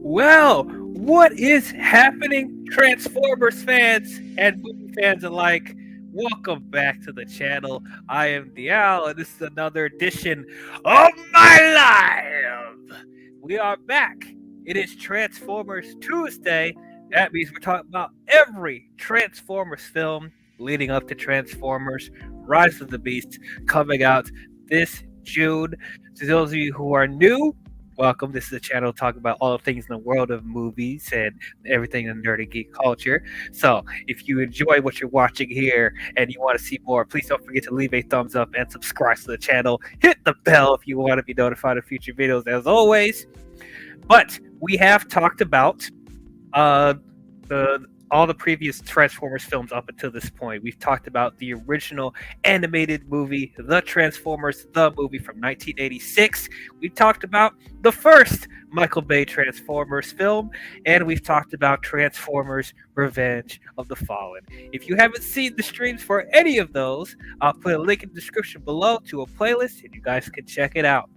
Well, what is happening, Transformers fans and movie fans alike? Welcome back to the channel. I am Dial, and this is another edition of my live. We are back. It is Transformers Tuesday. That means we're talking about every Transformers film leading up to Transformers Rise of the Beast coming out this June. To those of you who are new, welcome. This is a channel talking about all the things in the world of movies and everything in nerdy geek culture. So if you enjoy what you're watching here and you want to see more, please don't forget to leave a thumbs up and subscribe to the channel. Hit the bell if you want to be notified of future videos, as always. But we have talked about all the previous Transformers films up until this point. We've talked about the original animated movie, The Transformers, the movie from 1986. We've talked about the first Michael Bay Transformers film, and we've talked about Transformers Revenge of the Fallen. If you haven't seen the streams for any of those, I'll put a link in the description below to a playlist, and you guys can check it out.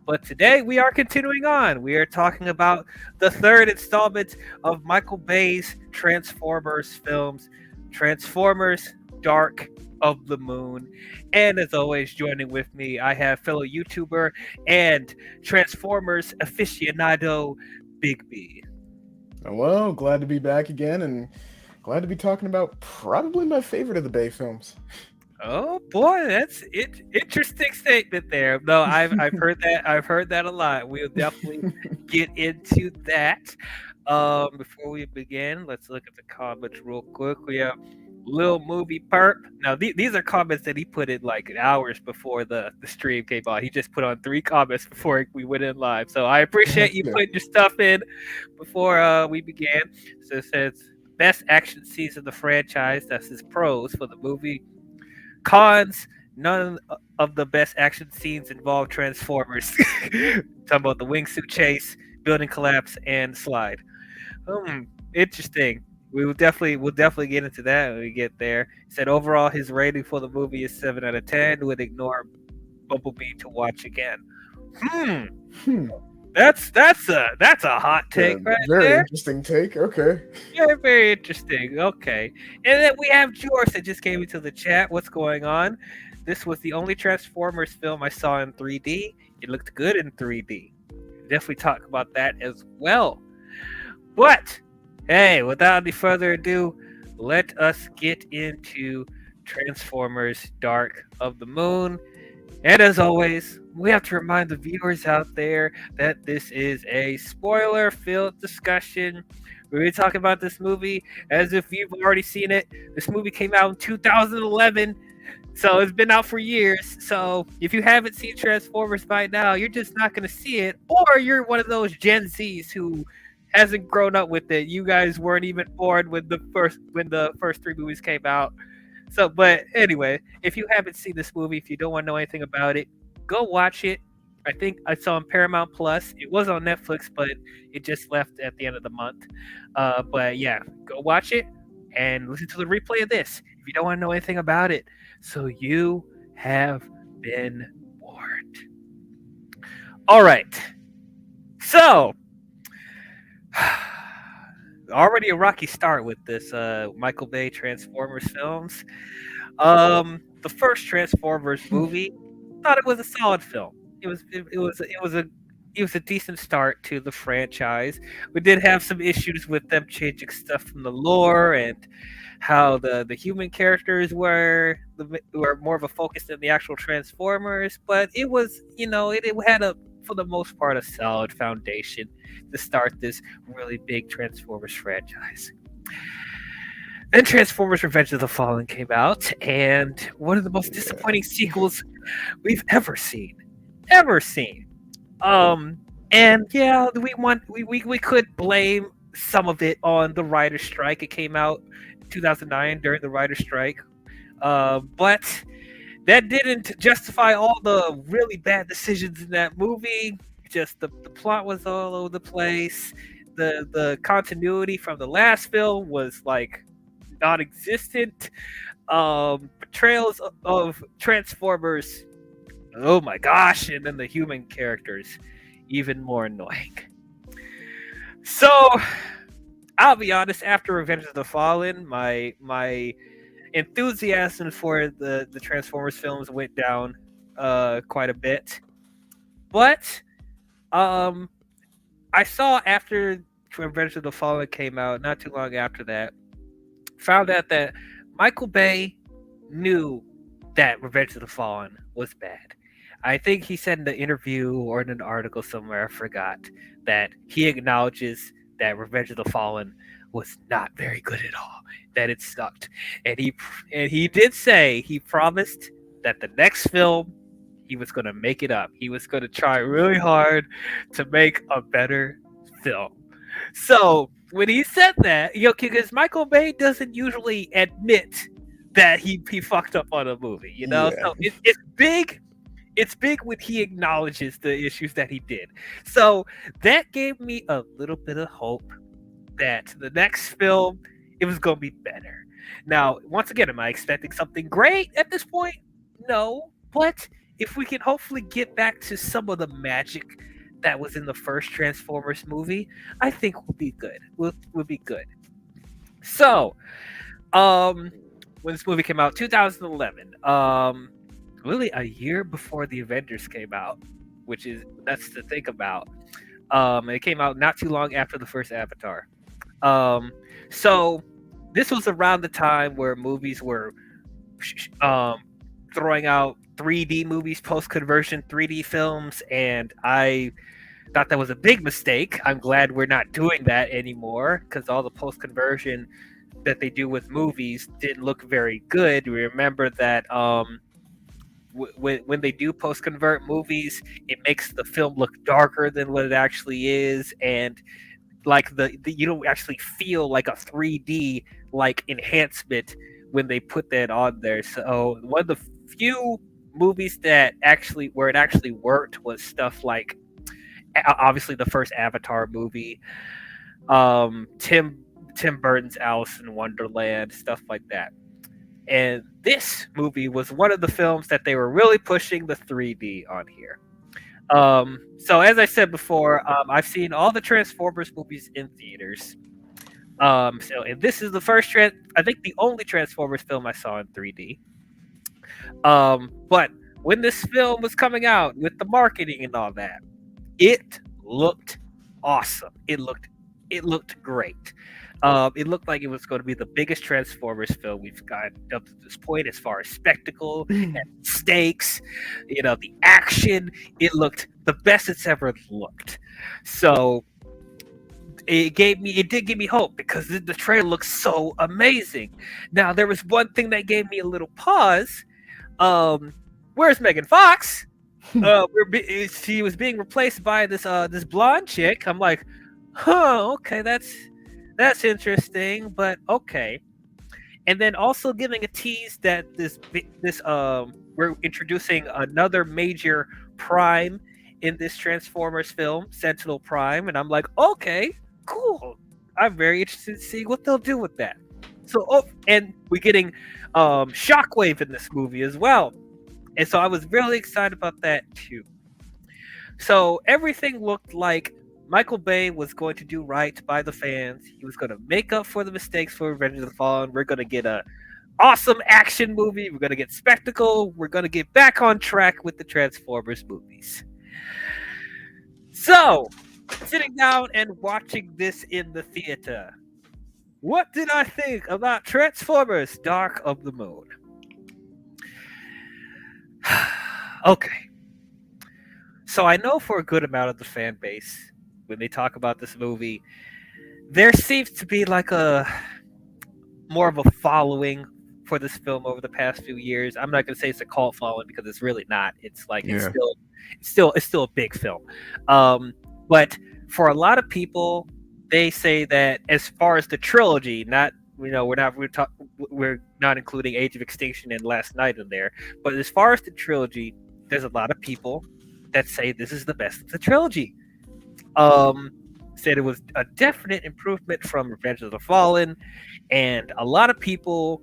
But today we are continuing on. We are talking about the third installment of Michael Bay's Transformers films, Transformers Dark of the Moon. And as always, joining with me, I have fellow YouTuber and Transformers aficionado, Big B. Hello, glad to be back again and glad to be talking about probably my favorite of the Bay films. Oh boy, that's it. Interesting statement there. No, I've heard that. I've heard that a lot. We'll definitely get into that. Before we begin, let's look at the comments real quick. We have Lil Movie Perp. Now these are comments that he put in like hours before the stream came on. He just put on 3 comments before we went in live. So I appreciate you putting your stuff in before we began. So it says best action scenes in the franchise. That's his pros for the movie. Cons, none of the best action scenes involve Transformers. Talking about the wingsuit chase, building collapse, and slide. Interesting. We'll definitely get into that when we get there. He said overall his rating for the movie is 7 out of 10. Would ignore Bumblebee to watch again. That's a hot take right very there. Very interesting take. Okay. Yeah, very interesting. Okay. And then we have George that just came into the chat. What's going on? This was the only Transformers film I saw in 3D. It looked good in 3D. Definitely talk about that as well. But hey, without any further ado, let us get into Transformers Dark of the Moon. And as always, we have to remind the viewers out there that this is a spoiler filled discussion. We're going to talk about this movie as if you've already seen it. This movie came out in 2011, so it's been out for years. So if you haven't seen Transformers by now, you're just not going to see it, or you're one of those Gen Zs who hasn't grown up with it. You guys weren't even born when the first three movies came out. So, but anyway, if you haven't seen this movie, if you don't want to know anything about it, go watch it. I think I saw on Paramount Plus. It was on Netflix, but it just left at the end of the month. But yeah, go watch it and listen to the replay of this if you don't want to know anything about it. So you have been warned. All right. So, already a rocky start with this Michael Bay Transformers films. The first Transformers movie, thought it was a solid film. It was a decent start to the franchise. We did have some issues with them changing stuff from the lore and how the human characters were more of a focus than the actual Transformers, but it was, it had a, for the most part, a solid foundation to start this really big Transformers franchise. Then Transformers Revenge of the Fallen came out, and one of the most disappointing sequels we've ever seen. Ever seen. And yeah, we could blame some of it on the writer's strike. It came out in 2009 during the writer's strike. But that didn't justify all the really bad decisions in that movie. Just the plot was all over the place. The continuity from the last film was like non-existent. Portrayals of Transformers, oh my gosh, and then the human characters, even more annoying. So I'll be honest, after Revenge of the Fallen, my enthusiasm for the Transformers films went down quite a bit. But I saw after Revenge of the Fallen came out, not too long after that, found out that Michael Bay knew that Revenge of the Fallen was bad. I think he said in the interview or in an article somewhere, I forgot, that he acknowledges that Revenge of the Fallen was not very good at all, that it sucked. And he did say, he promised that the next film he was going to make it up. He was going to try really hard to make a better film. So when he said that, because Michael Bay doesn't usually admit that he fucked up on a movie, Yeah. So it's big. It's big when he acknowledges the issues that he did. So that gave me a little bit of hope that the next film, it was going to be better. Now, once again, am I expecting something great at this point? No, but if we can hopefully get back to some of the magic that was in the first Transformers movie, I think we'll be good. We'll be good. So, when this movie came out, 2011, really a year before the Avengers came out, that's to think about. It came out not too long after the first Avatar. So this was around the time where movies were throwing out 3D movies, post-conversion 3D films, and I thought that was a big mistake. I'm glad we're not doing that anymore, because all the post-conversion that they do with movies didn't look very good. We remember that when they do post-convert movies, it makes the film look darker than what it actually is, and like the you don't actually feel like a 3D like enhancement when they put that on there. So one of the few movies that actually where it actually worked was stuff like obviously the first Avatar movie, Tim Burton's Alice in Wonderland, stuff like that. And this movie was one of the films that they were really pushing the 3D on here. So as I said before, I've seen all the Transformers movies in theaters. And this is the first I think the only Transformers film I saw in 3D. But when this film was coming out with the marketing and all that, it looked awesome. It looked it looked great. It looked like it was going to be the biggest Transformers film we've got up to this point, as far as spectacle and stakes. You know, the action. It looked the best it's ever looked. So it did give me hope because the trailer looks so amazing. Now there was one thing that gave me a little pause. Where's Megan Fox? She was being replaced by this blonde chick. I'm like, huh, okay, that's interesting, but okay. And then also giving a tease that this we're introducing another major prime in this Transformers film, Sentinel Prime, and I'm like, okay, cool. I'm very interested to see what they'll do with that. So, oh, and we're getting Shockwave in this movie as well, and so I was really excited about that too. So everything looked like Michael Bay was going to do right by the fans. He was going to make up for the mistakes for Revenge of the Fallen. We're going to get a awesome action movie. We're going to get spectacle. We're going to get back on track with the Transformers movies. So, sitting down and watching this in the theater, what did I think about Transformers Dark of the Moon? Okay. So I know for a good amount of the fan base, when they talk about this movie, there seems to be like a more of a following for this film over the past few years. I'm not gonna say it's a cult following because it's really not. It's like Yeah. it's still a big film. But for a lot of people, they say that as far as the trilogy, not we're not including Age of Extinction and Last Night in there, but as far as the trilogy, there's a lot of people that say this is the best of the trilogy. Said it was a definite improvement from Revenge of the Fallen, and a lot of people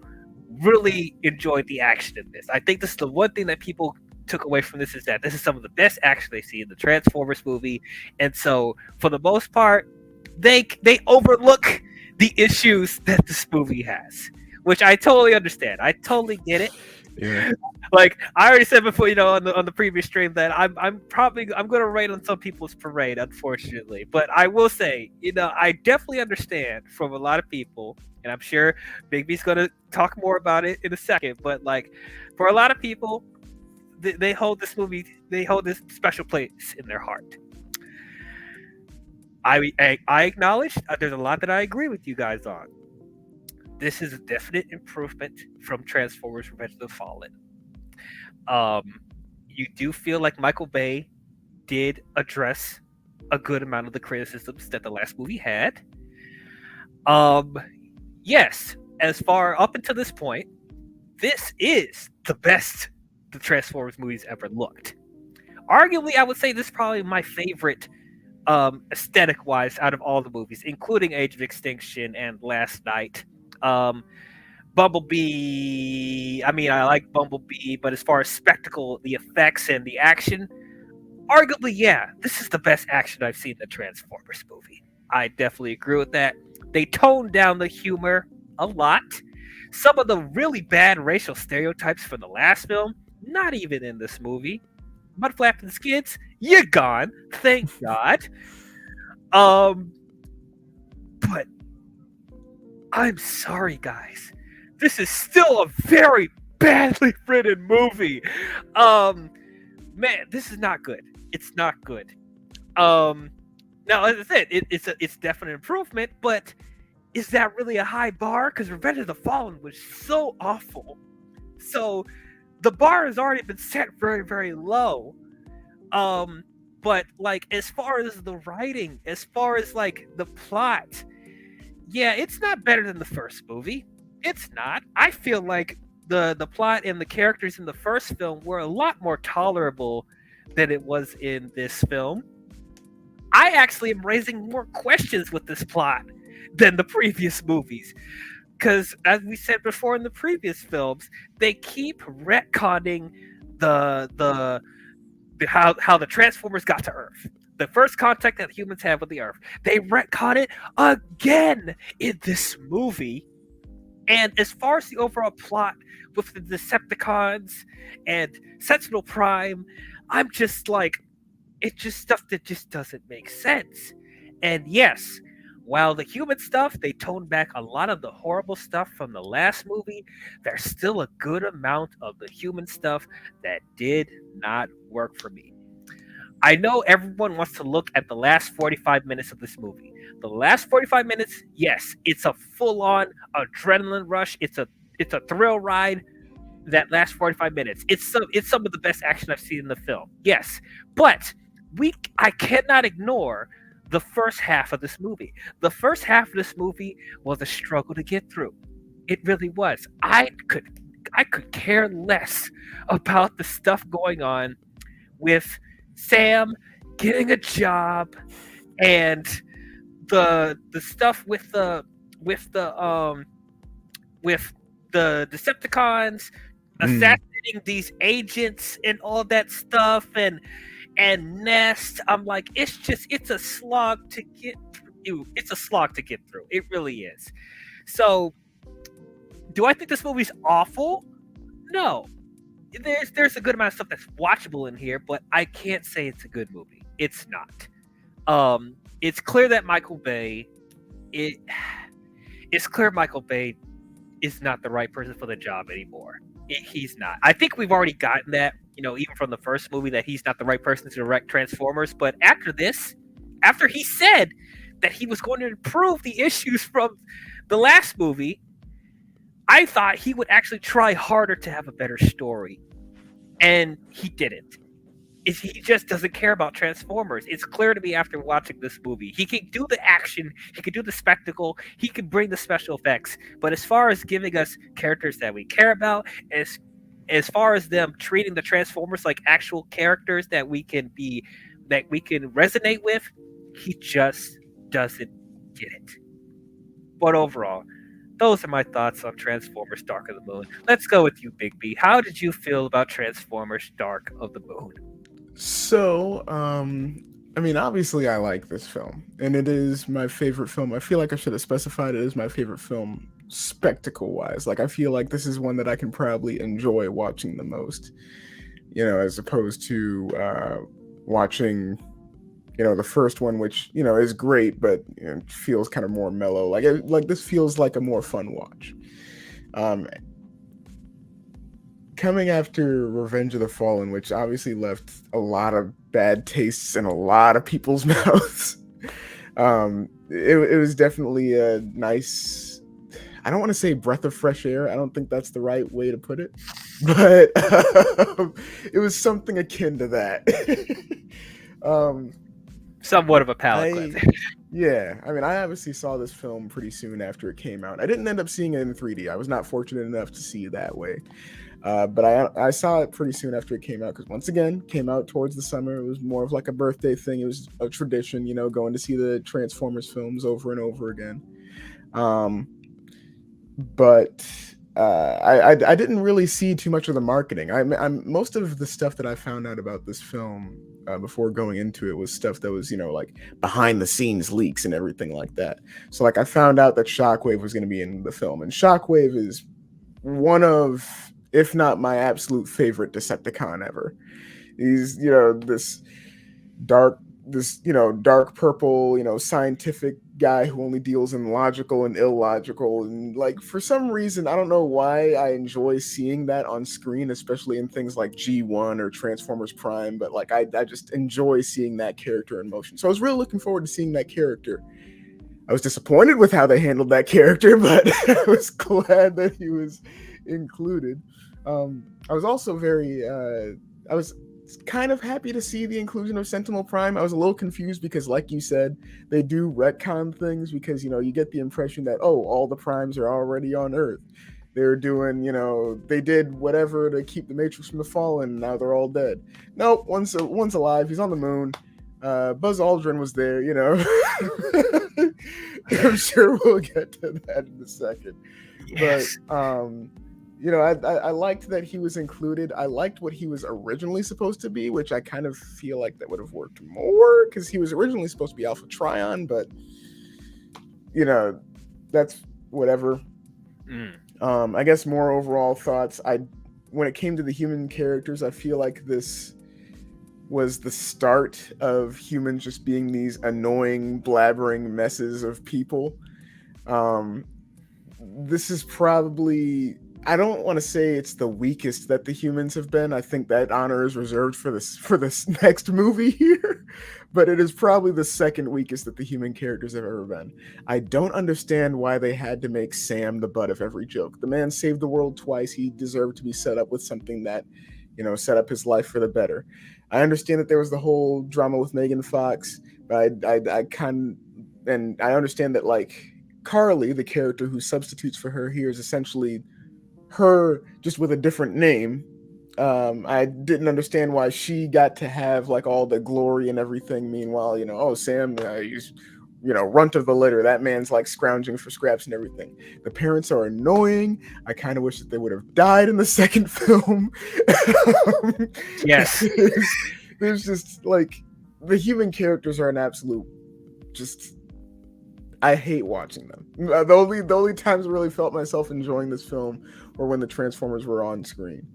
really enjoyed the action in this. I think this is the one thing that people took away from this is that this is some of the best action they see in the Transformers movie, and so for the most part, they overlook the issues that this movie has, which I totally understand. I totally get it. Yeah. Like I already said before, on the previous stream that I'm gonna rain on some people's parade, unfortunately. But I will say, I definitely understand from a lot of people, and I'm sure Big B's gonna talk more about it in a second. But like, for a lot of people, they hold this movie, they hold this special place in their heart. I acknowledge there's a lot that I agree with you guys on. This is a definite improvement from Transformers: Revenge of the Fallen. You do feel like Michael Bay did address a good amount of the criticisms that the last movie had. Um, yes, as far up until this point, this is the best the Transformers movies ever looked. Arguably, I would say this is probably my favorite aesthetic wise out of all the movies, including Age of Extinction and Last Night. Bumblebee, I mean, I like Bumblebee, but as far as spectacle, the effects, and the action, arguably, yeah, this is the best action I've seen in the Transformers movie. I definitely agree with that. They toned down the humor a lot. Some of the really bad racial stereotypes from the last film, not even in this movie. Mudflap and Skids, you're gone. Thank God. But I'm sorry, guys. This is still a very badly written movie. Man, this is not good. It's not good. Now, as I said, it's definite improvement, but is that really a high bar? Because Revenge of the Fallen was so awful. So the bar has already been set very, very low. But like as far as the writing, as far as like the plot, yeah, it's not better than the first movie. It's not. I feel like the plot and the characters in the first film were a lot more tolerable than it was in this film. I actually am raising more questions with this plot than the previous movies. Because, as we said before in the previous films, they keep retconning how the Transformers got to Earth. The first contact that humans have with the Earth. They retcon it again in this movie. And as far as the overall plot with the Decepticons and Sentinel Prime, I'm just like, it's just stuff that just doesn't make sense. And yes, While the human stuff, they toned back a lot of the horrible stuff from the last movie. There's still a good amount of the human stuff that did not work for me. I know everyone wants to look at the last 45 minutes of this movie. The last 45 minutes, yes, it's a full-on adrenaline rush. It's a thrill ride that last 45 minutes. It's some of the best action I've seen in the film. Yes. But I cannot ignore the first half of this movie. The first half of this movie was a struggle to get through. It really was. I could care less about the stuff going on with Sam getting a job and the stuff with the with the Decepticons Mm. assassinating these agents and all that stuff and Nest. I'm like, it's a slog to get through. It's a slog to get through. It really is. So, do I think this movie's awful? No. There's a good amount of stuff that's watchable in here, but I can't say it's a good movie. It's not. It's clear that Michael Bay it it's clear Michael Bay is not the right person for the job anymore. He's not. I think we've already gotten that, even from the first movie, that he's not the right person to direct Transformers. But after this, after he said that he was going to improve the issues from the last movie, I thought he would actually try harder to have a better story. And he didn't. He just doesn't care about Transformers. It's clear to me after watching this movie. He can do the action, he can do the spectacle, he can bring the special effects. But as far as giving us characters that we care about, as far as them treating the Transformers like actual characters that we can resonate with, he just doesn't get it. But overall, those are my thoughts on Transformers Dark of the Moon. Let's go with you, Big B. How did you feel about Transformers Dark of the Moon? So, I mean, obviously, I like this film, and it is my favorite film. I feel like I should have specified it as my favorite film spectacle-wise. Like, I feel like this is one that I can probably enjoy watching the most, as opposed to watching, the first one, which is great, but feels kind of more mellow. Like this feels like a more fun watch. Um, Coming after Revenge of the Fallen, which obviously left a lot of bad tastes in a lot of people's mouths. It was definitely a nice, I don't want to say breath of fresh air. I don't think that's the right way to put it, but it was something akin to that. Somewhat of a palate cleanser. Yeah, I mean, I obviously saw this film pretty soon after it came out. I didn't end up seeing it in 3D. I was not fortunate enough to see it that way. But I saw it pretty soon after it came out because, once again, came out towards the summer. It was more of like a birthday thing. It was a tradition, going to see the Transformers films over and over again. But I didn't really see too much of the marketing. I'm most of the stuff that I found out about this film before going into it was stuff that was like behind the scenes leaks and everything like that. So like I found out that Shockwave was going to be in the film, and Shockwave is one of, if not my absolute favorite Decepticon ever. He's this dark purple, scientific guy who only deals in logical and illogical, and like for some reason I don't know why I enjoy seeing that on screen, especially in things like G1 or Transformers Prime, but like I just enjoy seeing that character in motion. So I was really looking forward to seeing that character. I was disappointed with how they handled that character, but I was glad that he was included. I was also I was kind of happy to see the inclusion of Sentinel Prime. I was a little confused because, like you said, they do retcon things because, you get the impression that, oh, all the Primes are already on Earth. They're doing, they did whatever to keep the Matrix from the Fallen, and now they're all dead. Nope, one's alive. He's on the moon. Buzz Aldrin was there, I'm sure we'll get to that in a second. Yes. But I liked that he was included. I liked what he was originally supposed to be, which I kind of feel like that would have worked more because he was originally supposed to be Alpha Trion, but that's whatever. I guess more overall thoughts. When it came to the human characters, I feel like this was the start of humans just being these annoying, blabbering messes of people. Um, this is probably, I don't want to say it's the weakest that the humans have been. I think that honor is reserved for this next movie here, but it is probably the second weakest that the human characters have ever been. I don't understand why they had to make Sam the butt of every joke. The man saved the world twice. He deserved to be set up with something that, set up his life for the better. I understand that there was the whole drama with Megan Fox, but I understand that, like, Carly, the character who substitutes for her here, is essentially her just with a different name. I didn't understand why she got to have like all the glory and everything. Meanwhile, oh, Sam, he's runt of the litter. That man's like scrounging for scraps and everything. The parents are annoying. I kind of wish that they would have died in the second film. Yes. There's just like the human characters are an absolute just. I hate watching them. The only times I really felt myself enjoying this film were when the Transformers were on screen.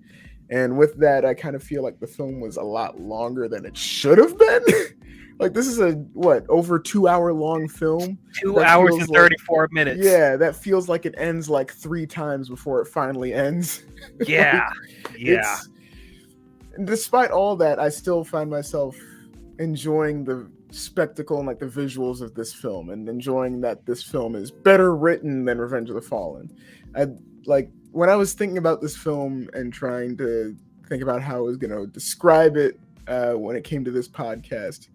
And with that, I kind of feel like the film was a lot longer than it should have been. Like, this is over 2 hour long film? 2 hours and 34 minutes. Yeah, that feels like it ends like 3 times before it finally ends. Yeah, yeah. Despite all that, I still find myself enjoying the spectacle and like the visuals of this film, and enjoying that this film is better written than Revenge of the Fallen. When I was thinking about this film and trying to think about how I was going to describe it when it came to this podcast,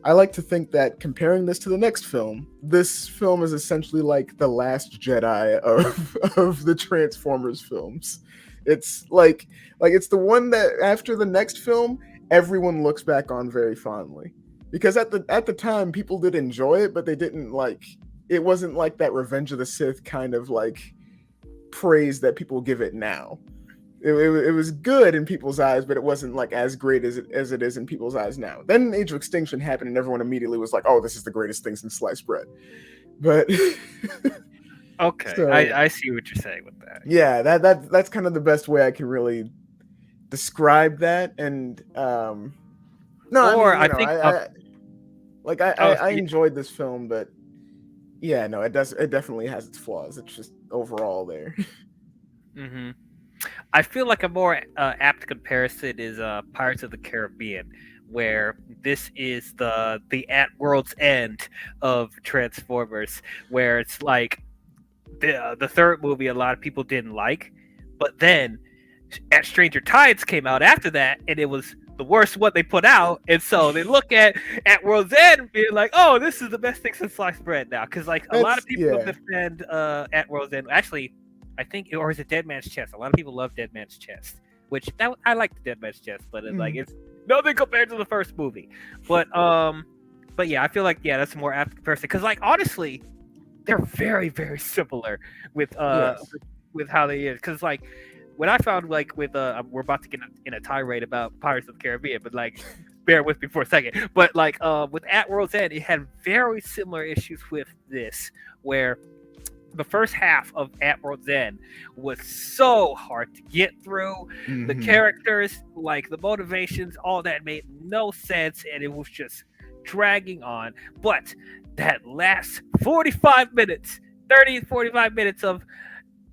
I like to think that comparing this to the next film, this film is essentially like the Last Jedi of the Transformers films. It's like it's the one that after the next film, everyone looks back on very fondly. Because at the time, people did enjoy it, but they didn't it wasn't like that Revenge of the Sith kind of like praise that people give it now. It was good in people's eyes, but it wasn't like as great as it is in people's eyes now. Then Age of Extinction happened, and everyone immediately was like, "Oh, this is the greatest thing since sliced bread." But okay, so, I see what you're saying with that. Yeah, that's kind of the best way I can really describe that. And I enjoyed this film, but yeah, no, it definitely has its flaws. It's just overall there. Mm-hmm. I feel like a more apt comparison is Pirates of the Caribbean, where this is the at world's end of Transformers, where it's like the third movie a lot of people didn't like, but then At Stranger Tides came out after that, and it was the worst one they put out, and so they look at World's End and being like, "Oh, this is the best thing since sliced bread now." Because like a lot of people defend At World's End. Actually, I think, or is it Dead Man's Chest? A lot of people love Dead Man's Chest, which I like the Dead Man's Chest, but it's like it's nothing compared to the first movie. But yeah, I feel like that's a more apt comparison because like honestly, they're very very similar with how they is because like. What I found, like, with we're about to get in a tirade about Pirates of the Caribbean, but like, bear with me for a second. But like, with At World's End, it had very similar issues with this, where the first half of At World's End was so hard to get through. Mm-hmm. The characters, like the motivations, all that made no sense, and it was just dragging on. But that last 45 minutes of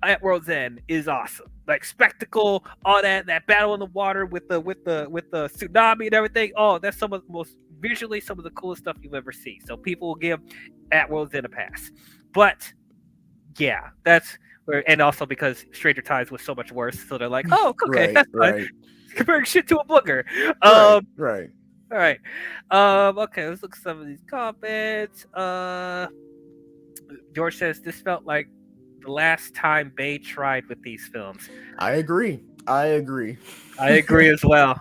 At World's End is awesome. Like spectacle, all that battle in the water with the tsunami and everything. Oh, that's some of the most visually some of the coolest stuff you've ever seen. So people will give At World's End a pass. But yeah, that's where, and also because Stranger Tides was so much worse, so they're like, oh, okay, that's fine. Comparing shit to a booger. Right. All right. Okay, let's look at some of these comments. George says this felt like the last time Bay tried with these films. I agree as well.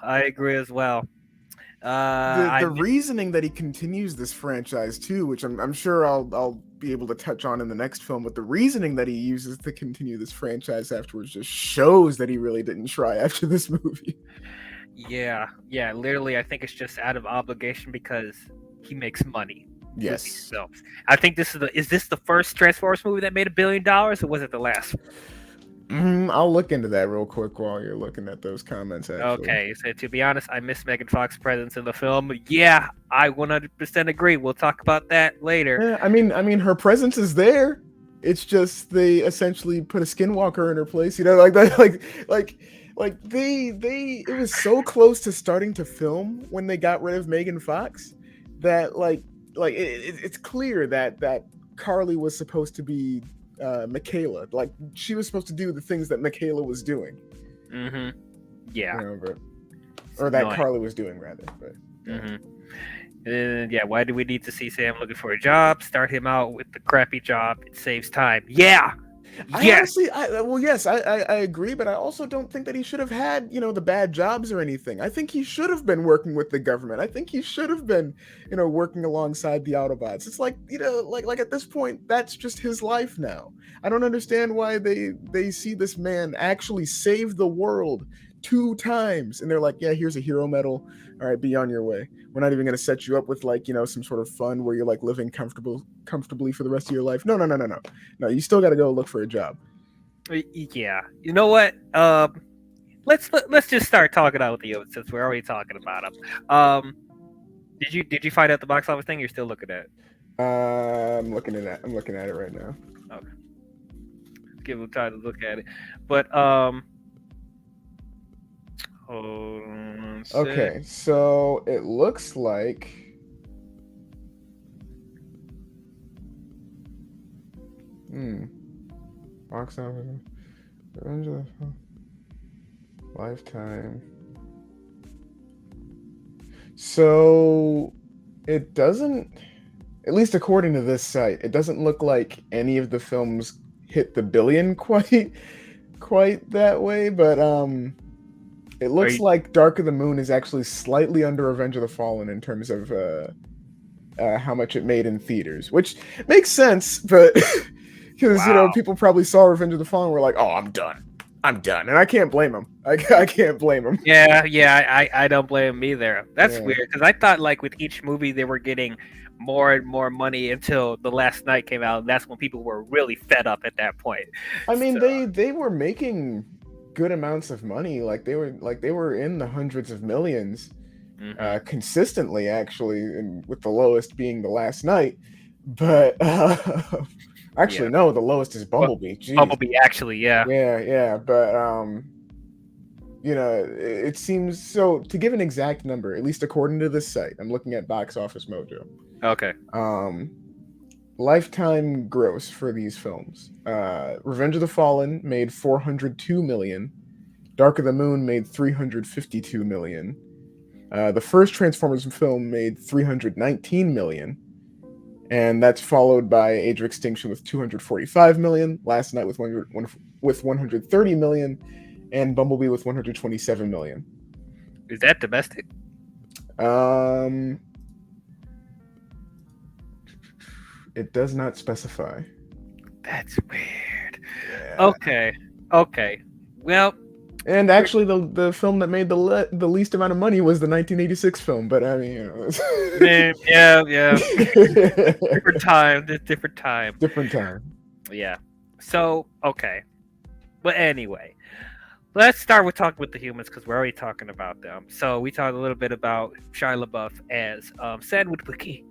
The reasoning that he continues this franchise too, which I'm sure I'll be able to touch on in the next film, but the reasoning that he uses to continue this franchise afterwards just shows that he really didn't try after this movie. Yeah, literally I think it's just out of obligation because he makes money. Yes. I think this is this the first Transformers movie that made $1 billion, or was it the last? I'll look into that real quick while you're looking at those comments. Actually, Okay, so to be honest, I miss Megan Fox's presence in the film. Yeah, I 100% agree. We'll talk about that later. yeah. I mean, her presence is there. It's just they essentially put a skinwalker in her place. You know, like that, like they. It was so close to starting to film when they got rid of Megan Fox that it's clear that Carly was supposed to be Michaela. Like she was supposed to do the things that Michaela was doing. Mm-hmm. Yeah. You know, or that annoying. Carly was doing rather. But Mm-hmm. And yeah, why do we need to see Sam looking for a job? Start him out with the crappy job. It saves time. Yeah. I Yes. honestly, yes, I agree, but I also don't think that he should have had, the bad jobs or anything. I think he should have been working with the government. I think he should have been, working alongside the Autobots. It's like, like at this point, that's just his life now. I don't understand why they see this man actually save the world 2 times, and they're like, yeah, here's a hero medal. All right, be on your way. We're not even going to set you up with some sort of fun where you're like living comfortably for the rest of your life. No. No, you still got to go look for a job. Yeah. You know what? Let's just start talking out with you since we're already talking about him. Did you find out the box office thing? You're still looking at it. I'm looking at it right now. Okay. Give him time to look at it. But hold on. Okay, so it looks like box office Revenge of the Lifetime. So it doesn't, at least according to this site, it doesn't look like any of the films hit the billion quite that way, but it looks like Dark of the Moon is actually slightly under Revenge of the Fallen in terms of how much it made in theaters, which makes sense, but because people probably saw Revenge of the Fallen and were like, oh, I'm done, and I can't blame them. I can't blame them. Yeah, I don't blame them either. That's weird because I thought like with each movie they were getting more and more money until The Last Night came out, and that's when people were really fed up at that point. I mean, they were making good amounts of money. Like they were in the hundreds of millions consistently, actually, and with the lowest being The Last Night. But actually, no, the lowest is Bumblebee. Jeez. Bumblebee, actually, yeah. Yeah, but it seems so. To give an exact number, at least according to this site, I'm looking at Box Office Mojo. Okay. Lifetime gross for these films. Revenge of the Fallen made 402 million. Dark of the Moon made 352 million. The first Transformers film made 319 million. And that's followed by Age of Extinction with 245 million, Last Night with 130 million, and Bumblebee with 127 million. Is that domestic? It does not specify. That's weird. Yeah. Okay. Well, and actually, the film that made the least amount of money was the 1986 film. But I mean, yeah. Different time. Yeah. So okay, but anyway, let's start with talking with the humans because we're already talking about them. So we talked a little bit about Shia LaBeouf as Sandwich Wiki.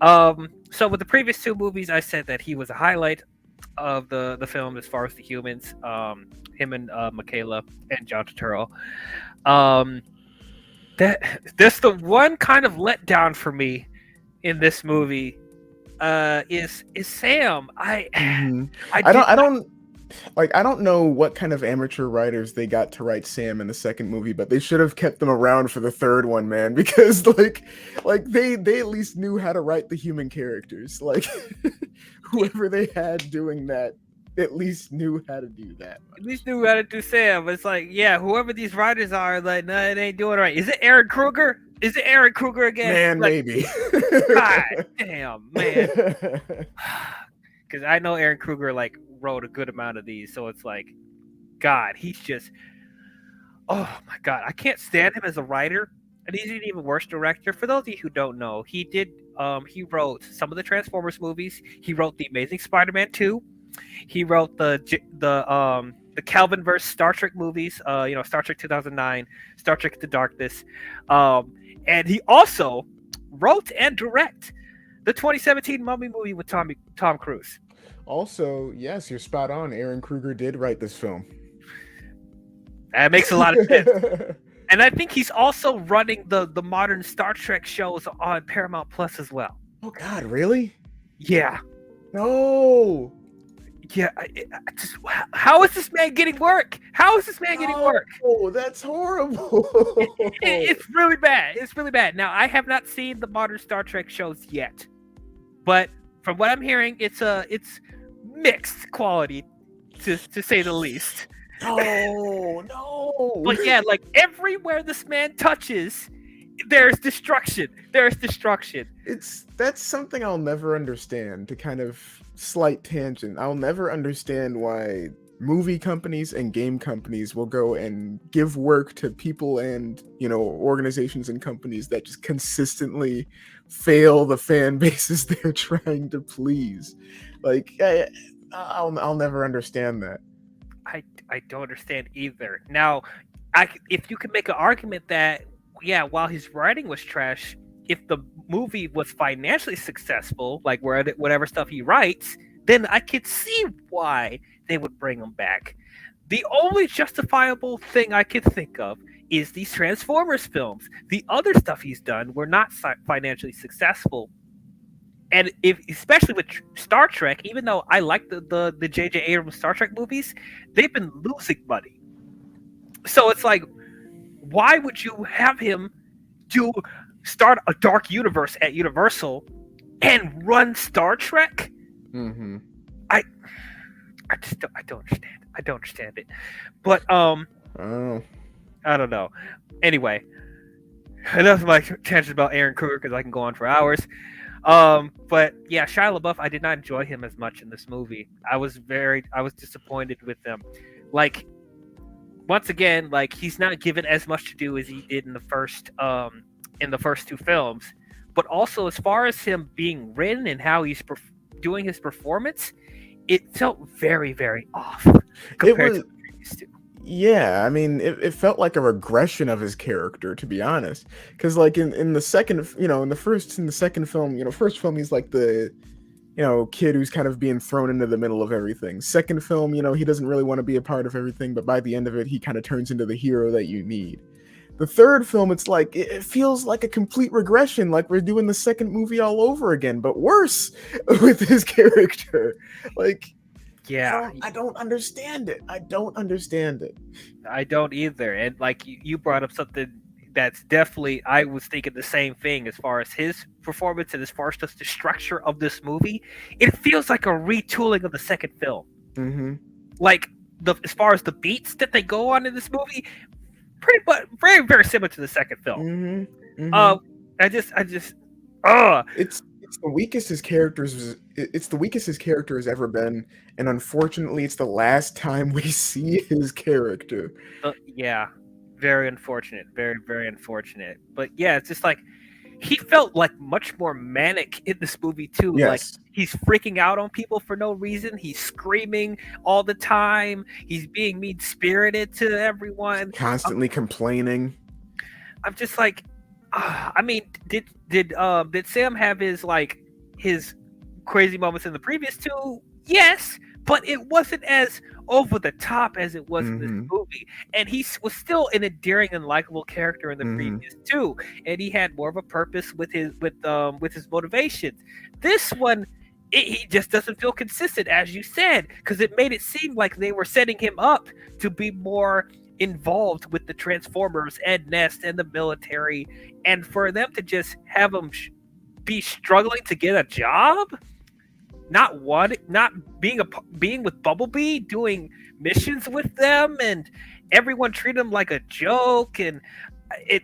So with the previous 2 movies, I said that he was a highlight of the film as far as the humans. Him and Michaela and John Turturro. That's the one kind of letdown for me in this movie. Is Sam? I don't know what kind of amateur writers they got to write Sam in the second movie, but they should have kept them around for the third one, man, because like they at least knew how to write the human characters. Like whoever they had doing that at least knew how to do that. At least knew how to do Sam. It's like, yeah, whoever these writers are, like, no, it ain't doing it right. Is it Aaron Kruger? Is it Aaron Kruger again? Man, like, maybe. God damn, man. Because I know Aaron Kruger like wrote a good amount of these, so it's like, God, he's just, oh my God, I can't stand him as a writer, and he's an even worse director. For those of you who don't know, he wrote some of the Transformers movies. He wrote the Amazing Spider-Man 2. He wrote the the Calvin versus Star Trek movies. Star Trek 2009, Star Trek Into Darkness, and he also wrote and direct the 2017 Mummy movie with Tom Cruise. Also, yes, you're spot on. Aaron Kruger did write this film. That makes a lot of sense. And I think he's also running the modern Star Trek shows on Paramount Plus as well. Oh God, really? Yeah. No. Yeah. How is this man getting work? How is this man getting work? Oh, that's horrible. It's really bad. It's really bad. Now, I have not seen the modern Star Trek shows yet, but from what I'm hearing, it's mixed quality, to say the least. No. But yeah, like everywhere this man touches, there's destruction. There's destruction. That's something I'll never understand. To kind of slight tangent, I'll never understand why movie companies and game companies will go and give work to people and organizations and companies that just consistently fail the fan bases they're trying to please. Like I'll never understand that. I don't understand either. Now, if you could make an argument that, yeah, while his writing was trash, if the movie was financially successful, like whatever stuff he writes, then I could see why they would bring him back. The only justifiable thing I could think of is these Transformers films. The other stuff he's done were not financially successful. And especially with Star Trek, even though I like the J.J. Abrams Star Trek movies, they've been losing money. So it's like, why would you have him start a dark universe at Universal and run Star Trek? Mm-hmm. I don't understand. I don't understand it. But I don't know. Anyway, enough of my tangent about Aaron Kruger, because I can go on for hours. But yeah, Shia LaBeouf, I did not enjoy him as much in this movie. I was disappointed with him. Like, once again, like, he's not given as much to do as he did in the first two films. But also, as far as him being written and how he's doing his performance, it felt very, very off compared to the previous two. Yeah, I mean, it felt like a regression of his character, to be honest. Because, like, in the second, in the second film, first film, he's like the, kid who's kind of being thrown into the middle of everything. Second film, he doesn't really want to be a part of everything, but by the end of it, he kind of turns into the hero that you need. The third film, it's like, it feels like a complete regression, like we're doing the second movie all over again, but worse with his character. Like, yeah, I don't understand it. I don't understand it. I don't either. And like you brought up something that's definitely, I was thinking the same thing as far as his performance and as far as just the structure of this movie. It feels like a retooling of the second film. Mm-hmm. Like as far as the beats that they go on in this movie, pretty much very, very similar to the second film. Mm-hmm. Mm-hmm. It's the weakest his character has ever been, and unfortunately, it's the last time we see his character. Yeah, very unfortunate, very, very unfortunate. But yeah, it's just like he felt like much more manic in this movie too. Yes. Like he's freaking out on people for no reason. He's screaming all the time. He's being mean-spirited to everyone. Constantly complaining. I'm just like, I mean, did Sam have his crazy moments in the previous two? Yes, but it wasn't as over the top as it was in this movie, and he was still an endearing and likable character in the previous two, and he had more of a purpose with his motivations. This one, he just doesn't feel consistent, as you said, because it made it seem like they were setting him up to be more involved with the Transformers and Nest and the military, and for them to just have him be struggling to get a job, not being with Bumblebee, doing missions with them, and everyone treated him like a joke, and it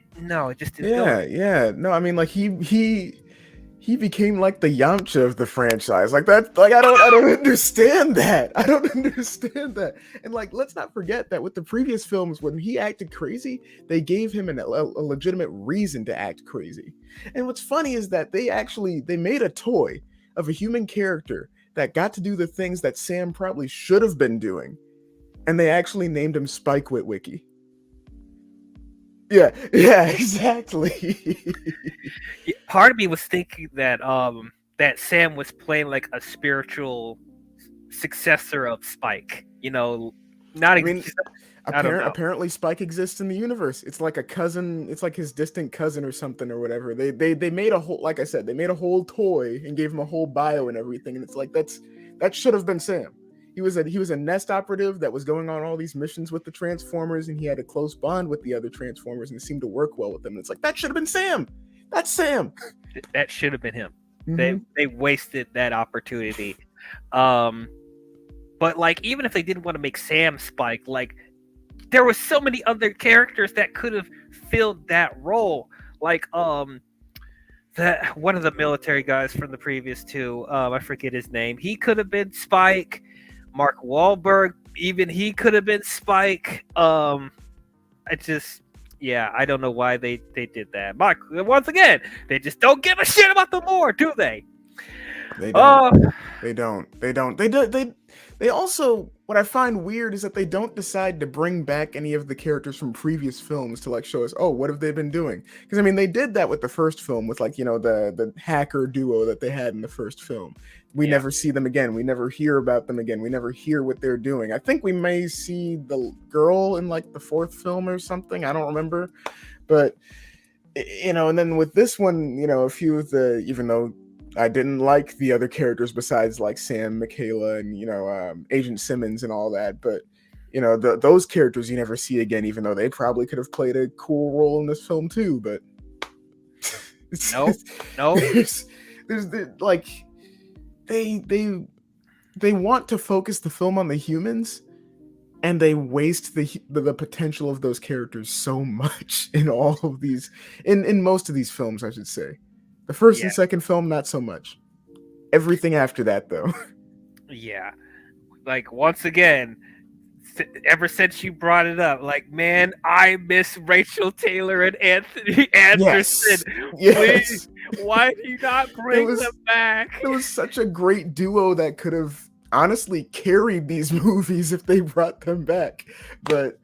just didn't. Yeah. No, I mean, like he became like the Yamcha of the franchise. Like that, like I don't understand that. I don't understand that. And like, let's not forget that with the previous films, when he acted crazy, they gave him a legitimate reason to act crazy. And what's funny is that they made a toy of a human character that got to do the things that Sam probably should have been doing. And they actually named him Spike Witwicky. Yeah, exactly. Part of me was thinking that that Sam was playing like a spiritual successor of Spike. Not I mean, I don't know. apparently Spike exists in the universe. It's like a cousin. It's like his distant cousin or something or whatever. They made a whole, like I said, they made a whole toy and gave him a whole bio and everything. And it's like that should have been Sam. He was a Nest operative that was going on all these missions with the Transformers, and he had a close bond with the other Transformers, and it seemed to work well with them. And it's like that should have been Sam. That's Sam. That should have been him. Mhm. They wasted that opportunity. But like, even if they didn't want to make Sam Spike, like, there were so many other characters that could have filled that role. Like that one of the military guys from the previous two, I forget his name. He could have been Spike. Mark Wahlberg, even he could have been Spike. I don't know why they did that. Mark, once again, they just don't give a shit about the lore, do they? They don't. They don't. They also, what I find weird is that they don't decide to bring back any of the characters from previous films to like show us, oh, what have they been doing? Because I mean, they did that with the first film with like, the hacker duo that they had in the first film. We never see them again. We never hear about them again. We never hear what they're doing. I think we may see the girl in like the fourth film or something. I don't remember. But, and then with this one, a few of the, even though I didn't like the other characters besides like Sam, Michaela, and Agent Simmons and all that, but those characters you never see again, even though they probably could have played a cool role in this film too. But no, there's like they want to focus the film on the humans, and they waste the potential of those characters so much in all of these, in most of these films, I should say. The first and second film, not so much. Everything after that, though. Yeah. Like, once again, ever since you brought it up, like, man, I miss Rachel Taylor and Anthony Anderson. Yes. Please, why do you not bring them back? It was such a great duo that could have honestly carried these movies if they brought them back. But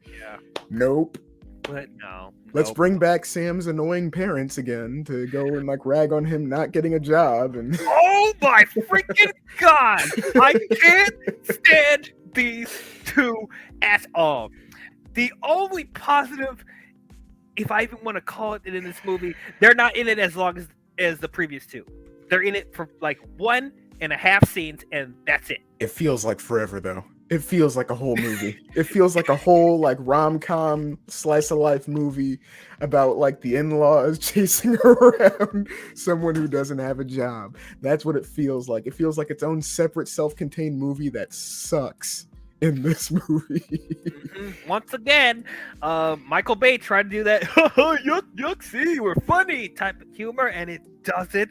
nope. But no. Let's bring back Sam's annoying parents again to go and like rag on him not getting a job. And oh my freaking god! I can't stand these two at all. The only positive, if I even want to call it in this movie, they're not in it as long as the previous two. They're in it for like 1.5 scenes, and that's it. It feels like forever though. It feels like a whole movie. It feels like a whole like rom-com slice of life movie about like the in-laws chasing around someone who doesn't have a job. That's what it feels like. It feels like its own separate self-contained movie that sucks in this movie. Once again, Michael Bay tried to do that yuck, see, we're funny type of humor, and it doesn't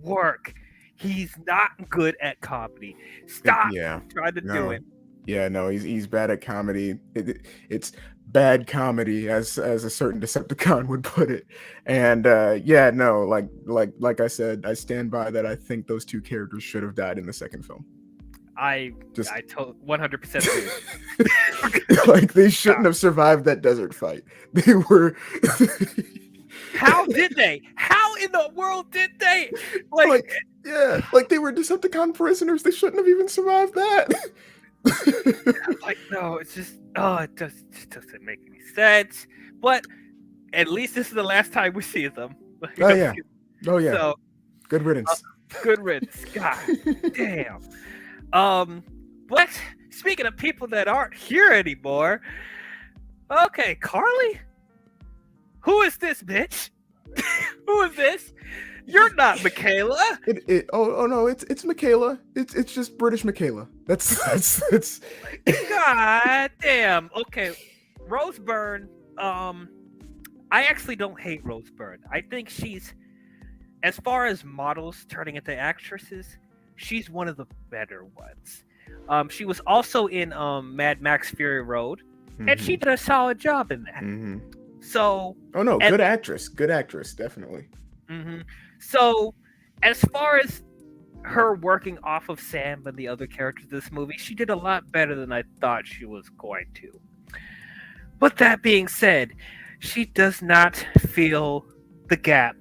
work. He's not good at comedy. Stop trying to do it. Yeah, no, he's bad at comedy. It's bad comedy, as a certain Decepticon would put it. And like I said, I stand by that. I think those two characters should have died in the second film. I 100% agree. Like they shouldn't have survived that desert fight. They were. How did they? How in the world did they? Like they were Decepticon prisoners. They shouldn't have even survived that. Like, no, it's just it just doesn't make any sense. But at least this is the last time we see them. Oh yeah. So, good riddance. Good riddance. God damn. But speaking of people that aren't here anymore, okay, Carly, who is this bitch? Who is this? You're not Michaela. No, it's Michaela. It's just British Michaela. That's God damn. Okay, Rose Byrne. I actually don't hate Rose Byrne. I think she's, as far as models turning into actresses, she's one of the better ones. She was also in Mad Max Fury Road, and she did a solid job in that. So, good actress, definitely. So, as far as her working off of Sam and the other characters in this movie, she did a lot better than I thought she was going to. But that being said, she does not feel the gap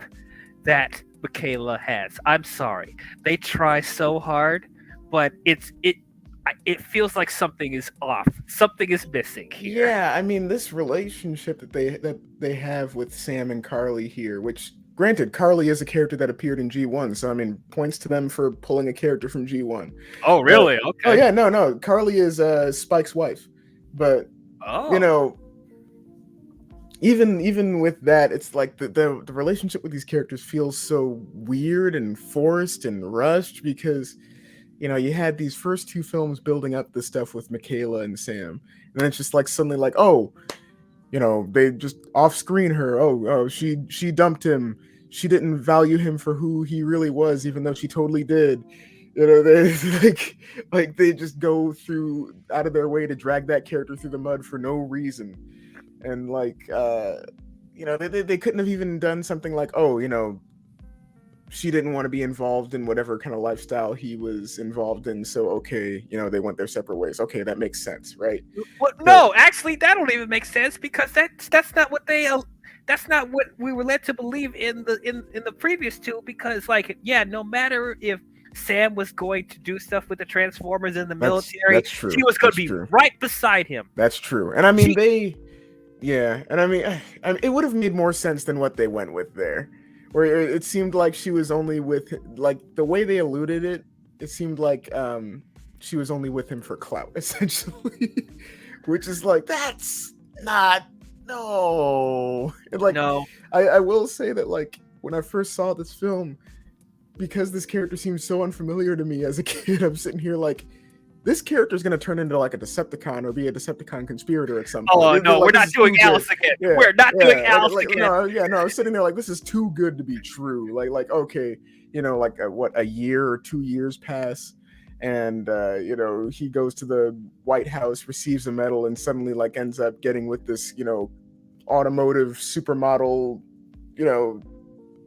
that Michaela has. I'm sorry. They try so hard, but it feels like something is off. Something is missing here. Yeah, I mean this relationship that they have with Sam and Carly here, which granted, Carly is a character that appeared in G1, so I mean points to them for pulling a character from G1. Oh, But really? oh Okay. yeah, no, Carly is Spike's wife. But you Oh. know, even with that, it's like the relationship with these characters feels so weird and forced and rushed because you had these first two films building up the stuff with Michaela and Sam, and then it's just like suddenly like, oh, they just off screen her. Oh, she dumped him. She didn't value him for who he really was, even though she totally did. They like they just go through out of their way to drag that character through the mud for no reason, and like they couldn't have even done something like, oh, she didn't want to be involved in whatever kind of lifestyle he was involved in, so okay, they went their separate ways. Okay, that makes sense, right? What? But No, actually, that don't even make sense because that's not what they. That's not what we were led to believe in the previous two. Because like, yeah, no matter if Sam was going to do stuff with the Transformers in the military, that's true. she was going to That's be true. right beside him. That's true. And I mean, She, it would have made more sense than what they went with there, where it seemed like she was only with, like, the way they alluded it. It seemed like she was only with him for clout, essentially, which is like, that's not, no. And like, no, I will say that, like, when I first saw this film, because this character seems so unfamiliar to me as a kid, I'm sitting here like, this character is going to turn into like a Decepticon or be a Decepticon conspirator at some point. oh no, Like, we're this not is doing too good. Alice again. Yeah, We're not doing Alice again. No, I was sitting there like, this is too good to be true. Like okay, like a year or 2 years pass, and he goes to the White House, receives a medal, and suddenly like ends up getting with this automotive supermodel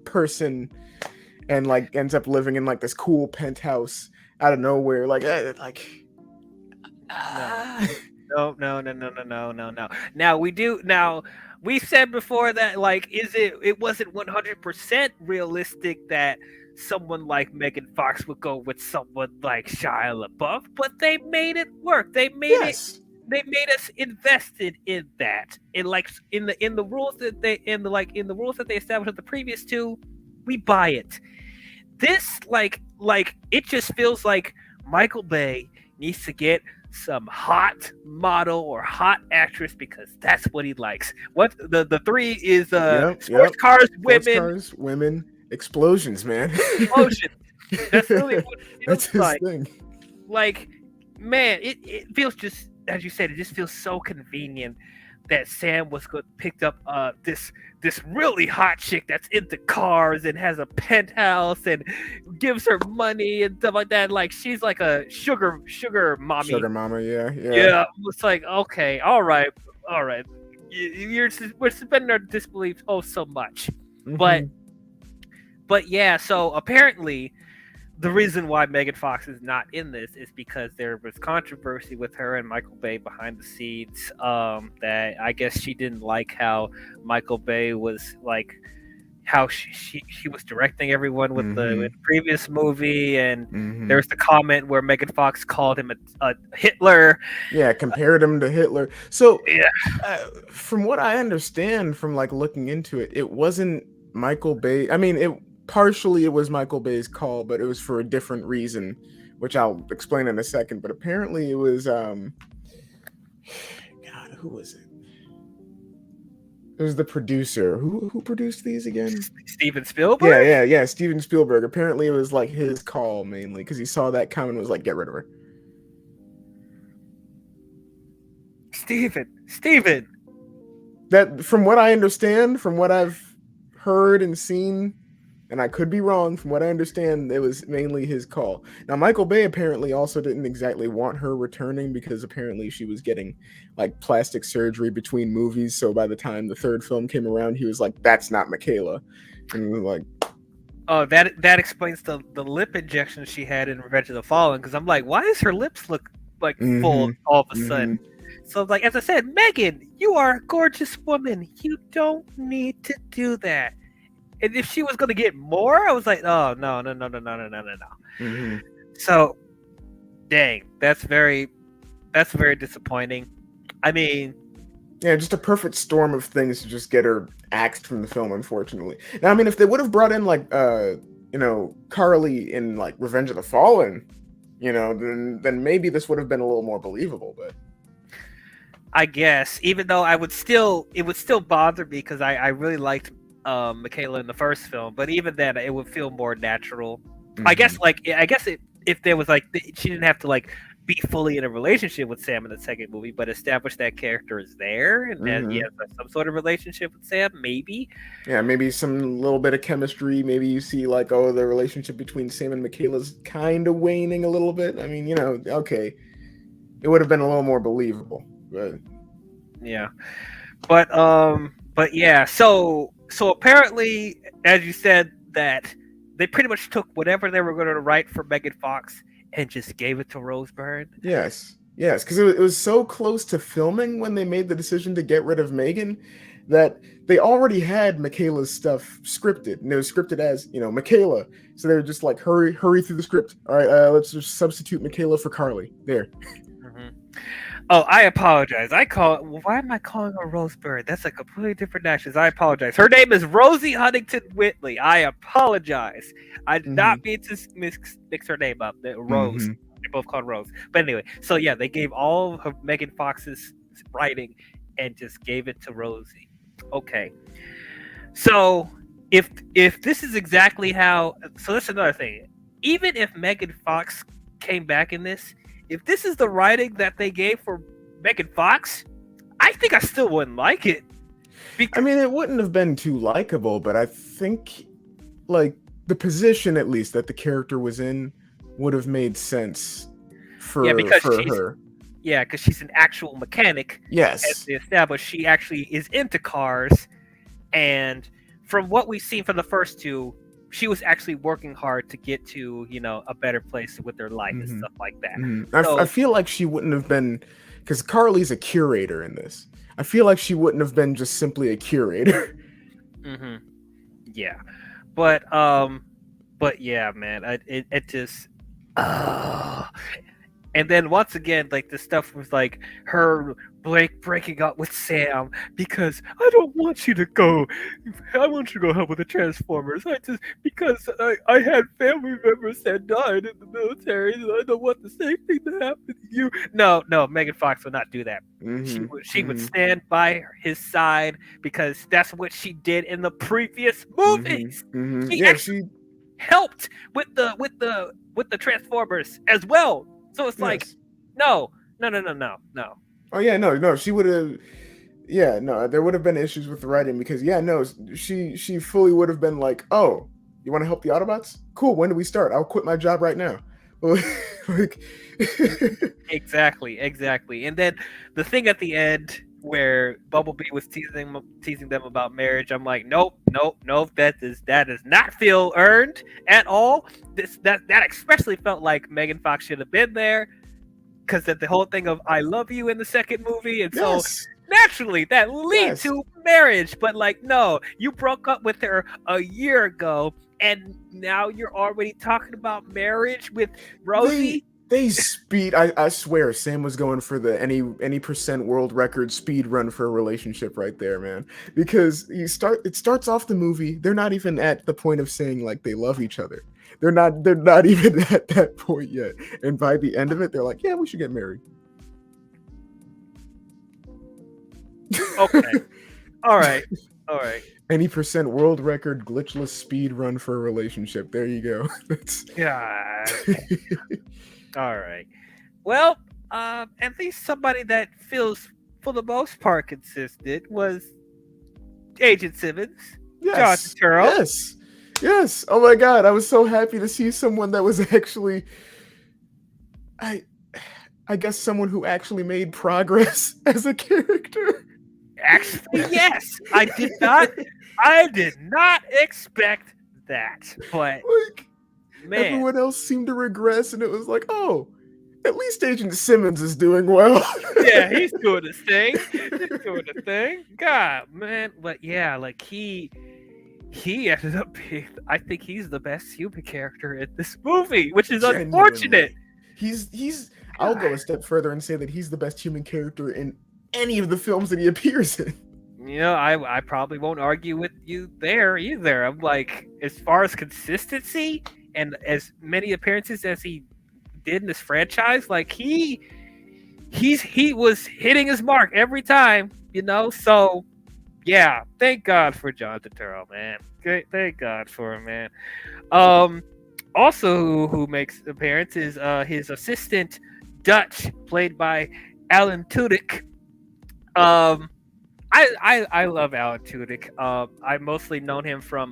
person, and like ends up living in like this cool penthouse out of nowhere. Like No, no. Now we do. Now we said before that, like, it wasn't 100% realistic that someone like Megan Fox would go with someone like Shia LaBeouf, but they made it work. They made it. yes, They made us invested in that. In like in the rules that they in the rules that they established with the previous two, we buy it. This like it just feels like Michael Bay needs to get some hot model or hot actress because that's what he likes. What the three is sports cars, sports women, cars, women, explosions, man. explosions. That's really what it That's feels his like. thing. Like, man, it feels just as you said, it just feels so convenient that Sam was picked up this really hot chick that's into cars and has a penthouse and gives her money and stuff like that. Like she's like a sugar mommy. Sugar mama, yeah. Yeah, it's like okay, all right. We're suspending our disbelief oh so much, Mhm. but yeah. So apparently, the reason why Megan Fox is not in this is because there was controversy with her and Michael Bay behind the scenes. That I guess she didn't like how Michael Bay was like how she was directing everyone with the previous movie, and there's the comment where Megan Fox called him a Hitler. Yeah, compared him to Hitler. So, Yeah, from what I understand from like looking into it, it wasn't Michael Bay. I mean, partially it was Michael Bay's call, but it was for a different reason, which I'll explain in a second. But apparently it was God, who was it? It was the producer. Who produced these again? Steven Spielberg. Yeah, Steven Spielberg. Apparently it was like his call mainly because he saw that comment and was like, get rid of her. Steven. That, from what I understand, from what I've heard and seen, and I could be wrong, from what I understand, it was mainly his call. Now, Michael Bay apparently also didn't exactly want her returning because apparently she was getting like plastic surgery between movies. So by the time the third film came around, he was like, that's not Michaela. And was like, Oh, that explains the lip injection she had in Revenge of the Fallen. Because I'm like, why does her lips look like full Mm-hmm. all of a Mm-hmm. sudden? So like as I said, Megan, you are a gorgeous woman. You don't need to do that. And if she was gonna get more, I was like, oh no no no no no no no no no. Mm-hmm. So dang, that's very disappointing. I mean, Yeah, just a perfect storm of things to just get her axed from the film, unfortunately. Now, I mean, if they would have brought in like Carly in like Revenge of the Fallen, then maybe this would have been a little more believable, but I guess even though it would still bother me because I really liked Michaela in the first film, but even then it would feel more natural. mm-hmm. I guess if there was like she didn't have to like be fully in a relationship with Sam in the second movie, but establish that character is there and that he Mm-hmm. has some sort of relationship with Sam, maybe. Yeah, maybe some little bit of chemistry. Maybe you see like, oh, the relationship between Sam and Michaela's kind of waning a little bit. I mean, okay, it would have been a little more believable, but Yeah, but yeah. So apparently, as you said, that they pretty much took whatever they were going to write for Megan Fox and just gave it to Rose Byrne. yes, because it was so close to filming when they made the decision to get rid of Megan that they already had Michaela's stuff scripted, and it was scripted as Michaela. So they were just like, hurry through the script. All right, let's just substitute Michaela for Carly. There. Mhm. Oh, I apologize. Why am I calling her Rose Byrne? That's a completely different actress. I apologize. Her name is Rosie Huntington Whitley. I apologize. I did Mm-hmm. not mean to mix her name up. Rose. Mm-hmm. They're both called Rose. But anyway, so yeah, they gave all of Megan Fox's writing and just gave it to Rosie. Okay. So if this is exactly how, so that's another thing. Even if Megan Fox came back in this, if this is the writing that they gave for Megan Fox, I think I still wouldn't like it. I mean, it wouldn't have been too likable, but I think like the position at least that the character was in would have made sense Yeah, for because for her. because she's an actual mechanic, as Yes. they established. She actually is into cars, and from what we've seen from the first two, she was actually working hard to get to a better place with her life and Hmm. stuff like that. Hmm. I So feel like she wouldn't have been, because Carly's a curator in this. I feel like she wouldn't have been just simply a curator. hmm yeah, but yeah, man, it just. Uh, and then once again, like the stuff was like her breaking up with Sam because I don't want you to go. I want you to go help with the Transformers. I just because I had family members that died in the military, and I don't want the same thing to happen to you. No, no, Megan Fox would not do that. Hmm. She would Hmm. stand by his side because that's what she did in the previous Hmm. movies. Hmm. She Yeah, actually she. helped with the Transformers as well. So it's like, Yes. no, no, no, no, no, no. Oh yeah, no, she would have. Yeah, no, there would have been issues with the writing because yeah, no, she fully would have been like, oh, you want to help the Autobots? Cool. When do we start? I'll quit my job right now. Like, Exactly, exactly. And then the thing at the end where Bumblebee was teasing them about marriage, I'm like, nope, nope, nope. That does not feel earned at all. That especially felt like Megan Fox should have been there because the whole thing of I love you in the second movie, and so yes, naturally that lead yes. to marriage. But like, no, you broke up with her a year ago, and now you're already talking about marriage with They Rosie. they speed. I swear, Sam was going for the any percent world record speed run for a relationship right there, man. Because it starts off the movie. They're not even at the point of saying like they love each other. They're not even at that point yet. And by the end of it, they're like, yeah, we should get married. Okay, all right, all right. Any percent world record glitchless speed run for a relationship. There you go. That's God, all right. Well, at least somebody that feels for the most part consistent was Agent Simmons, John yes, Turturro. yes, yes. Oh my god, I was so happy to see someone that was actually I I guess someone who actually made progress as a character. Actually, yes, I did not expect that. But Like man, everyone else seemed to regress, and it was like, oh, at least Agent Simmons is doing well. yeah, he's doing his thing. He's doing the thing. God, man. But yeah, like he ended up being, I think he's the best human character in this movie, which is unfortunate. Genuinely, he's. I'll go a God. step further and say that he's the best human character in any of the films that he appears in. You know, I probably won't argue with you there either. I'm like, as far as consistency and as many appearances as he did in this franchise, like he was hitting his mark every time, you know. So yeah, thank God for John Turturro, man. Great, thank God for him, man. Also who makes appearances, his assistant Dutch, played by Alan Tudyk. I love Alan Tudyk. I've mostly known him from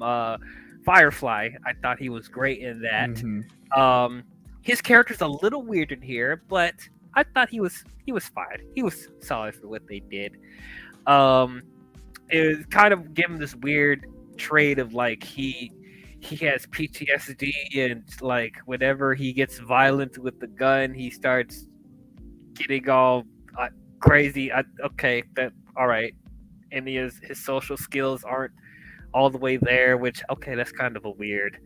Firefly. I thought he was great in that. Mm-hmm. His character's a little weird in here, but I thought he was fine. He was solid for what they did. It was kind of given this weird trait of like he has PTSD, and like whenever he gets violent with the gun, he starts getting all crazy. Okay, that all right. And his social skills aren't all the way there, which okay, that's kind of a weird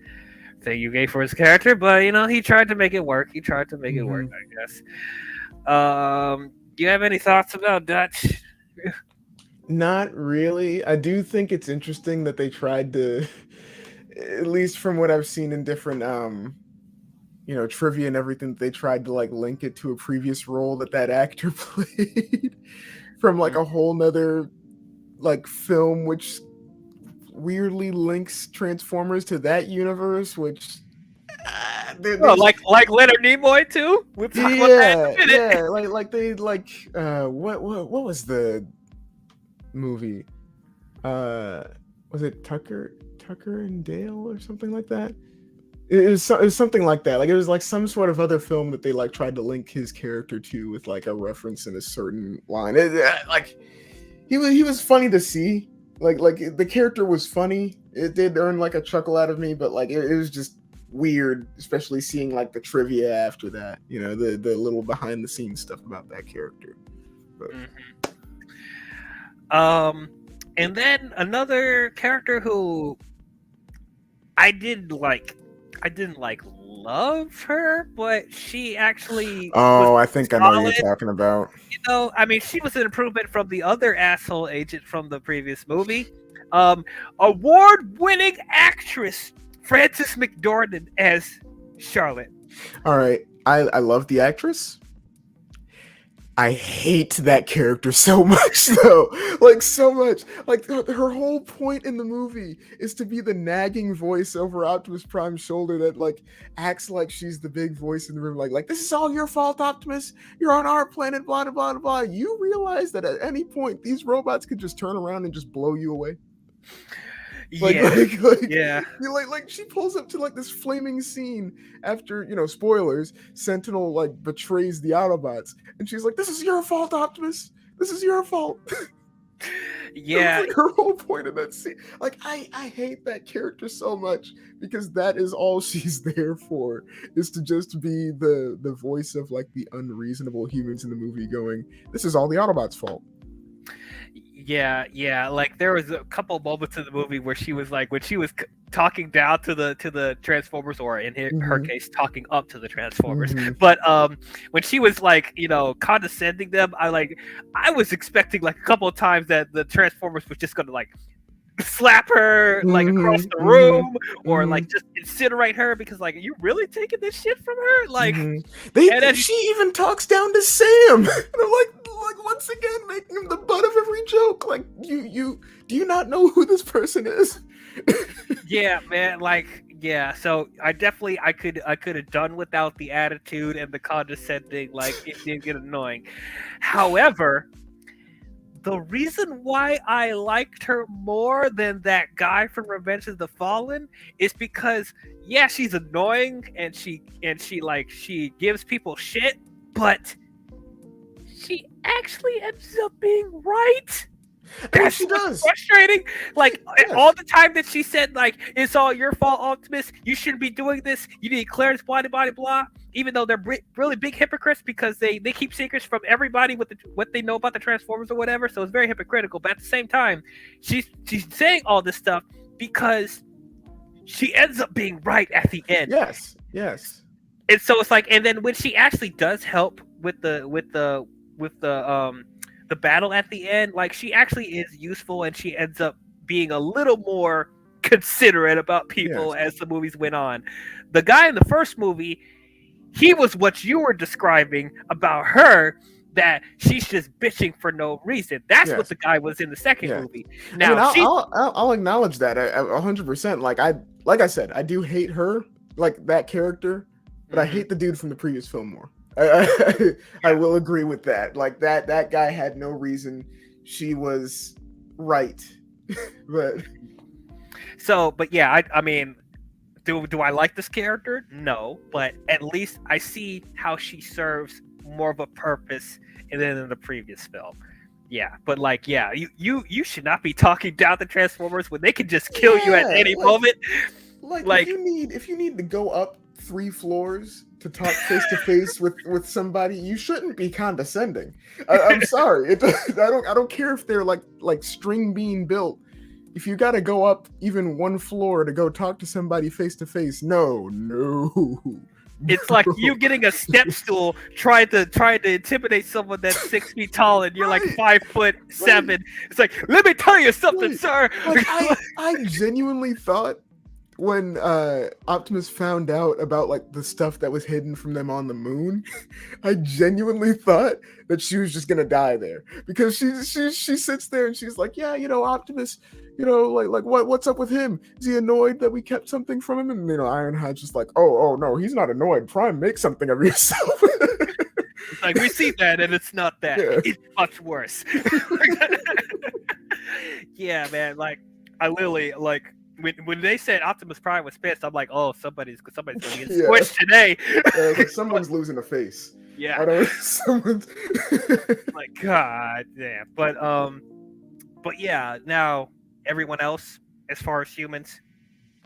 thing you gave for his character, but you know, he tried to make it work. He tried to make it work, I guess. Do you have any thoughts about Dutch? Not really. I do think it's interesting that they tried to, at least from what I've seen in different trivia and everything, they tried to like link it to a previous role that actor played from like a whole nother like film, which weirdly links Transformers to that universe, which like Leonard Nimoy too. We'll talk about that in a minute. Yeah, what was the movie? Was it Tucker and Dale or something like that? It was something like that. Like it was like some sort of other film that they like tried to link his character to with like a reference in a certain line. Like he was funny to see. Like the character was funny. It did earn like a chuckle out of me, but like it was just weird, especially seeing like the trivia after that. You know, the little behind the scenes stuff about that character. But. And then another character who I didn't love her, but she actually. Oh, I think solid. I know what you're talking about. You know, I mean, she was an improvement from the other asshole agent from the previous movie. Award-winning actress Frances McDormand as Charlotte. All right, I love the actress. I hate that character so much, though. Like, so much. Like, her whole point in the movie is to be the nagging voice over Optimus Prime's shoulder that, like, acts like she's the big voice in the room. Like, this is all your fault, Optimus. You're on our planet, blah, blah, blah, blah. You realize that at any point, these robots could just turn around and just blow you away? Yeah. Like she pulls up to like this flaming scene after, spoilers, Sentinel like betrays the Autobots, and she's like, "This is your fault, Optimus. This is your fault." Yeah. Like her whole point of that scene. Like I hate that character so much because that is all she's there for, is to just be the voice of like the unreasonable humans in the movie going, "This is all the Autobots' fault." Yeah. Like there was a couple moments in the movie where she was like, when she was talking down to the Transformers, or in her case, talking up to the Transformers. But when she was like, condescending them, I was expecting like a couple of times that the Transformers was just gonna like slap her like across the room, or like just incinerate her, because like, are you really taking this shit from her? Like, she even talks down to Sam. And I'm like once again making him the butt of every joke. Like, you do you not know who this person is? Yeah, man. Like, yeah. So I could have done without the attitude and the condescending. Like, it did get annoying. However, the reason why I liked her more than that guy from Revenge of the Fallen is because, yeah, she's annoying and she gives people shit, but she actually ends up being right. I mean, That's she what's does. frustrating. Like all Yes. the time that she said, like, it's all your fault, Optimus. You shouldn't be doing this. You need clearance, blah blah blah blah. Even though they're really big hypocrites because they keep secrets from everybody with what they know about the Transformers or whatever. So it's very hypocritical. But at the same time, she's saying all this stuff because she ends up being right at the end. Yes. Yes. And so it's like, and then when she actually does help with the battle at the end, like she actually is useful, and she ends up being a little more considerate about people Yes. as the movies went on. The guy in the first movie, he was what you were describing about her, that she's just bitching for no reason. That's what Yes. the guy was in the second Yeah. movie. I mean, Now I'll acknowledge that 100%. Like I said, I do hate her, like that character, but I hate the dude from the previous film more. I will agree with that. Like that guy had no reason. She was right, but but yeah, I mean, do I like this character? No, but at least I see how she serves more of a purpose than in the previous film. Yeah, but like, yeah, you should not be talking down the Transformers when they can just kill you at any moment. Like if you need to go up 3 floors to talk face to face with somebody, you shouldn't be condescending. I'm sorry. I don't care if they're like string bean built. If you got to go up even 1 floor to go talk to somebody face to face, no. It's like you getting a step stool trying to intimidate someone that's 6 feet tall and you're like 5'7". Right. It's like, let me tell you something, sir. Like, I genuinely thought when Optimus found out about like the stuff that was hidden from them on the moon, I genuinely thought that she was just gonna die there, because she sits there and she's like, yeah, Optimus, like what's up with him? Is he annoyed that we kept something from him? And Ironhide's just like, oh no, he's not annoyed. Prime, make something of yourself. It's like, we see that and it's not that. Yeah. It's much worse. Yeah, man. Like, I literally like. When they said Optimus Prime was pissed, I'm like, oh, somebody's gonna get squished today. Like someone's losing a face. Yeah. Someone's like, God damn. But yeah, now everyone else, as far as humans,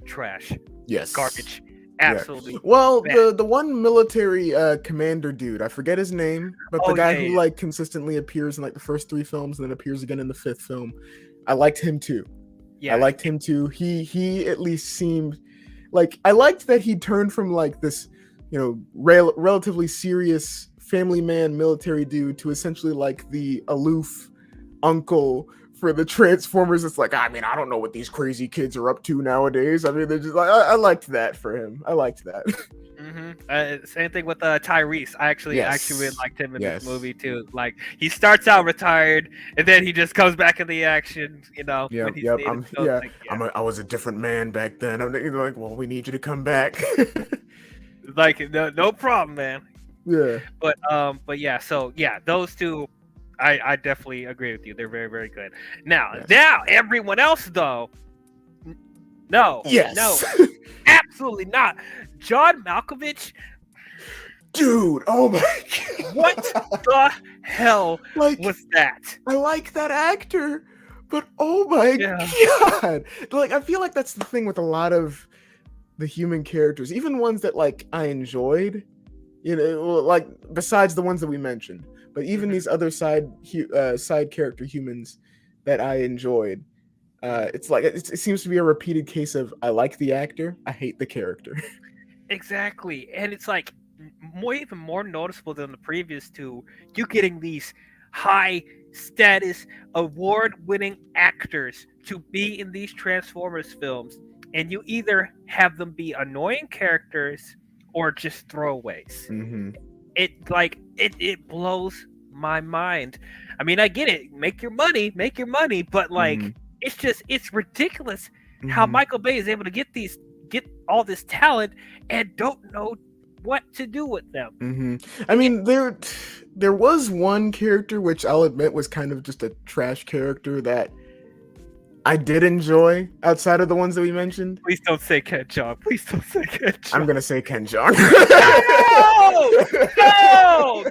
trash. Yes. Garbage. Absolutely. Yeah. Well, the one military commander dude, I forget his name, but the guy who like consistently appears in like the first 3 films and then appears again in the 5th film, I liked him too. Yeah, I liked him too. He at least seemed like, I liked that he turned from like this, relatively serious family man military dude to essentially like the aloof uncle for the Transformers. It's like, I mean, I don't know what these crazy kids are up to nowadays. I mean, they're just like, I liked that for him. I liked that. Same thing with Tyrese. I actually really liked him in this movie too. Like, he starts out retired and then he just comes back in the action. I was a different man back then. I'm like, well, we need you to come back. Like, no problem, man. Yeah. But yeah. So yeah, those two, I definitely agree with you. They're very, very good. Now everyone else though. No. Yes. No. Absolutely not. John Malkovich. Dude, oh my God. What the hell was that? I like that actor, but oh my God. Like, I feel like that's the thing with a lot of the human characters, even ones that like I enjoyed, like besides the ones that we mentioned, but even these other side character humans that I enjoyed. It's like it seems to be a repeated case of, I like the actor, I hate the character. Exactly, and it's like even more noticeable than the previous two. You getting these high status, award-winning actors to be in these Transformers films, and you either have them be annoying characters or just throwaways. Mm-hmm. It blows my mind. I mean, I get it. Make your money, but like. Mm-hmm. It's ridiculous how Michael Bay is able to get all this talent and don't know what to do with them. Mm-hmm. I mean, there was one character which I'll admit was kind of just a trash character that I did enjoy outside of the ones that we mentioned. Please don't say Ken Jeong. Please don't say Ken Jeong. I'm gonna say Ken Jeong. No! No!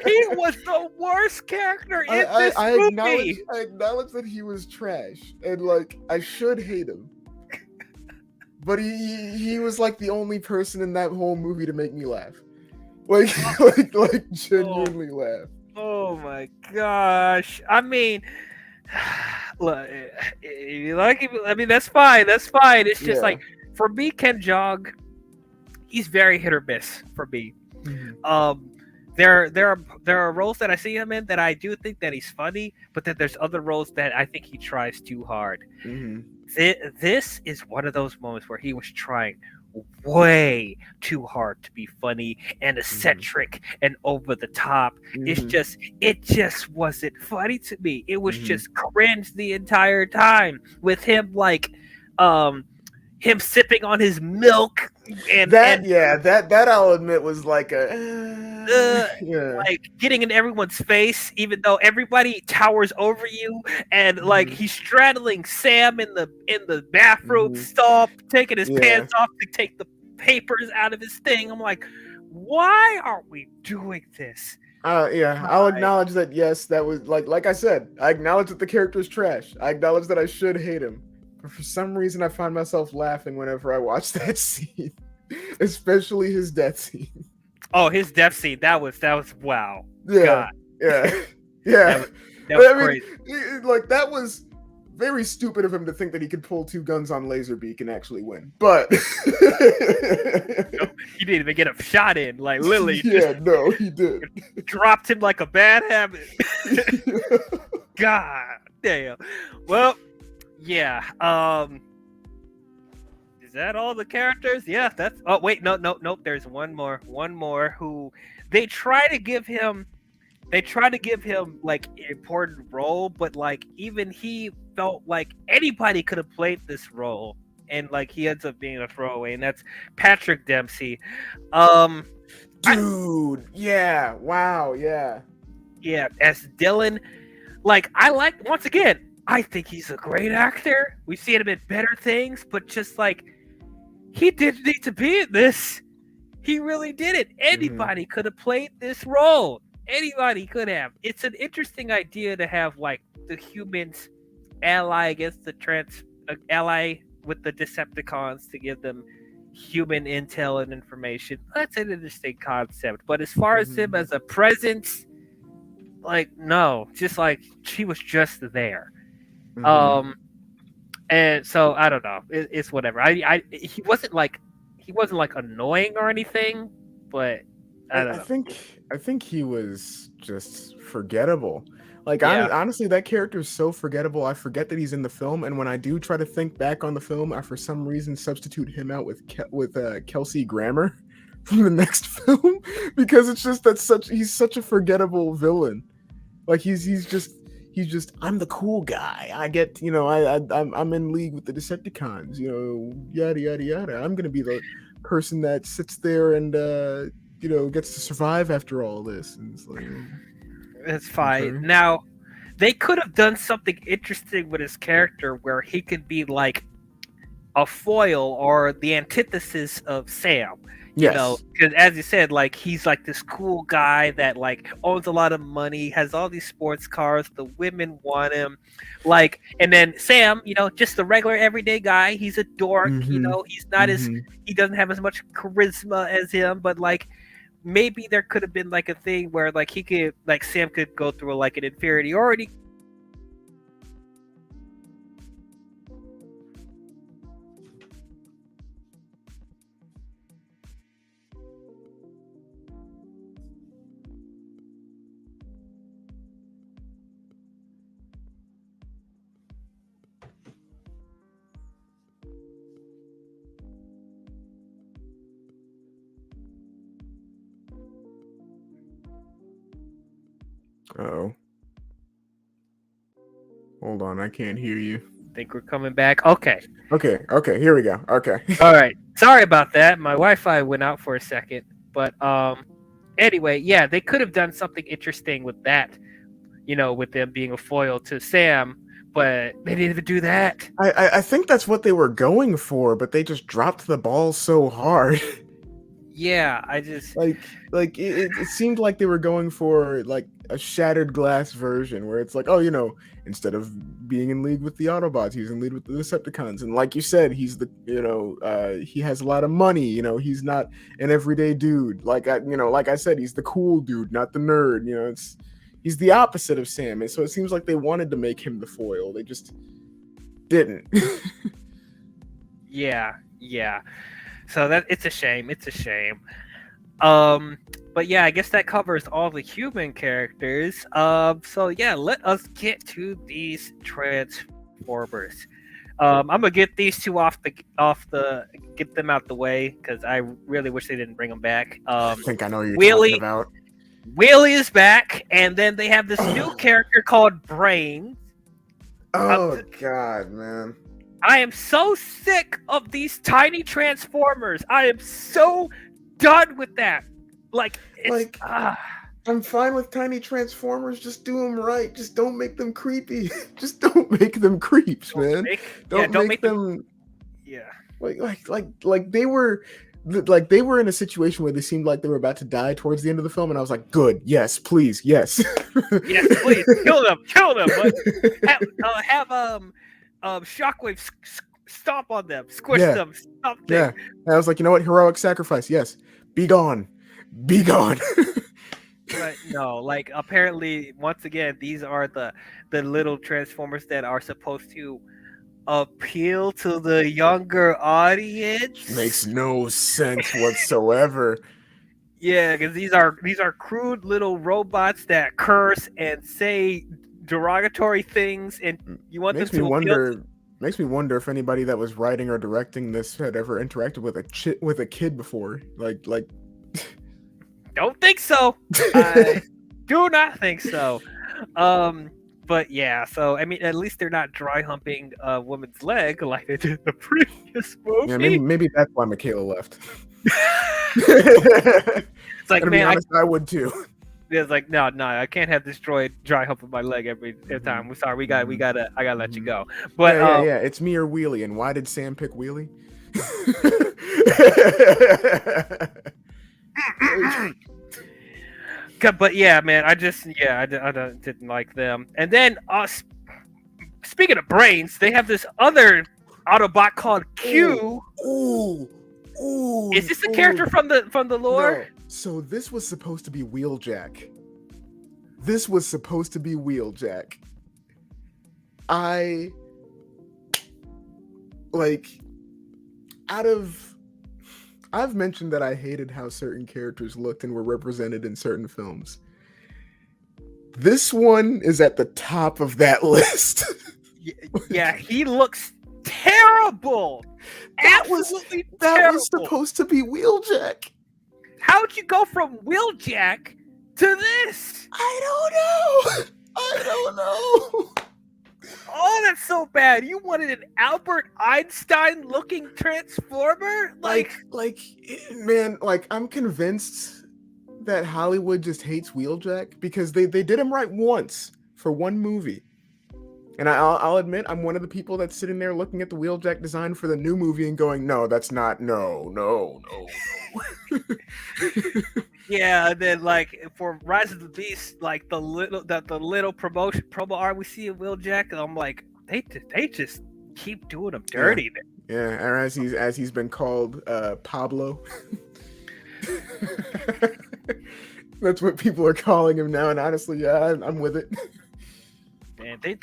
He was the worst character in this movie. I acknowledge that he was trash, and like I should hate him, but he was like the only person in that whole movie to make me laugh, like genuinely laugh. Oh my gosh! I mean, look, you like him, I mean that's fine. That's fine. It's just like for me, Ken Jeong, he's very hit or miss for me. Mm-hmm. There are roles that I see him in that I do think that he's funny, but then there's other roles that I think he tries too hard. Mm-hmm. This is one of those moments where he was trying way too hard to be funny and eccentric and over the top. It just wasn't funny to me. It was just cringe the entire time with him him sipping on his milk and that I'll admit was like like getting in everyone's face, even though everybody towers over you, and like he's straddling Sam in the bathroom stall, taking his pants off to take the papers out of his thing. I'm like, why are we doing this? I'll acknowledge that. Yes, that was like I said, I acknowledge that the character is trash. I acknowledge that I should hate him. But for some reason, I find myself laughing whenever I watch that scene, especially his death scene. Oh, his death scene! That was wow. Yeah, God. yeah. That was crazy. Like that was very stupid of him to think that he could pull two guns on Laserbeak and actually win. But he didn't even get a shot in. Like Lily. Yeah, no, he did. Dropped him like a bad habit. God damn. Well. Yeah. Is that all the characters? Yeah, that's. Oh wait, no. There's one more who they try to give him like an important role, but like even he felt like anybody could have played this role, and like he ends up being a throwaway, and that's Patrick Dempsey. Dude, yeah, wow, yeah, as Dylan. Like once again. I think he's a great actor. We've seen him in better things, but just like he didn't need to be in this. He really didn't. Anybody could have played this role. Anybody could have. It's an interesting idea to have like the humans ally against the ally with the Decepticons to give them human intel and information. That's an interesting concept. But as far as him as a presence, like no, just like she was just there. And so I don't know. It's whatever. He wasn't like annoying or anything, but I think he was just forgettable. Like honestly, that character is so forgettable. I forget that he's in the film, and when I do try to think back on the film, I for some reason substitute him out with Kelsey Grammer from the next film because it's just he's such a forgettable villain. Like he's just I'm the cool guy. I get, I'm in league with the Decepticons, yada yada yada. I'm gonna be the person that sits there and gets to survive after all this. And it's like, it's fine. Okay. Now, they could have done something interesting with his character where he could be like a foil or the antithesis of Sam. Because as you said, like he's like this cool guy that like owns a lot of money, has all these sports cars, the women want him, like, and then Sam, just the regular everyday guy. He's a dork, he's not he doesn't have as much charisma as him, but like maybe there could have been like a thing where like he could like Sam could go through like an inferiority. Uh-oh. Hold on, I can't hear you. Think we're coming back? Okay, here we go. Okay. All right. Sorry about that. My Wi-Fi went out for a second. But anyway, yeah, they could have done something interesting with that, with them being a foil to Sam. but they didn't even do that. I think that's what they were going for, but they just dropped the ball so hard. Yeah, I just It seemed like they were going for like a shattered glass version where it's like, oh, instead of being in league with the Autobots, he's in league with the Decepticons, and like you said, he's he has a lot of money. He's not an everyday dude. Like I said, he's the cool dude, not the nerd. He's the opposite of Sam, and so it seems like they wanted to make him the foil. They just didn't. yeah. So that it's a shame. But yeah, I guess that covers all the human characters. So yeah, let us get to these Transformers. I'm gonna get these two get them out the way because I really wish they didn't bring them back. I think I know who you're talking about. Wheelie is back, and then they have this new character called Brain. Oh God, man. I am so sick of these tiny Transformers. I am so done with that. I'm fine with tiny Transformers. Just do them right. Just don't make them creepy. Just don't make them creeps, man. Don't make them. Yeah. Like they were. Like they were in a situation where they seemed like they were about to die towards the end of the film, and I was like, "Good, yes, please, yes, yes, please, kill them." But have Shockwave stomp on them, squish them, something. Yeah, and I was like, you know what, heroic sacrifice, yes, be gone. But no, like apparently, once again, these are the little Transformers that are supposed to appeal to the younger audience. Makes no sense whatsoever. Yeah, because these are crude little robots that curse and say derogatory things, and you want Makes them to Makes me wonder if anybody that was writing or directing this had ever interacted with a kid before. Like. Don't think so. I do not think so. But yeah, so I mean, at least they're not dry humping a woman's leg like they did in the previous movie. Yeah, maybe that's why Michaela left. It's like, man, honest, I would too. It's like, no, I can't have this droid dry humping my leg every time. We're sorry, I gotta let you go. But yeah, it's me or Wheelie. And why did Sam pick Wheelie? But yeah, man, I didn't like them. And then speaking of brains, they have this other Autobot called Q. Ooh, is this a character from the lore? No. So this was supposed to be Wheeljack. I've mentioned that I hated how certain characters looked and were represented in certain films. This one is at the top of that list. Yeah, he looks terrible. That was supposed to be Wheeljack. How'd you go from Wheeljack to this? I don't know. Oh, that's so bad. You wanted an Albert Einstein looking Transformer? Man, I'm convinced that Hollywood just hates Wheeljack because they did him right once for one movie. And I'll admit, I'm one of the people that's sitting there looking at the Wheeljack design for the new movie and going, no, that's not, no. Yeah, and then for Rise of the Beast, the little promo art we see of Wheeljack, and I'm like, they just keep doing him dirty. Yeah, or as he's been called, Pablo. That's what people are calling him now, and honestly, yeah, I'm with it. Man, they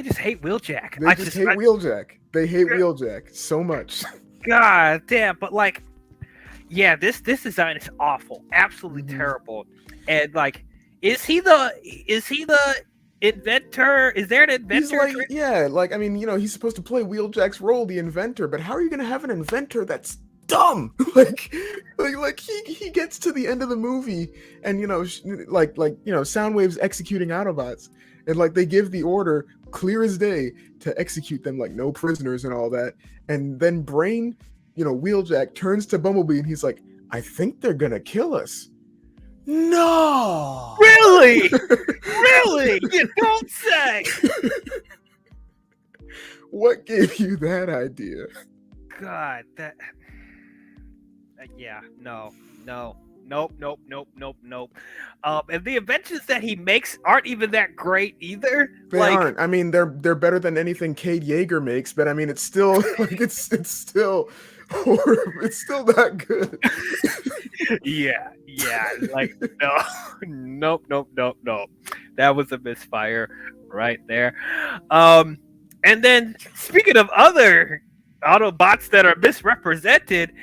just hate Wheeljack. They hate Wheeljack. They hate Wheeljack so much. God damn, but yeah, this design is awful, absolutely terrible. And is he the inventor? Is there an inventor? He's supposed to play Wheeljack's role, the inventor. But how are you going to have an inventor that's dumb? He gets to the end of the movie, and Soundwave's executing Autobots, and they give the order clear as day to execute them, no prisoners and all that, and then Brain, Wheeljack turns to Bumblebee and he's like, I think they're gonna kill us. No! Really? Really? You don't say! What gave you that idea? God, that. Yeah, no, no, nope, nope, nope, nope, nope. And the inventions that he makes aren't even that great either. They aren't. I mean, they're better than anything Cade Yeager makes, but I mean, it's still like it's still horrible. It's still not good. yeah, like no, nope, nope, nope, nope. That was a misfire right there. And then speaking of other Autobots that are misrepresented,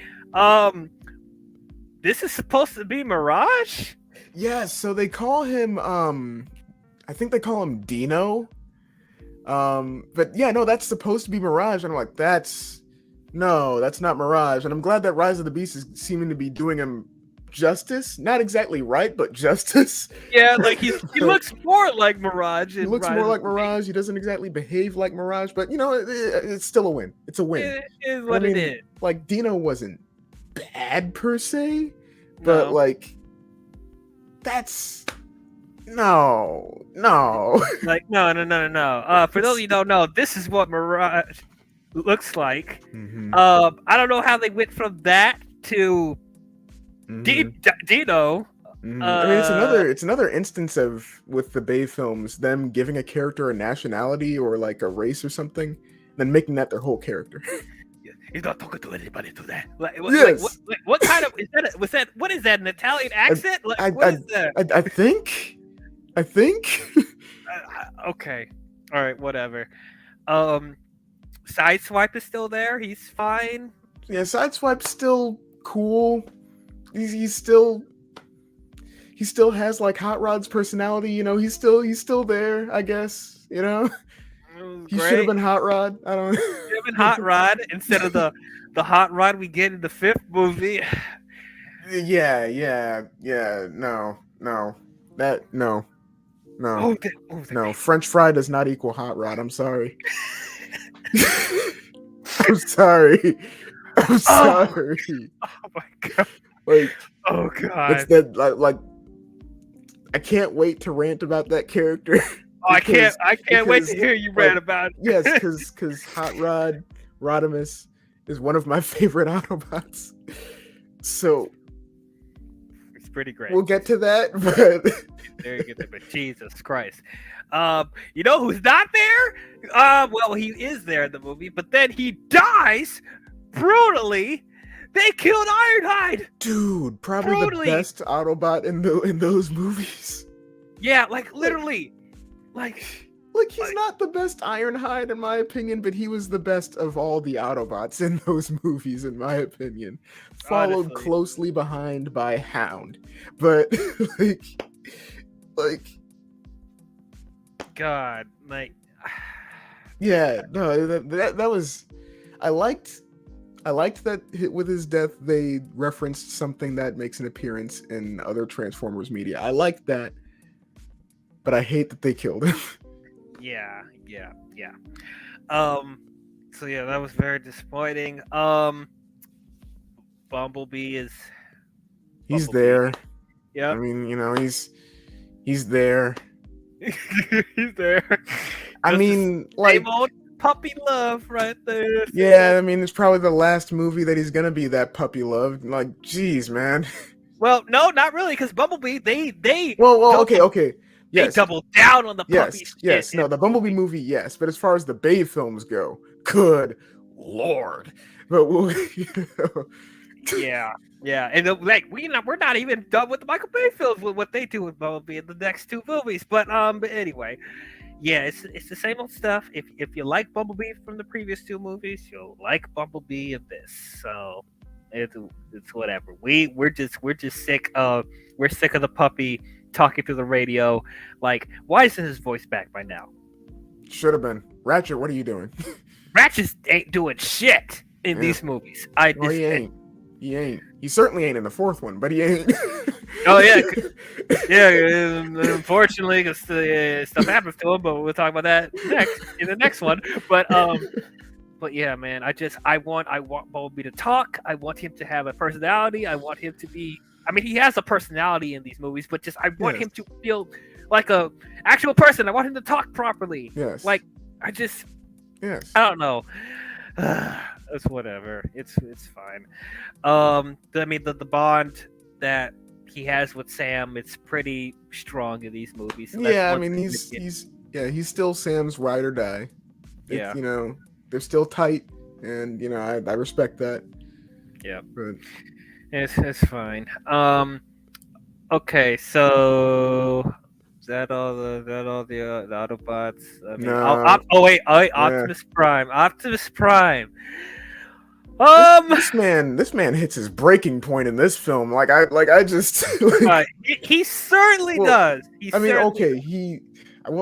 this is supposed to be Mirage. Yeah, so they call him I think they call him Dino. But yeah, no, that's supposed to be Mirage. And I'm like, that's not Mirage. And I'm glad that Rise of the Beast is seeming to be doing him justice. Not exactly right, but justice. Yeah, like he looks more like Mirage. He looks more like Mirage. He doesn't exactly behave like Mirage, but you know, it's still a win. It's a win. It is what it is. Like Dino wasn't bad per se, but like that's no. Like no. For those of you who don't know, this is what Mirage looks like. Mm-hmm. I don't know how they went from that to Dino. Mm-hmm. I mean, it's another instance of with the Bay films them giving a character a nationality or like a race or something, then making that their whole character. He's not talking to anybody to that. Yes. What kind of is that? Was that what is that? An Italian accent? What is that? I think. Okay. All right. Whatever. Sideswipe is still there. He's fine. Yeah, Sideswipe's still cool. He still has like Hot Rod's personality. You know, he's still there. I guess. You know. He should have been Hot Rod. I don't know. Should have been Hot Rod instead of the Hot Rod we get in the 5th movie. Yeah. No. French fry does not equal Hot Rod. I'm sorry. I'm sorry. Oh my god. Like, oh god. It's that like I can't wait to rant about that character. I can't wait to hear you rant about it. Yes, because Hot Rod Rodimus is one of my favorite Autobots. So it's pretty great. We'll get to that, but there you go. But Jesus Christ. You know who's not there? Well, he is there in the movie, but then he dies brutally. They killed Ironhide. Dude, probably the best Autobot in those movies. Yeah, like literally. Like he's not the best Ironhide in my opinion, but he was the best of all the Autobots in those movies, in my opinion. Followed honestly closely behind by Hound. But like God, like yeah, no, that was I liked that with his death they referenced something that makes an appearance in other Transformers media. I liked that. But I hate that they killed him. Yeah. So yeah, that was very disappointing. Bumblebee is. He's there. Yeah. I mean, you know, he's there. He's there. I mean, like same old puppy love right there. Yeah, I mean, it's probably the last movie that he's gonna be that puppy love. Like, geez, man. Well, no, not really, because Bumblebee, they. Well, okay. Yes. They doubled down on the puppy. Yes. No, the Bumblebee movie, yes. But as far as the Bay films go, good Lord. But we'll, Yeah. And we're not even done with the Michael Bay films with what they do with Bumblebee in the next 2 movies. But anyway, yeah, it's the same old stuff. If you like Bumblebee from the previous 2 movies, you'll like Bumblebee in this. So it's whatever. We're just sick of the puppy talking through the radio. Like, why isn't his voice back by now? Should have been. Ratchet, what are you doing? Ratchet ain't doing shit in these movies. He ain't. He certainly ain't in the 4th one, but he ain't. Oh yeah. Unfortunately, because stuff happens to him, but we'll talk about that in the next one. But yeah, man, I want Bumblebee to talk. I want him to have a personality. I want him to be. I mean, he has a personality in these movies, but I want him to feel like a actual person. I want him to talk properly. Yes. Like Yes. I don't know. It's whatever. It's fine. I mean the bond that he has with Sam, it's pretty strong in these movies. So that's Yeah, I one mean thing to get. he's still Sam's ride or die. It's Yeah, they're still tight, and I respect that. yeah. But It's fine. Okay, so is that all the Autobots? I mean, nah, oh wait, yeah. Optimus Prime, Optimus Prime. This Um, this man hits his breaking point in this film. I just like he certainly well, does. He I mean, certainly okay, does.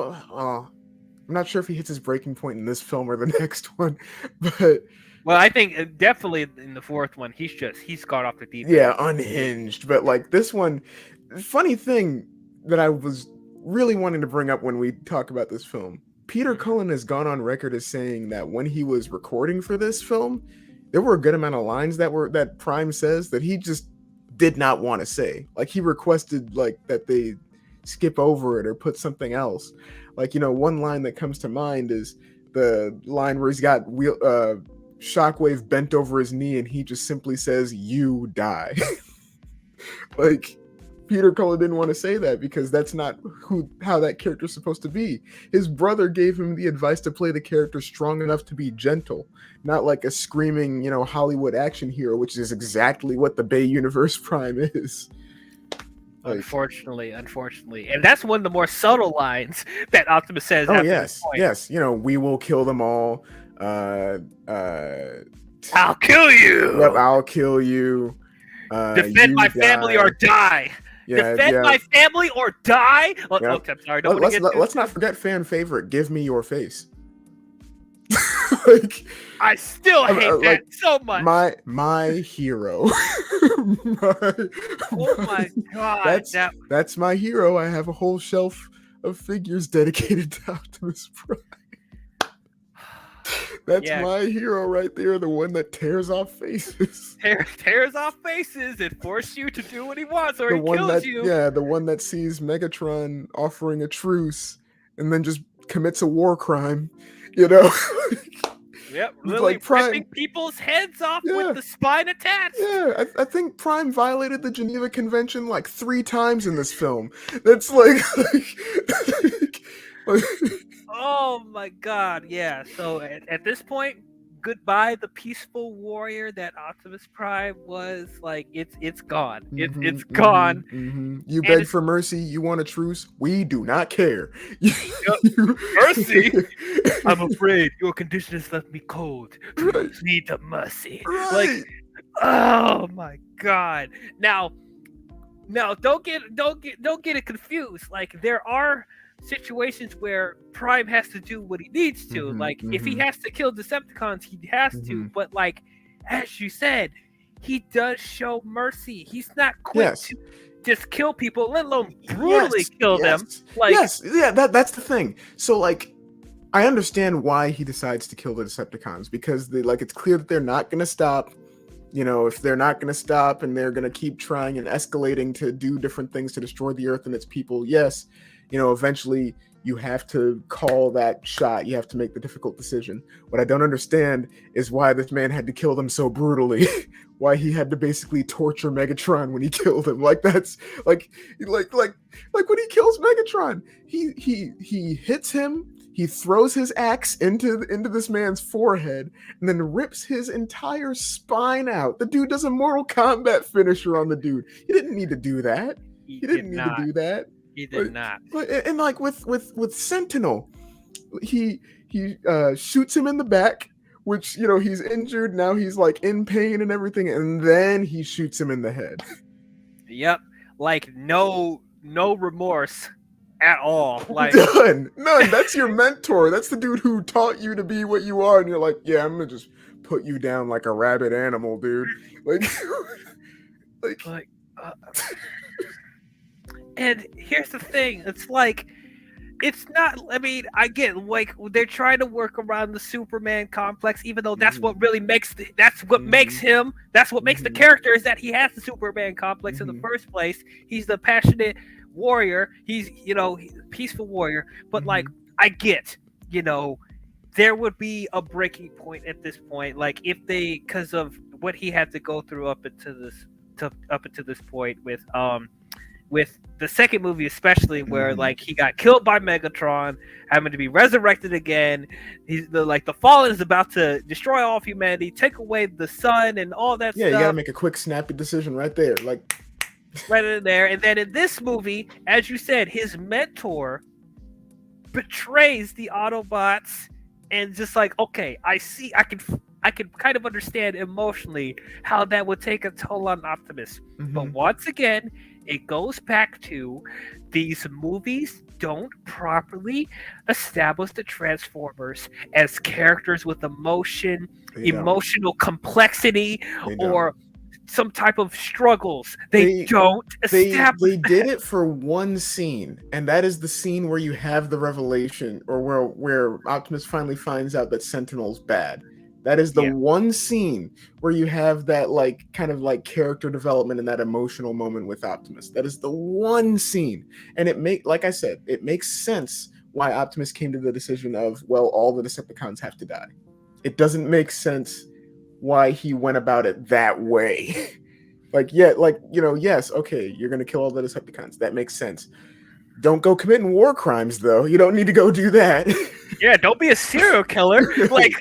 I'm not sure if he hits his breaking point in this film or the next one, but Well, I think definitely in the fourth one, he's gone off the deep yeah, end. unhinged. But like this one, funny thing that I was really wanting to bring up when we talk about this film. Peter Mhm. Cullen has gone on record as saying that when he was recording for this film, there were a good amount of lines that Prime says that he just did not want to say. Like he requested like that they skip over it or put something else. Like one line that comes to mind is the line where he's got Shockwave bent over his knee and he just simply says, "You die." Like Peter Cullen didn't want to say that because that's not how that character's supposed to be. His brother gave him the advice to play the character strong enough to be gentle, not like a screaming, Hollywood action hero, which is exactly what the Bay Universe Prime is. Like, Unfortunately, and that's one of the more subtle lines that Optimus says oh after this yes, point. yes, we will kill them all. Yep, I'll kill you. I'll kill you. Defend my family or die. Yeah, Defend yeah. my family or die. Oh, Yep. okay, I'm sorry. Don't want to get Let's not forget fan favorite. Give me your face. Like I still hate that like, so much. My hero. Oh my god, that's my hero. I have a whole shelf of figures dedicated to Optimus Prime. That's my hero right there, the one that tears off faces. Tears off faces and force you to do what he wants, or The he one kills that you. the one that sees Megatron offering a truce and then just commits a war crime. Yep, literally like Prime ripping people's heads off with the spine attached. Yeah, I think Prime violated the Geneva Convention like 3 times in this film. That's like Oh my god, yeah. So at this point, goodbye the peaceful warrior that Optimus Prime was. Like it's gone. It's gone. You beg for mercy, you want a truce? We do not care. Mercy? I'm afraid your condition has left me cold. Please need the mercy. Right. Like, oh my god. Now don't get it confused. Like there are situations where Prime has to do what he needs to. Like if he has to kill Decepticons, he has to. But like as you said, he does show mercy. He's not quick to just kill people, let alone brutally kill them. Like that's the thing. So like I understand why he decides to kill the Decepticons because it's clear that they're not going to stop. If they're not going to stop and they're going to keep trying and escalating to do different things to destroy the Earth and its people, yes, eventually you have to call that shot. You have to make the difficult decision. What I don't understand is why this man had to kill them so brutally. Why he had to basically torture Megatron when he killed him. Like that's like when he kills Megatron, he hits him. He throws his axe into this man's forehead and then rips his entire spine out. The dude does a Mortal Kombat finisher on the dude. He didn't need to do that. He didn't need to do that. He did not. And like with Sentinel, he shoots him in the back, which he's injured now. He's like in pain and everything, and then he shoots him in the head. Yep, like no remorse at all. Like none. That's your mentor. That's the dude who taught you to be what you are, and you're like, yeah, I'm gonna just put you down like a rabid animal, dude. Like. And here's the thing, it's not, I mean, I get like they're trying to work around the Superman complex, even though that's what really makes makes him, that's what makes the character, is that he has the Superman complex in the first place. He's the passionate warrior, he's peaceful warrior, but like I get, there would be a breaking point at this point. Like if they, because of what he had to go through up until this point with the second movie, especially where Mhm. like he got killed by Megatron, having to be resurrected again. He's the Fallen is about to destroy all of humanity, take away the sun and all that Yeah, you got to stuff make a quick, snappy decision right there. Like, right in there. And then in this movie, as you said, his mentor betrays the Autobots, and just like, okay, I can kind of understand emotionally how that would take a toll on Optimus. But mhm. once again, it goes back to these movies don't properly establish the Transformers as characters with emotion, They don't. emotional complexity, They don't. or some type of struggles. They They don't they establish did it for one scene, and that is the scene where you have the revelation, or where Optimus finally finds out that Sentinel's bad. That is the yeah. one scene where you have that like kind of like character development and that emotional moment with Optimus. That is the one scene, and like I said, it makes sense why Optimus came to the decision of, well, all the Decepticons have to die. It doesn't make sense why he went about it that way. Like, yeah, like, yes, okay, you're gonna kill all the Decepticons. That makes sense. Don't go committing war crimes, though. You don't need to go do that. Yeah, don't be a serial killer. Like,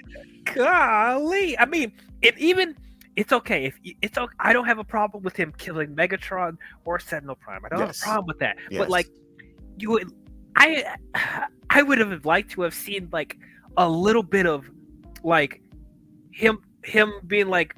golly. I mean, it's okay if it's okay. I don't have a problem with him killing Megatron or Sentinel Prime. I don't have a Yes. problem with that. Yes. But like, you would, I, I would have liked to have seen like a little bit of like him being like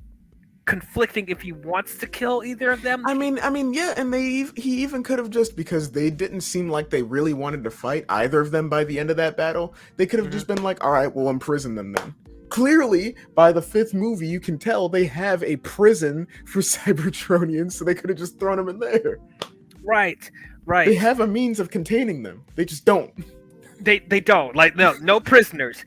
conflicting if he wants to kill either of them. I mean, yeah, and he even could have, just because they didn't seem like they really wanted to fight either of them by the end of that battle. They could have just been like, all right, we'll imprison them then. Clearly, by the fifth movie, you can tell they have a prison for Cybertronians, so they could have just thrown them in there. Right. They have a means of containing them. They just don't. They don't, like, no prisoners.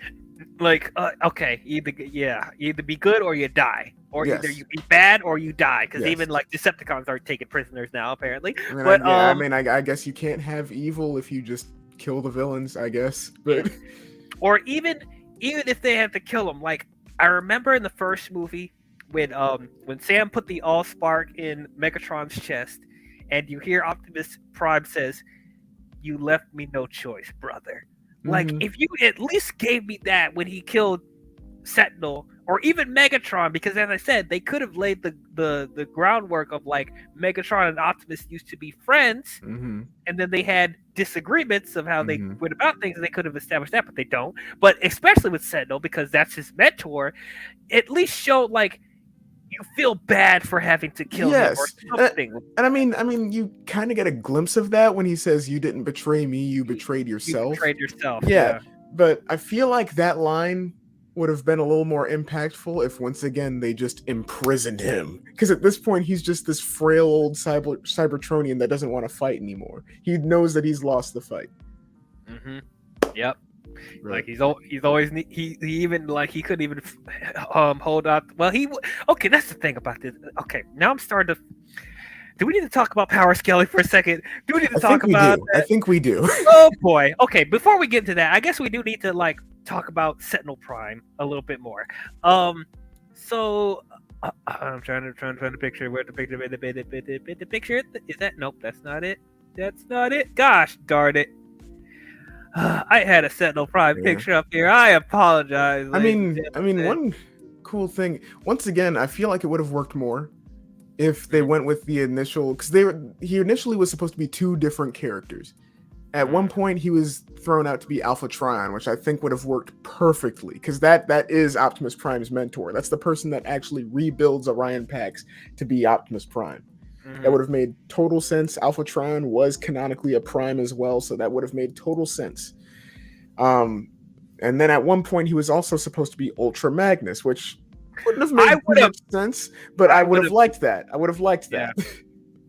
Like, okay, either be good or you die, or Yes. either you be bad or you die. Because Yes. even like Decepticons are taking prisoners now, apparently. I mean, But I guess you can't have evil if you just kill the villains, I guess. But or even if they have to kill them, like I remember in the first movie when Sam put the Allspark in Megatron's chest, and you hear Optimus Prime says, "You left me no choice, brother." Like, Mhm. if you at least gave me that when he killed Sentinel or even Megatron, because as I said, they could have laid the groundwork of like Megatron and Optimus used to be friends, Mhm. and then they had disagreements of how they Mhm. went about things, and they could have established that, but they don't. But especially with Sentinel, because that's his mentor, at least show like you feel bad for having to kill him or Yes. something. And I mean, you kind of get a glimpse of that when he says, "You didn't betray me, you betrayed You yourself." betrayed yourself. Yeah, but I feel like that line would have been a little more impactful if once again they just imprisoned him. Because at this point, he's just this frail old Cybertronian that doesn't want to fight anymore. He knows that he's lost the fight. Mm-hmm. Yep. Right. Like he's always he even like he couldn't even hold out. Well, okay. That's the thing about this. Okay, now I'm starting to. Do we need to talk about power scaling for a second? Do we need to talk about? I think we do. Oh boy. Okay, before we get into that, I guess we do need to like talk about Sentinel Prime a little bit more. So I'm trying to picture where the picture is that. Nope, that's not it. That's not it. Gosh darn it. I had a Sentinel Prime picture up here. I apologize. I mean, one cool thing. Once again, I feel like it would have worked more if they went with the initial, because he initially was supposed to be two different characters. At one point, he was thrown out to be Alpha Trion, which I think would have worked perfectly, because that is Optimus Prime's mentor. That's the person that actually rebuilds Orion Pax to be Optimus Prime. That would have made total sense. Alpha Trion was canonically a Prime as well, so that would have made total sense. And then at one point, he was also supposed to be Ultra Magnus, which wouldn't have made much sense, but I would have liked that. I would have liked that.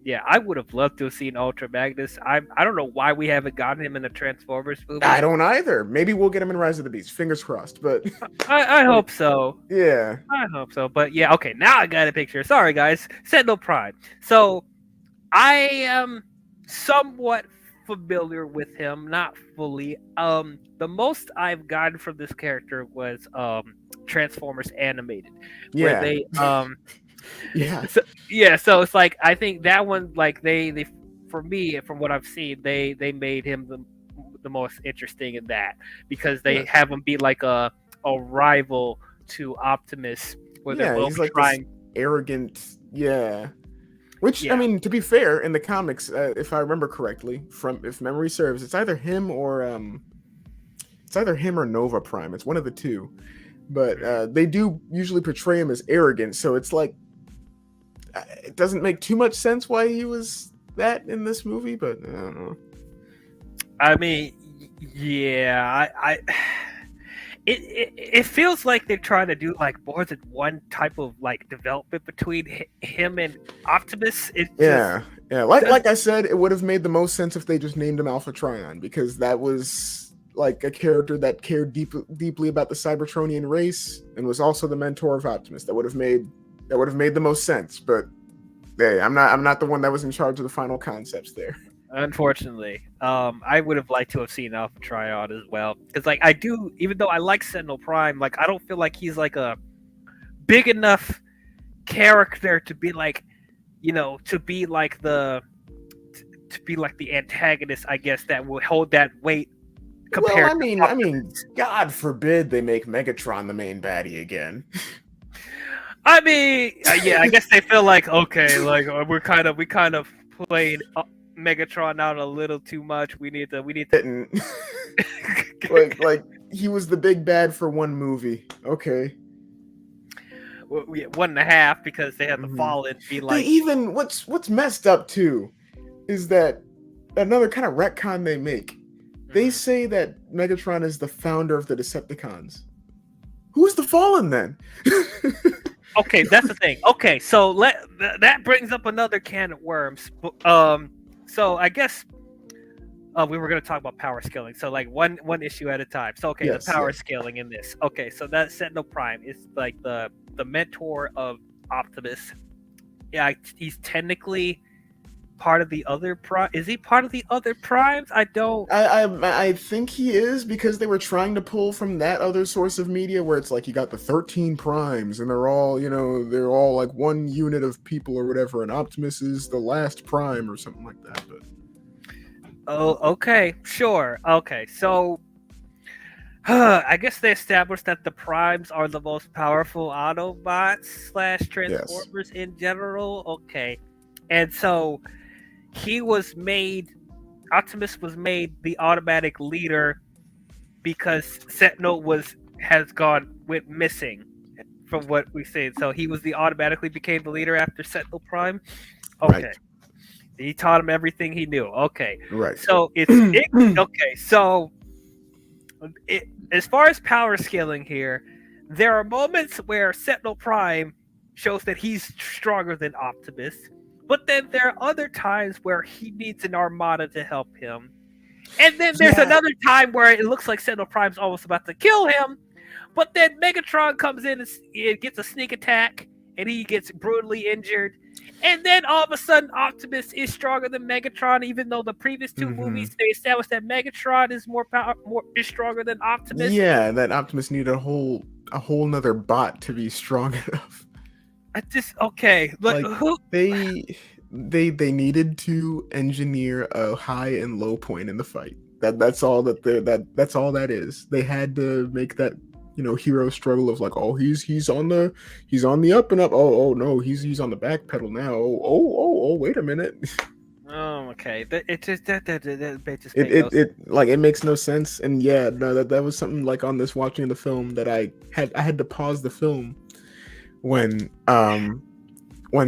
Yeah, I would have loved to have seen Ultra Magnus. I don't know why we haven't gotten him in the Transformers movie. I don't either. Maybe we'll get him in Rise of the Beast. Fingers crossed. But I hope so. Yeah. I hope so. But yeah, okay, now I got a picture. Sorry, guys. Sentinel Prime. So I am somewhat familiar with him, not fully. The most I've gotten from this character was Transformers animated, where Yeah, they yeah, so, yeah, so it's like I think that one, like they for me, from what I've seen, they made him the most interesting in that, because they yes, have him be like a rival to Optimus, where they're yeah. both He's like this trying. arrogant, yeah. Which I Yeah. mean, to be fair, in the comics, if I remember correctly, from if memory serves, it's either him or Nova Prime. It's one of the two. But Mhm. they do usually portray him as arrogant, so it's like it doesn't make too much sense why he was that in this movie. But I don't know. I mean, yeah, I it feels like they're trying to do like more than one type of like development between him and Optimus. It just Yeah, yeah. Like does. like I said, it would have made the most sense if they just named him Alpha Trion, because that was like a character that cared deeply about the Cybertronian race and was also the mentor of Optimus. That would have made the most sense. But hey, I'm not the one that was in charge of the final concepts there. Unfortunately, I would have liked to have seen Alpha Trion as well, because like I do, even though I like Sentinel Prime, like I don't feel like he's like a big enough character to be like, to be like the antagonist, I guess, that will hold that weight Well, compared I to mean, I mean, Optimus. God forbid they make Megatron the main baddie again. I mean, yeah, I guess they feel like, okay, like we kind of played Megatron out a little too much. We need to. Didn't like he was the big bad for one movie. Okay. One and a half, because they had to Hmm. fall and be They like. even what's messed up too is that another kind of retcon they make. They Mhm. say that Megatron is the founder of the Decepticons. Who's the Fallen then? Okay, that's the thing. Okay, so that brings up another can of worms. So I guess we were going to talk about power scaling. So like one issue at a time. So okay, the Yes, power yes. scaling in this. Okay, so that Sentinel Prime is like the mentor of Optimus. Yeah, he's technically part of the other prime. Is he part of the other primes? I don't. I think he is, because they were trying to pull from that other source of media where it's like you got the 13 primes and they're all like one unit of people or whatever, and Optimus is the last prime or something like that. But Oh, okay, sure. Okay, so I guess they established that the primes are the most powerful Autobots slash yes, Transformers in general. Okay, and so he was made. Optimus was made the automatic leader because Sentinel went missing, from what we see. So he was the automatically became the leader after Sentinel Prime. Okay, right, he taught him everything he knew. Okay, right. so okay. So as far as power scaling here, there are moments where Sentinel Prime shows that he's stronger than Optimus, but then there are other times where he needs an armada to help him. And then there's Yeah, another time where it looks like Sentinel Prime's almost about to kill him, but then Megatron comes in and it gets a sneak attack, and he gets brutally injured. And then all of a sudden, Optimus is stronger than Megatron, even though the previous two hmm, movies they established that Megatron is is stronger than Optimus. yeah. That Optimus needed a whole nother bot to be strong enough. I just okay, but Like who? they needed to engineer a high and low point in the fight. That's all that's all that is. They had to make that hero struggle of like, oh, he's on the up and up. Oh no, he's on the back pedal now. Oh, wait a minute. Oh, okay. It just that just It made no it sense. it like it makes no sense. And yeah, no, that was something like on this watching the film that I had to pause the film when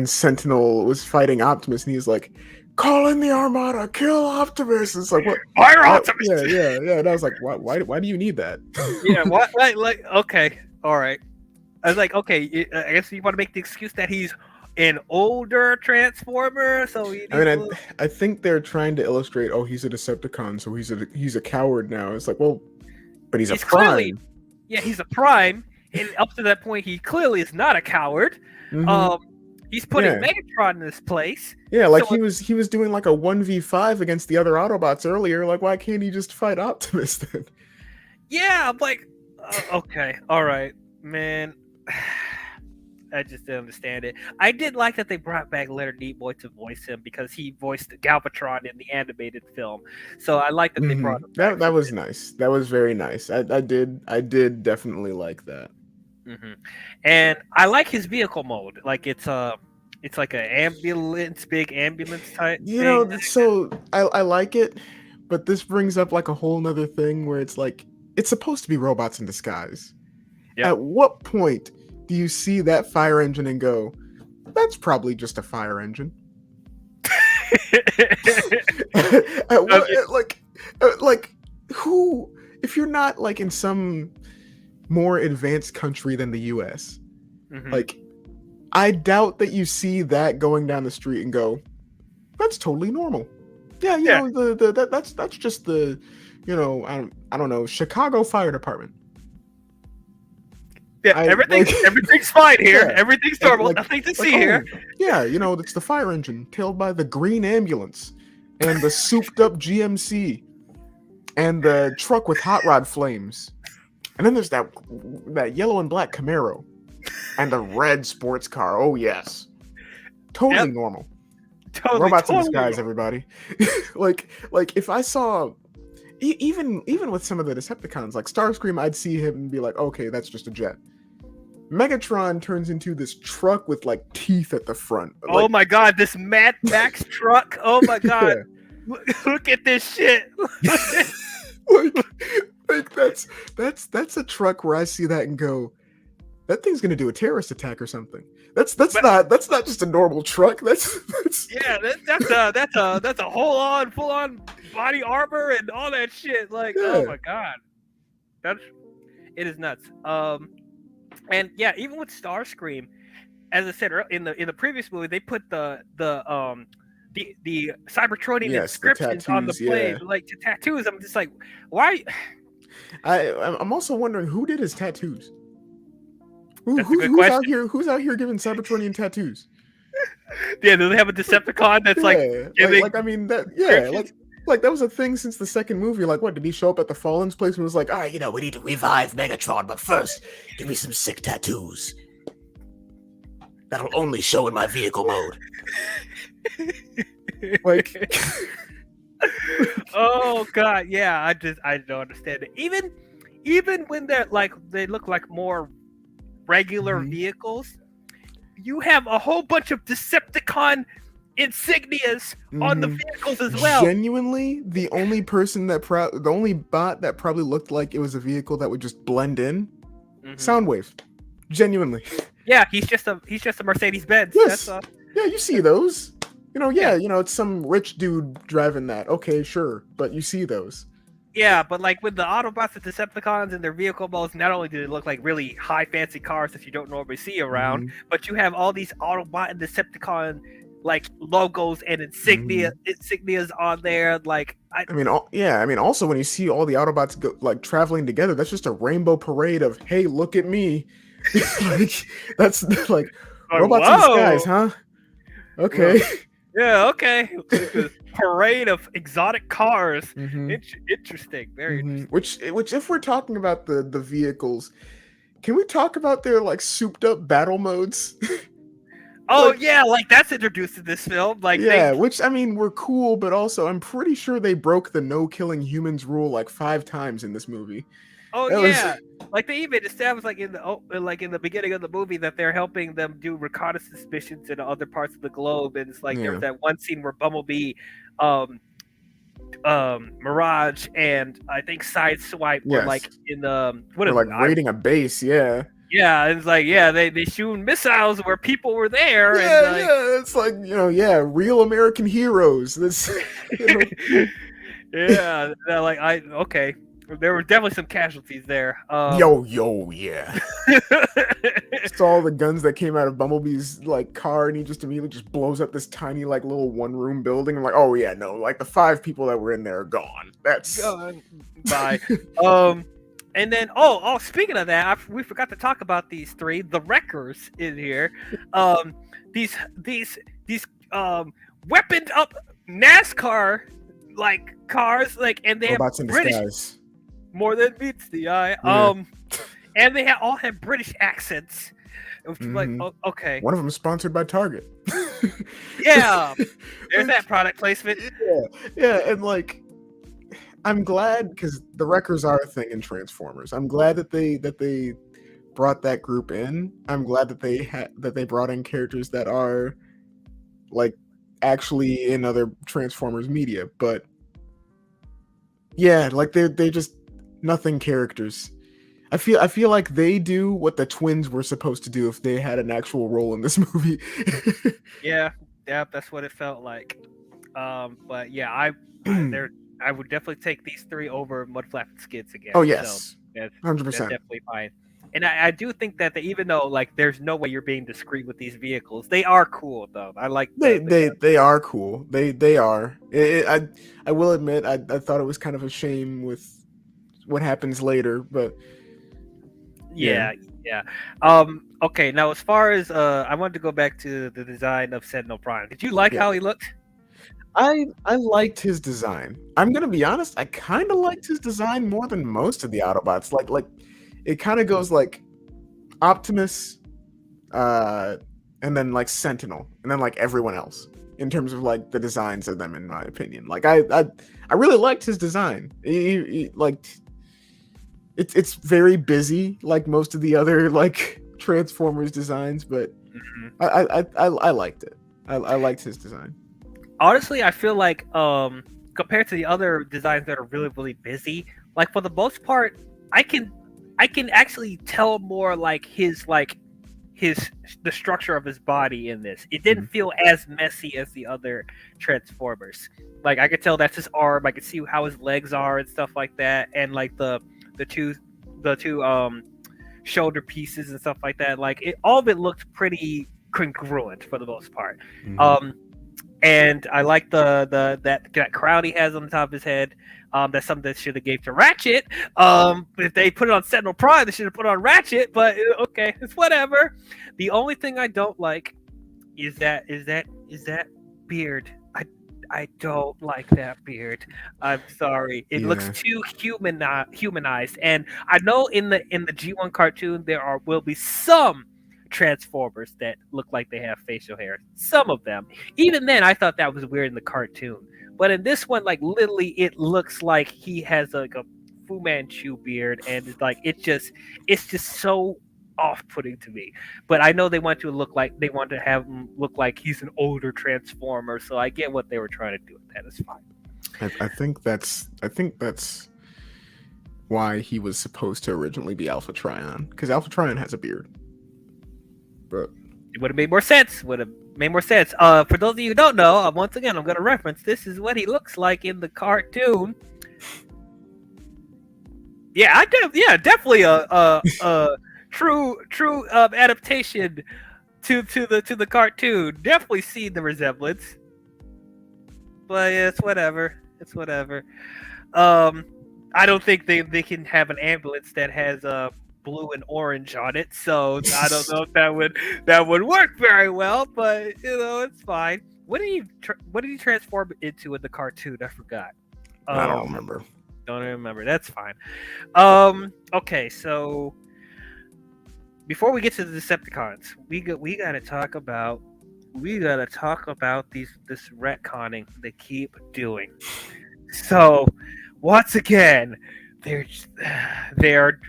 Sentinel was fighting Optimus, and he's like, "Call in the Armada, kill Optimus." It's like, what? Fire What? Optimus. Yeah, yeah, yeah. And I was like, why do you need that? Yeah. What? Like. Okay. All right. I was like, okay. I guess you want to make the excuse that he's an older Transformer, so he I needs a mean, little. I think they're trying to illustrate, oh, he's a Decepticon, so he's a coward now. It's like, well, but he's a He's clearly, Prime. yeah, he's a Prime, and up to that point, he clearly is not a coward. Mm-hmm. Um, He's putting Yeah. Megatron in this place. Yeah, like So he was doing like a 1v5 against the other Autobots earlier. Like, why can't he just fight Optimus then? yeah, I'm like, okay, all right, man. I just didn't understand it. I did like that they brought back Leonard Nimoy to voice him because he voiced Galvatron in the animated film. So I like that they brought him back That for was this. nice. That was very nice. I did definitely like that. And I like his vehicle mode. Like it's like an ambulance, big ambulance type You thing. know, so I like it, but this brings up like a whole nother thing where it's like it's supposed to be robots in disguise. Yep. At what point do you see that fire engine and go, that's probably just a fire engine? At what, like who, if you're not like in some more advanced country than the US, like I doubt that you see that going down the street and go, that's totally normal. Yeah, you know, that's just the, you know, I don't know, Chicago Fire Department. Yeah, everything's fine here. Yeah, everything's normal. Nothing to see here. Yeah, you know, it's the fire engine tailed by the green ambulance and the souped up GMC and the truck with hot rod flames. And then there's that yellow and black Camaro and the red sports car. Oh yes. Totally normal. Robots in disguise, everybody. like if I saw even with some of the Decepticons, like Starscream, I'd see him and be like, okay, that's just a jet. Megatron turns into this truck with like teeth at the front. Oh like, my god, this Mad Max truck. Oh my god. Yeah. Look at this shit. like that's a truck where I see that and go, that thing's gonna do a terrorist attack or something. That's not just a normal truck. That's a full on body armor and all that shit. Like, oh my god, it is nuts. And yeah, even with Starscream, as I said in the previous movie, they put the Cybertronian inscriptions on the plane, like to tattoos. I'm just like, why? I'm also wondering who did his tattoos. Who's out here? Who's out here giving Cybertronian tattoos? Yeah, do they have a Decepticon that's like I mean that like that was a thing since the second movie. Like, what did he show up at the Fallen's place and was like, all right, you know, we need to revive Megatron, but first, give me some sick tattoos. That'll only show in my vehicle mode. Like, oh god, yeah, I don't understand it. Even when they look like more regular vehicles, you have a whole bunch of Decepticon insignias on the vehicles as well. Genuinely, the only person that the only bot that probably looked like it was a vehicle that would just blend in, Soundwave. Genuinely. Yeah, he's just a Mercedes-Benz. Yes. Yeah, you see those. You know, you know, it's some rich dude driving that. Okay, sure, but you see those. Yeah, but like with the Autobots and Decepticons and their vehicle modes, not only do they look like really high fancy cars that you don't normally see around, but you have all these Autobot and Decepticon like logos and insignias on there. Like I mean, also when you see all the Autobots go like traveling together, that's just a rainbow parade of, hey, look at me. Like that's like robots in disguise, huh? Okay. Yeah, okay. Parade of exotic cars. Interesting. Very interesting. Which if we're talking about the vehicles, can we talk about their like souped up battle modes? Oh yeah, like that's introduced in this film. Like which I mean were cool, but also I'm pretty sure they broke the no killing humans rule like 5 times in this movie. Oh yeah, like they even established like in the beginning of the movie that they're helping them do reconnaissance missions in other parts of the globe, and it's like there's that one scene where Bumblebee, Mirage, and I think Sideswipe were like in the raiding a base, Yeah, it's like they shooting missiles where people were there. It's like real American heroes. This, yeah, like okay. There were definitely some casualties there. Yeah. It's all the guns that came out of Bumblebee's like car, and he just immediately just blows up this tiny like little 1-room building. I'm like, oh yeah, no, like the 5 people that were in there are gone. That's bye. And then speaking of that, we forgot to talk about these 3. The Wreckers in here. these weaponed up NASCAR like cars, like, and they have Robots in British disguise. more than meets the eye. Yeah. And they all have British accents. Which is like, Mhm. okay, One of them is sponsored by Target. yeah, there's Like, that product placement. yeah, and like I'm glad because the Wreckers are a thing in Transformers. I'm glad that they brought that group in. I'm glad that they brought in characters that are like actually in other Transformers media. But yeah, like they just nothing characters. I feel like they do what the twins were supposed to do if they had an actual role in this movie. Yeah, yeah, that's what it felt like. But yeah, I would definitely take these three over Mudflap and Skids again. Oh So yes, that's 100%. definitely fine. And I do think that even though like there's no way you're being discreet with these vehicles, they are cool though. I like They are cool. They are. I will admit I thought it was kind of a shame with what happens later, but yeah. yeah. Okay, now as far as I wanted to go back to the design of Sentinel Prime. Did you like Yeah. how he looked? I liked his design. I'm gonna be honest, I kind of liked his design more than most of the Autobots. Like it kind of goes like Optimus, uh, and then like Sentinel, and then like everyone else in terms of like the designs of them, in my opinion. Like I really liked his design. Like it's very busy, like most of the other like Transformers designs, but Mhm. I liked it. I liked his design. Honestly, I feel like compared to the other designs that are really busy, like for the most part, I can I can actually tell more like his the structure of his body in this. It didn't Mhm. feel as messy as the other Transformers. Like I could tell that's his arm. I could see how his legs are and stuff like that, and like the two the two shoulder pieces and stuff like that. Like all of it looked pretty congruent for the most part. Mhm. Um, and I like that crown he has on the top of his head. That's something that should have gave to Ratchet. If they put it on Sentinel Prime, they should have put it on Ratchet. But okay, it's whatever. The only thing I don't like is that beard. I don't like that beard. I'm sorry. It looks Yeah. too humanized. And I know in the G1 cartoon will be some Transformers that look like they have facial hair. Some of them. Even then, I thought that was weird in the cartoon. But in this one, like literally, it looks like he has like a Fu Manchu beard, and it's just so off-putting to me. But I know they want to have him look like he's an older Transformer, so I get what they were trying to do with that. It's fine. I think that's why he was supposed to originally be Alpha Trion, because Alpha Trion has a beard. But It would have made more sense. Would have made more sense. For those of you who don't know, once again, I'm going to reference. This is what he looks like in the cartoon. Yeah, definitely a true adaptation to the cartoon. Definitely seen the resemblance. But yeah, it's whatever. It's whatever. Um, I don't think they can have an ambulance that has blue and orange on it, so I don't know if that would work very well. But it's fine. What did he transform into in the cartoon? I forgot. I don't Um, remember. don't remember. That's fine. Okay, so before we get to the Decepticons, we gotta talk about this retconning they keep doing. So once again, they're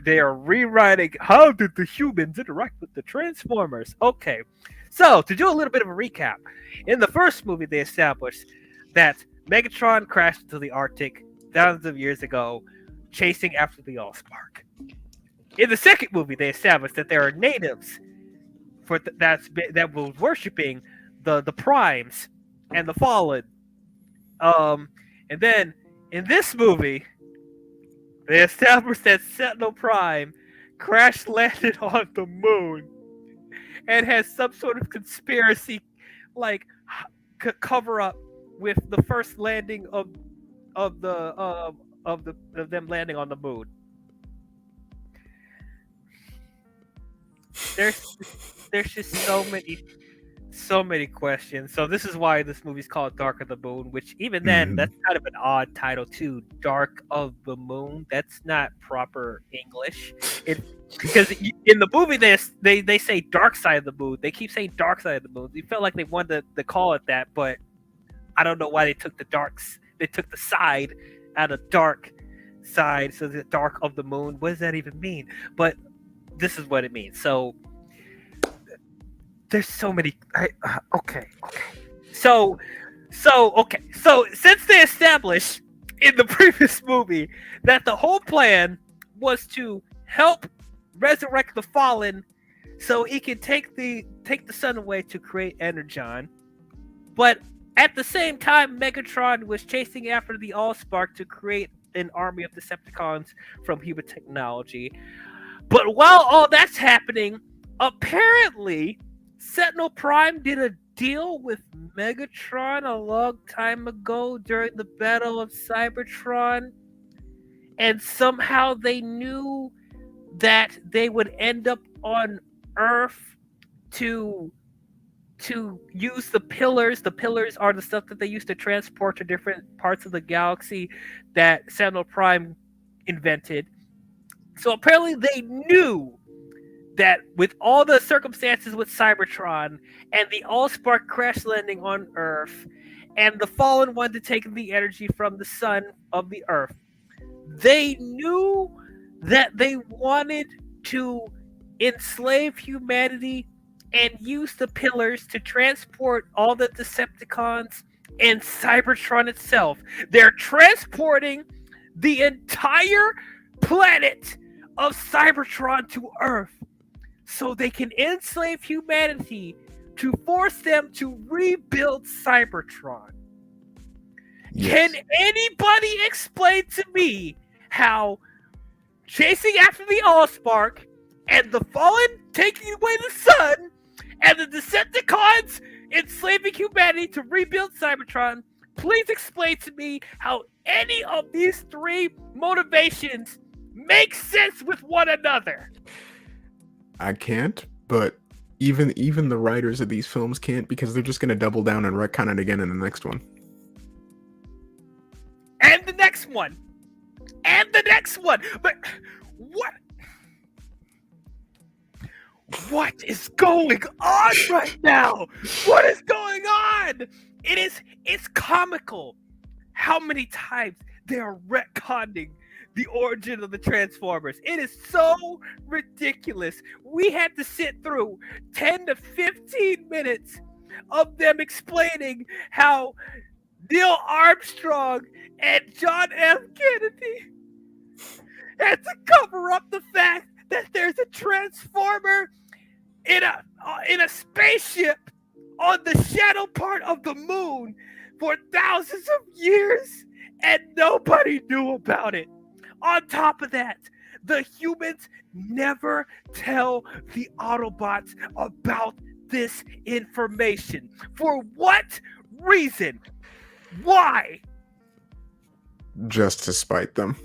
they are rewriting how did the humans interact with the Transformers. Okay, so to do a little bit of a recap, in the first movie they established that Megatron crashed into the Arctic thousands of years ago, chasing after the Allspark. In the second movie, they established that there are natives that were worshiping the primes and the fallen. Um, and then in this movie, they established that Sentinel Prime crash landed on the moon and has some sort of conspiracy, like cover up with the first landing of the of them landing on the moon. There's there's just So many questions. So this is why this movie's called Dark of the Moon, which even then, Mhm. that's kind of an odd title too. Dark of the Moon. That's not proper English. It because in the movie they say Dark Side of the Moon. They keep saying Dark Side of the Moon. You felt like they wanted to call it that, but I don't know why they took the darks. They took the side out of dark side, so the Dark of the Moon. What does that even mean? But this is what it means. So there's so many. Okay. So since they established in the previous movie that the whole plan was to help resurrect the fallen, so he can take the sun away to create Energon, but at the same time, Megatron was chasing after the Allspark to create an army of Decepticons from human technology. But while all that's happening, apparently Sentinel Prime did a deal with Megatron a long time ago during the Battle of Cybertron, and somehow they knew that they would end up on Earth to use the pillars. The pillars are the stuff that they use to transport to different parts of the galaxy that Sentinel Prime invented. So apparently they knew that with all the circumstances with Cybertron and the Allspark crash landing on Earth and the Fallen wanted to take the energy from the sun of the Earth, they knew that they wanted to enslave humanity and use the pillars to transport all the Decepticons and Cybertron itself. They're transporting the entire planet of Cybertron to Earth so they can enslave humanity to force them to rebuild Cybertron. Yes. Can anybody explain to me how chasing after the Allspark and the Fallen taking away the sun and the Decepticons enslaving humanity to rebuild Cybertron, please explain to me how any of these three motivations make sense with one another? I can't, but even the writers of these films can't, because they're just going to double down and retcon it again in the next one. And the next one. And the next one. But what? What is going on right now? What is going on? It's comical how many times they are retconning the origin of the Transformers. It is so ridiculous. We had to sit through 10 to 15 minutes of them explaining how Neil Armstrong and John F. Kennedy had to cover up the fact that there's a Transformer in a spaceship on the shadow part of the moon for thousands of years, and nobody knew about it. On top of that, the humans never tell the Autobots about this information. For what reason? Why? Just to spite them.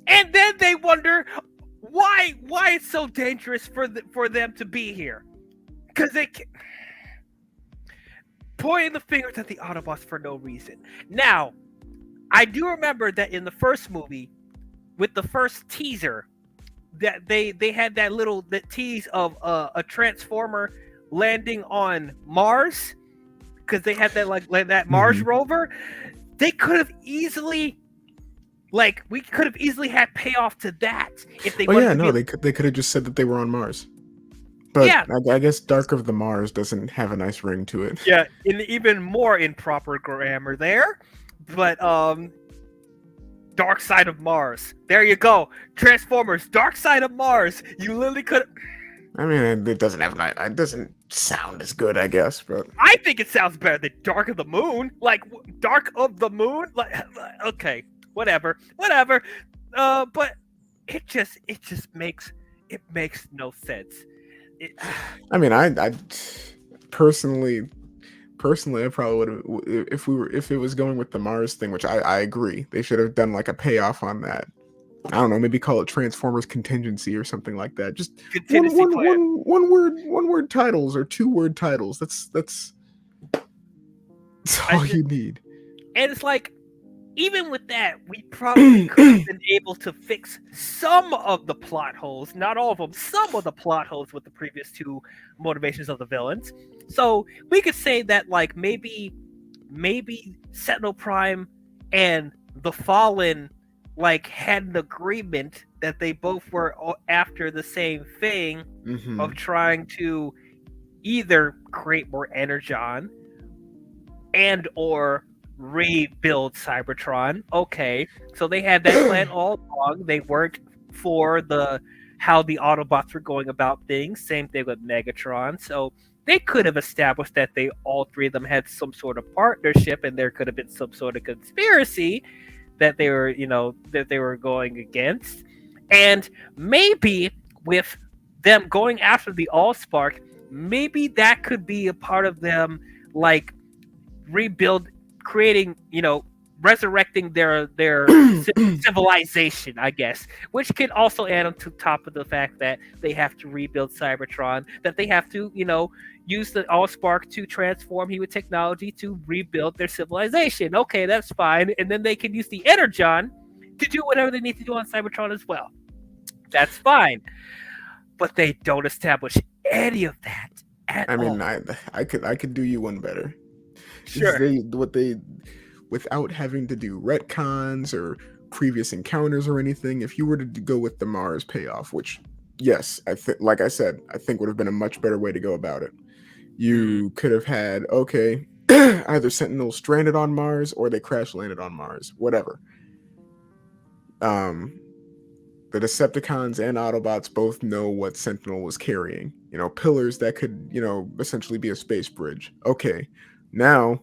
And then they wonder why it's so dangerous for them to be here. Because they can... pointing the fingers at the Autobots for no reason. Now, I do remember that in the first movie, with the first teaser, that they had that tease of a Transformer landing on Mars, because they had that Mars rover. They could have easily, we could have easily had payoff to that if they. They could have just said that they were on Mars. But yeah. I guess Dark of the Mars doesn't have a nice ring to it. Yeah, even more improper grammar there. But Dark Side of Mars. There you go. Transformers, Dark Side of Mars. You literally could. I mean, it doesn't sound as good, I guess, but I think it sounds better than Dark of the Moon. Like Dark of the Moon. Okay, whatever. But it just makes no sense. I mean, I personally, I probably would have, if it was going with the Mars thing, which I agree, they should have done like a payoff on that. I don't know, maybe call it Transformers Contingency or something like that. Just Contingency plan. one word titles or 2-word titles. That's all you need. And it's like, even with that, we probably could have been able to fix some of the plot holes, not all of them, some of the plot holes with the previous two motivations of the villains. So we could say that, like, maybe Sentinel Prime and the Fallen, like, had an agreement that they both were after the same thing of trying to either create more Energon and or rebuild Cybertron. Okay, so they had that plan all along. They weren't for how the Autobots were going about things. Same thing with Megatron. So they could have established that all three of them had some sort of partnership, and there could have been some sort of conspiracy that they were going against. And maybe with them going after the Allspark, maybe that could be a part of them, like, resurrecting their civilization, I guess, which can also add on to top of the fact that they have to rebuild Cybertron, that they have to, use the Allspark to transform he with technology to rebuild their civilization. Okay, that's fine. And then they can use the Energon to do whatever they need to do on Cybertron as well. That's fine. But they don't establish any of that at all. I could do you one better. Sure. Without having to do retcons or previous encounters or anything, if you were to go with the Mars payoff, which, yes, like I said, I think would have been a much better way to go about it. You could have had, okay, either Sentinel stranded on Mars or they crash landed on Mars, whatever. The Decepticons and Autobots both know what Sentinel was carrying. Pillars that could, essentially be a space bridge. Okay, now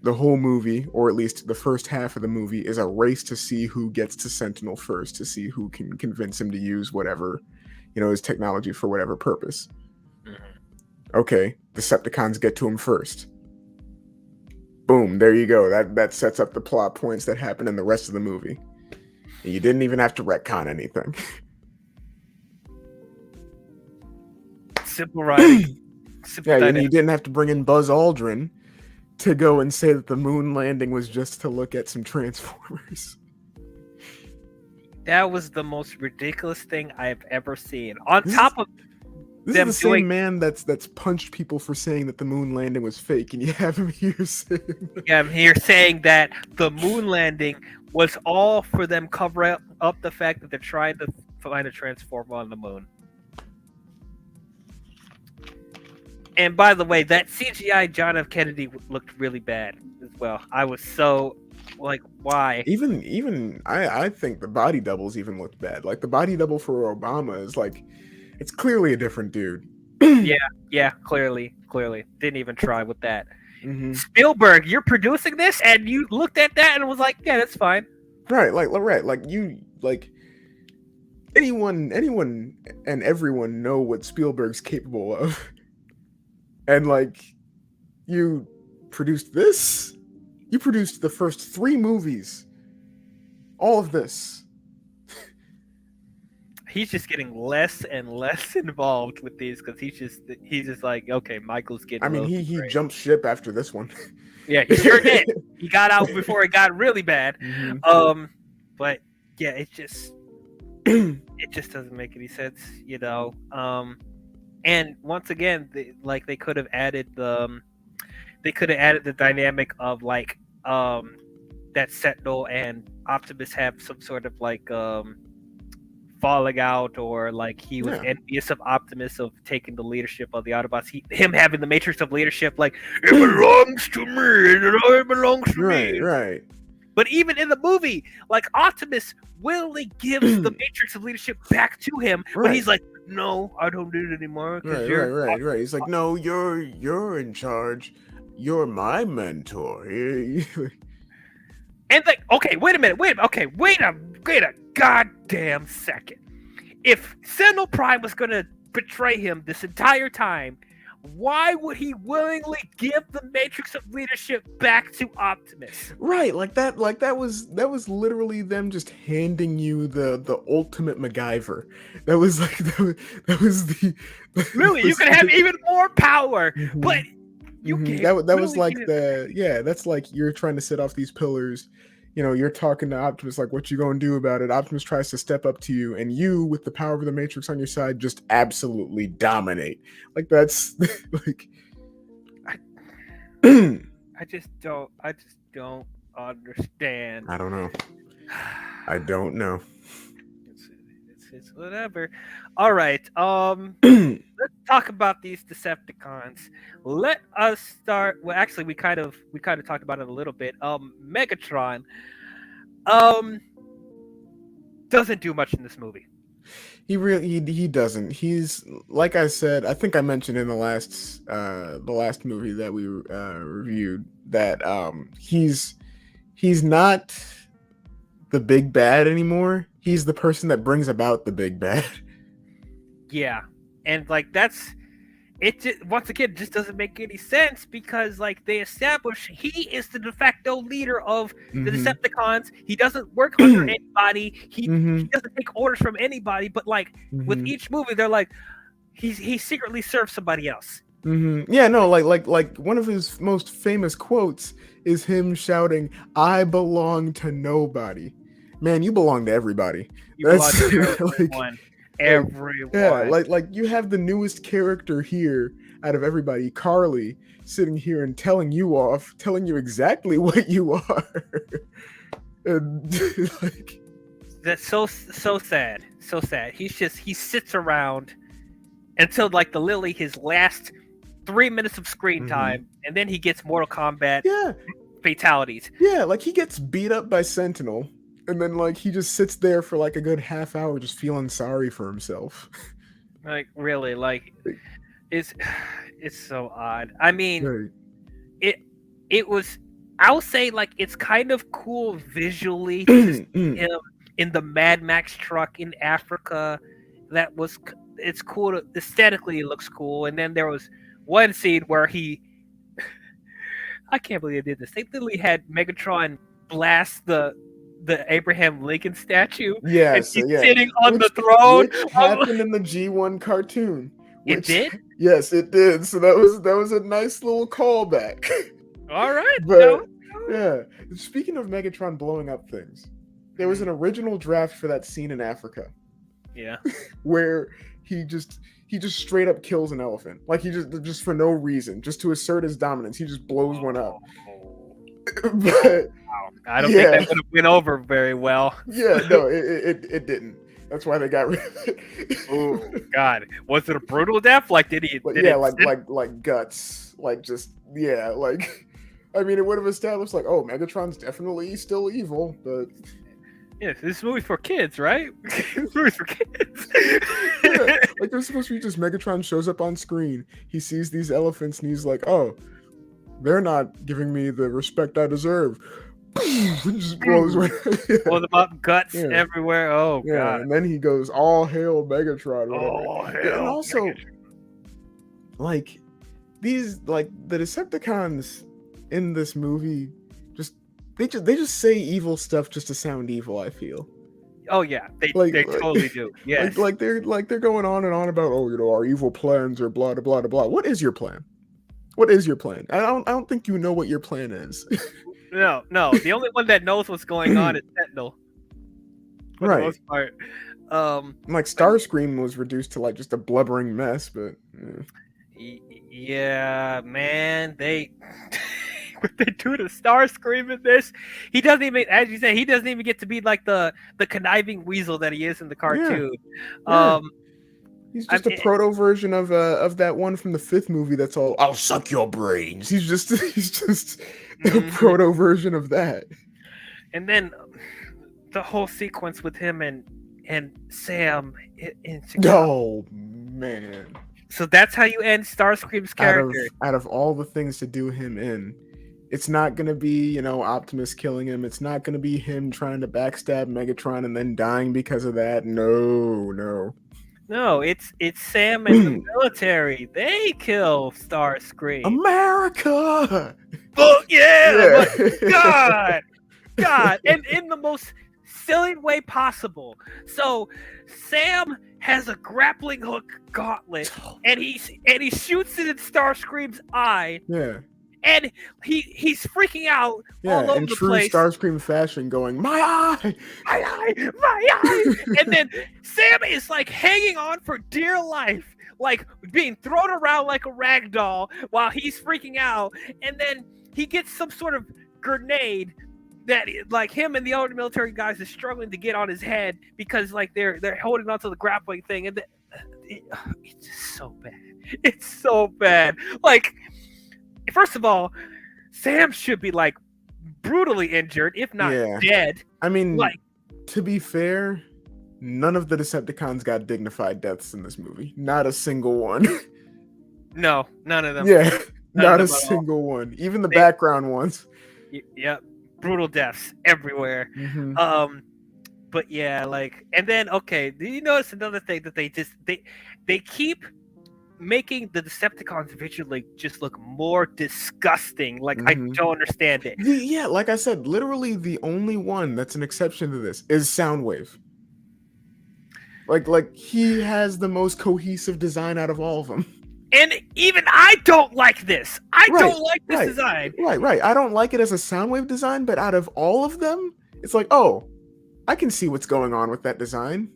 the whole movie, or at least the first half of the movie, is a race to see who gets to Sentinel first, to see who can convince him to use whatever, his technology for whatever purpose. Okay, Decepticons get to him first. Boom, there you go. That sets up the plot points that happen in the rest of the movie. And you didn't even have to retcon anything. Simple writing. And you didn't have to bring in Buzz Aldrin to go and say that the moon landing was just to look at some Transformers. That was the most ridiculous thing I've ever seen. On top of this is the same man that's punched people for saying that the moon landing was fake, and you have him here saying that the moon landing was all for them cover up the fact that they're trying to find a transformer on the moon. And by the way, that CGI John F. Kennedy looked really bad as well. I was so like, why? Even I think the body doubles even looked bad. Like, the body double for Obama is like, it's clearly a different dude. Yeah, clearly. Didn't even try with that. Spielberg, you're producing this, and you looked at that and was like, yeah, that's fine. Right, anyone and everyone know what Spielberg's capable of. And, like, you produced this? You produced the first 3 movies. All of this. He's just getting less and less involved with these because he's just like, okay, Michael's getting. He jumped ship after this one. Yeah, he sure did. He got out before it got really bad. But yeah, it just doesn't make any sense, And once again, they could have added the dynamic of like that Sentinel and Optimus have some sort of like falling out, or like he was envious of Optimus of taking the leadership of the Autobots. Him having the matrix of leadership, like, it belongs to me, it belongs to me. Right. But even in the movie, like, Optimus willingly gives the matrix of leadership back to him, but he's like, no, I don't need it anymore. Right. He's like, no, you're in charge. You're my mentor. And like, okay, wait a minute. Okay, wait a goddamn second. If Sentinel Prime was gonna betray him this entire time, why would he willingly give the matrix of leadership back to Optimus? Right, that was literally them just handing you the ultimate MacGyver. That was like that was the that Really, you was could have like, even more power, but mhm, you mhm. gave That was willingly like gave it back. the yeah, that's like you're trying to set off these pillars. You're talking to Optimus like, what you gonna do about it? Optimus tries to step up to you, and you, with the power of the Matrix on your side, just absolutely dominate. Like that's like, I, I I just don't understand. don't know. I don't know. It's, it's whatever. All right. Let's talk about these Decepticons. Let us start. Well, actually, we kind of talked about it a little bit. Megatron. Um, doesn't do much in this movie. He doesn't. He's like I said. I think I mentioned in the last movie that we reviewed that he's not the big bad anymore. He's the person that brings about the big bad. Yeah, and like that's it. Just, once again, just doesn't make any sense because like they establish he is the de facto leader of the Mm-hmm. Decepticons. He doesn't work under anybody. He Mm-hmm. doesn't take orders from anybody. But like with Mm-hmm. each movie, they're like he secretly serves somebody else. Mm-hmm. Yeah, no, like one of his most famous quotes is him shouting, "I belong to nobody." Man, you belong to everybody. You belong That's to like everyone. like yeah, Everyone. like you have the newest character here out of everybody, Carly, sitting here and telling you off, telling you exactly what you are. And like That's so sad. So sad. He sits around until like the Lily his last 3 minutes of screen mhm. time, and then he gets Mortal Kombat Yeah, fatalities. yeah, like he gets beat up by Sentinel, and then like he just sits there for like a good half hour just feeling sorry for himself. Like really, like Like, it's it's so odd. I mean, right. it it was. I'll say like it's kind of cool visually to see Mm. him in the Mad Max truck in Africa. It's cool. Aesthetically, it looks cool. And then there was one scene where I can't believe they did this. They literally had Megatron blast the Abraham Lincoln statue, and Yes, he's yeah. sitting on the Which throne. which I'm happened in the G1 cartoon. it Which did. yes, it did. So that was a nice little callback. All right, But yeah, speaking of Megatron blowing up things, there was Mhm. an original draft for that scene in Africa Yeah. where he just straight up kills an elephant. Like he just for no reason, just to assert his dominance, he just blows one up. Oh, But wow. I don't think that yeah, would have went over very well. yeah, no, it didn't. That's why they got rid of Oh it. God, was it a brutal death? Like, did he? Like Did yeah, it? like guts, like just yeah, like I mean, it would have established like, oh, Megatron's definitely still evil, but Yeah, this movie's for kids, right? This movie's for kids. yeah, like there's supposed to be just Megatron shows up on screen, he sees these elephants, and he's like, oh, they're not giving me the respect I deserve. And just blows away. All about guts Yeah, everywhere. Oh yeah, God. and then he goes, all hail Megatron, whatever. Oh Yeah, and hell. also like like the Decepticons in this movie just they just say evil stuff just to sound evil, I feel. Oh yeah, they Like they totally do. Yes. they're going on and on about, oh, our evil plans are blah blah blah blah. What is your plan? What is your plan? I don't think you know what your plan is. No. The only one that knows what's going on is Sentinel for the Right. most part. Um, Like Starscream was reduced to like just a blubbering mess, but yeah, man, they what they do to Starscream in this. He doesn't even, as you say, he doesn't even get to be like the conniving weasel that he is in the yeah, cartoon. yeah. Um, He's I just a mean, proto version of that one from the fifth movie that's all I'll suck your brains. He's just a mhm. proto version of that. And then the whole sequence with him and Sam in Chicago. Oh man. So that's how you end Starscream's Out of character. out of all the things to do him in, it's not gonna be, Optimus killing him. It's not gonna be him trying to backstab Megatron and then dying because of that. No, no. No, it's Sam and the military. They kill Starscream. America. Oh yeah, Yeah. but God, God, and in the most silly way possible. So Sam has a grappling hook gauntlet, and he shoots it in Starscream's eye, Yeah. and he's freaking out Yeah, all over in the true place. Starscream fashion, going, my eye! My eye, my eye, and then Sam is like hanging on for dear life, like being thrown around like a rag doll while he's freaking out, and then he gets some sort of grenade that like him and the other military guys is struggling to get on his head because like they're holding onto the grappling thing, and it's just so bad. It's so bad. Like, first of all, Sam should be like brutally injured, if not dead. I mean, like, to be fair, none of the Decepticons got dignified deaths in this movie. Not a single one. No, none of them. Yeah, not a them single one. Even the background ones. Yep, brutal deaths everywhere. Mm-hmm. But yeah, like, and then okay, do you notice another thing that they keep making the Decepticons visually just look more disgusting. Like, I don't understand it. Yeah, like I said, literally the only one that's an exception to this is Soundwave. Like he has the most cohesive design out of all of them. And even I don't like this. I don't like this design. Right. I don't like it as a Soundwave design, but out of all of them, it's like, oh, I can see what's going on with that design.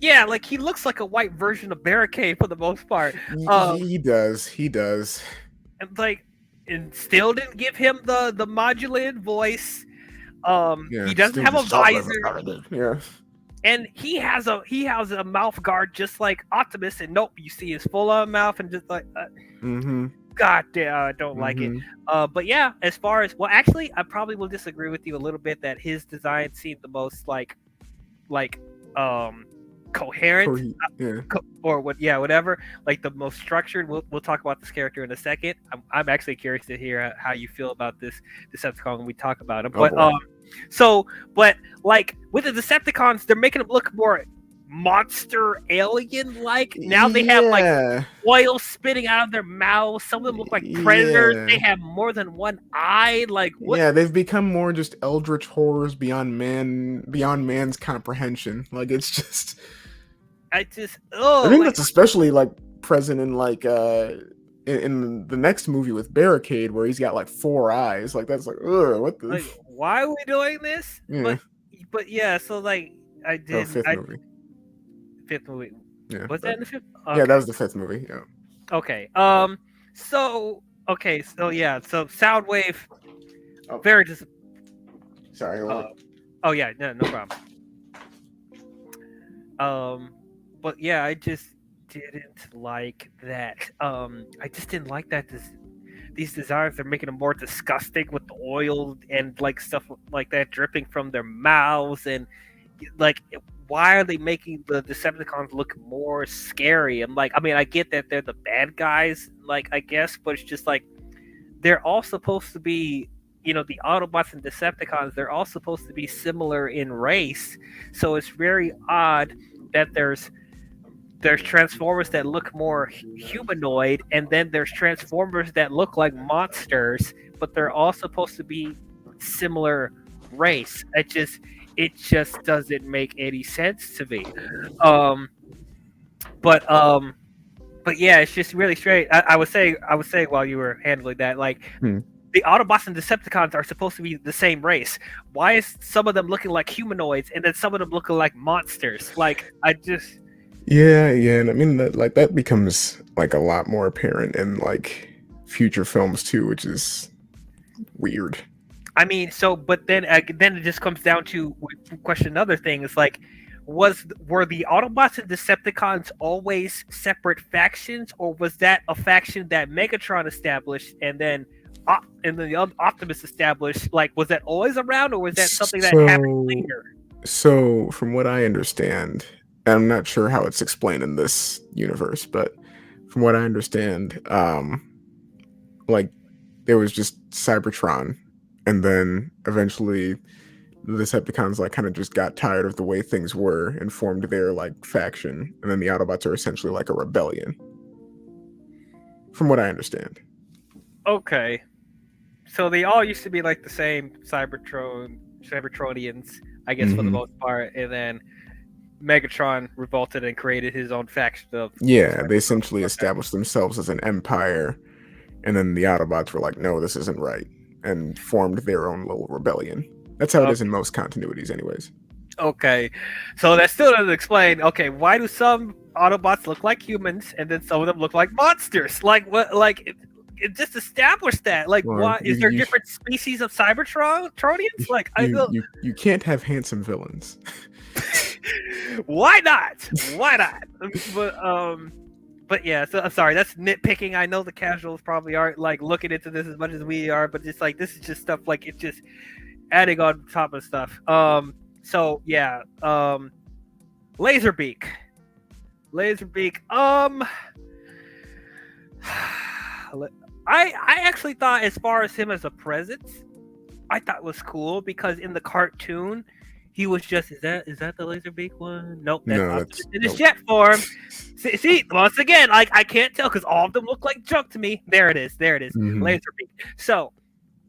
Yeah, like he looks like a white version of Barricade for the most part. He does. And like, and still didn't give him the modulated voice. He doesn't have a visor. Yeah. And he has a mouth guard just like Optimus, and nope, you see his full on mouth and just like, God damn, I don't like it. But yeah, as far as actually, I probably will disagree with you a little bit that his design seemed the most like coherent, or whatever, like the most structured. We'll talk about this character in a second. I'm actually curious to hear how you feel about this Decepticon when we talk about him. But like with the Decepticons, they're making them look more monster alien like. Now they have like oil spitting out of their mouths. Some of them look like predators. They have more than one eye. Like, what? Yeah, they've become more just eldritch horrors beyond man's comprehension. Like, it's just I think that's especially like present in like in the next movie with Barricade, where he's got like 4 eyes. Like, that's like, ugh, what the? Like, why are we doing this? Yeah. But yeah, so like I did. Fifth movie. Fifth movie. Yeah. Was that in the fifth? Okay. Yeah, that was the 5th movie. Yeah. Okay. So yeah. So Soundwave. Oh. Very just. Sorry. Oh yeah. No problem. But yeah, I just didn't like that. I just didn't like that. These designs, they're making them more disgusting with the oil and like stuff like that dripping from their mouths, and like, why are they making the Decepticons look more scary? I'm like, I mean, I get that they're the bad guys, like, I guess, but it's just like they're all supposed to be, the Autobots and Decepticons, they're all supposed to be similar in race, so it's very odd that there's Transformers that look more humanoid, and then there's Transformers that look like monsters, but they're all supposed to be similar race. It just doesn't make any sense to me. But yeah, it's just really strange. I was saying while you were handling that, like, the Autobots and Decepticons are supposed to be the same race. Why is some of them looking like humanoids and then some of them looking like monsters? Like, Yeah, and I mean that becomes like a lot more apparent in like future films too, which is weird. I mean, but then it just comes down to question another thing. It's like, were the Autobots and Decepticons always separate factions, or was that a faction that Megatron established and then the Optimus established? Like, was that always around, or was that something that happened later? So, from what I understand, I'm not sure how it's explained in this universe, but from what I understand, like, there was just Cybertron, and then eventually the Decepticons like kind of just got tired of the way things were and formed their like faction, and then the Autobots are essentially like a rebellion, from what I understand. Okay. So they all used to be like the same Cybertronians, I guess, for the most part, and then Megatron revolted and created his own faction of Yeah, they Cybertron. essentially Okay. established themselves as an empire, and then the Autobots were like, no, this isn't right, and formed their own little rebellion. That's how it is in most continuities, anyways. Okay. So that still doesn't explain. Okay, why do some Autobots look like humans and then some of them look like monsters? Like what? Like it just established that. Like, Well, why is there different species of Cybertronians? Like, I don't. you can't have handsome villains. Why not? Why not? But yeah. So I'm sorry. That's nitpicking. I know the casuals probably aren't like looking into this as much as we are, but it's like this is just stuff like it's just adding on top of stuff. So yeah. Laserbeak. I actually thought, as far as him as a presence, I thought was cool because in the cartoon, he was just is that the Laserbeak one? Nope, that's No, Optimus that's in his nope. jet form. See, once again, like I can't tell because all of them look like junk to me. There it is, Mhm. Laserbeak. So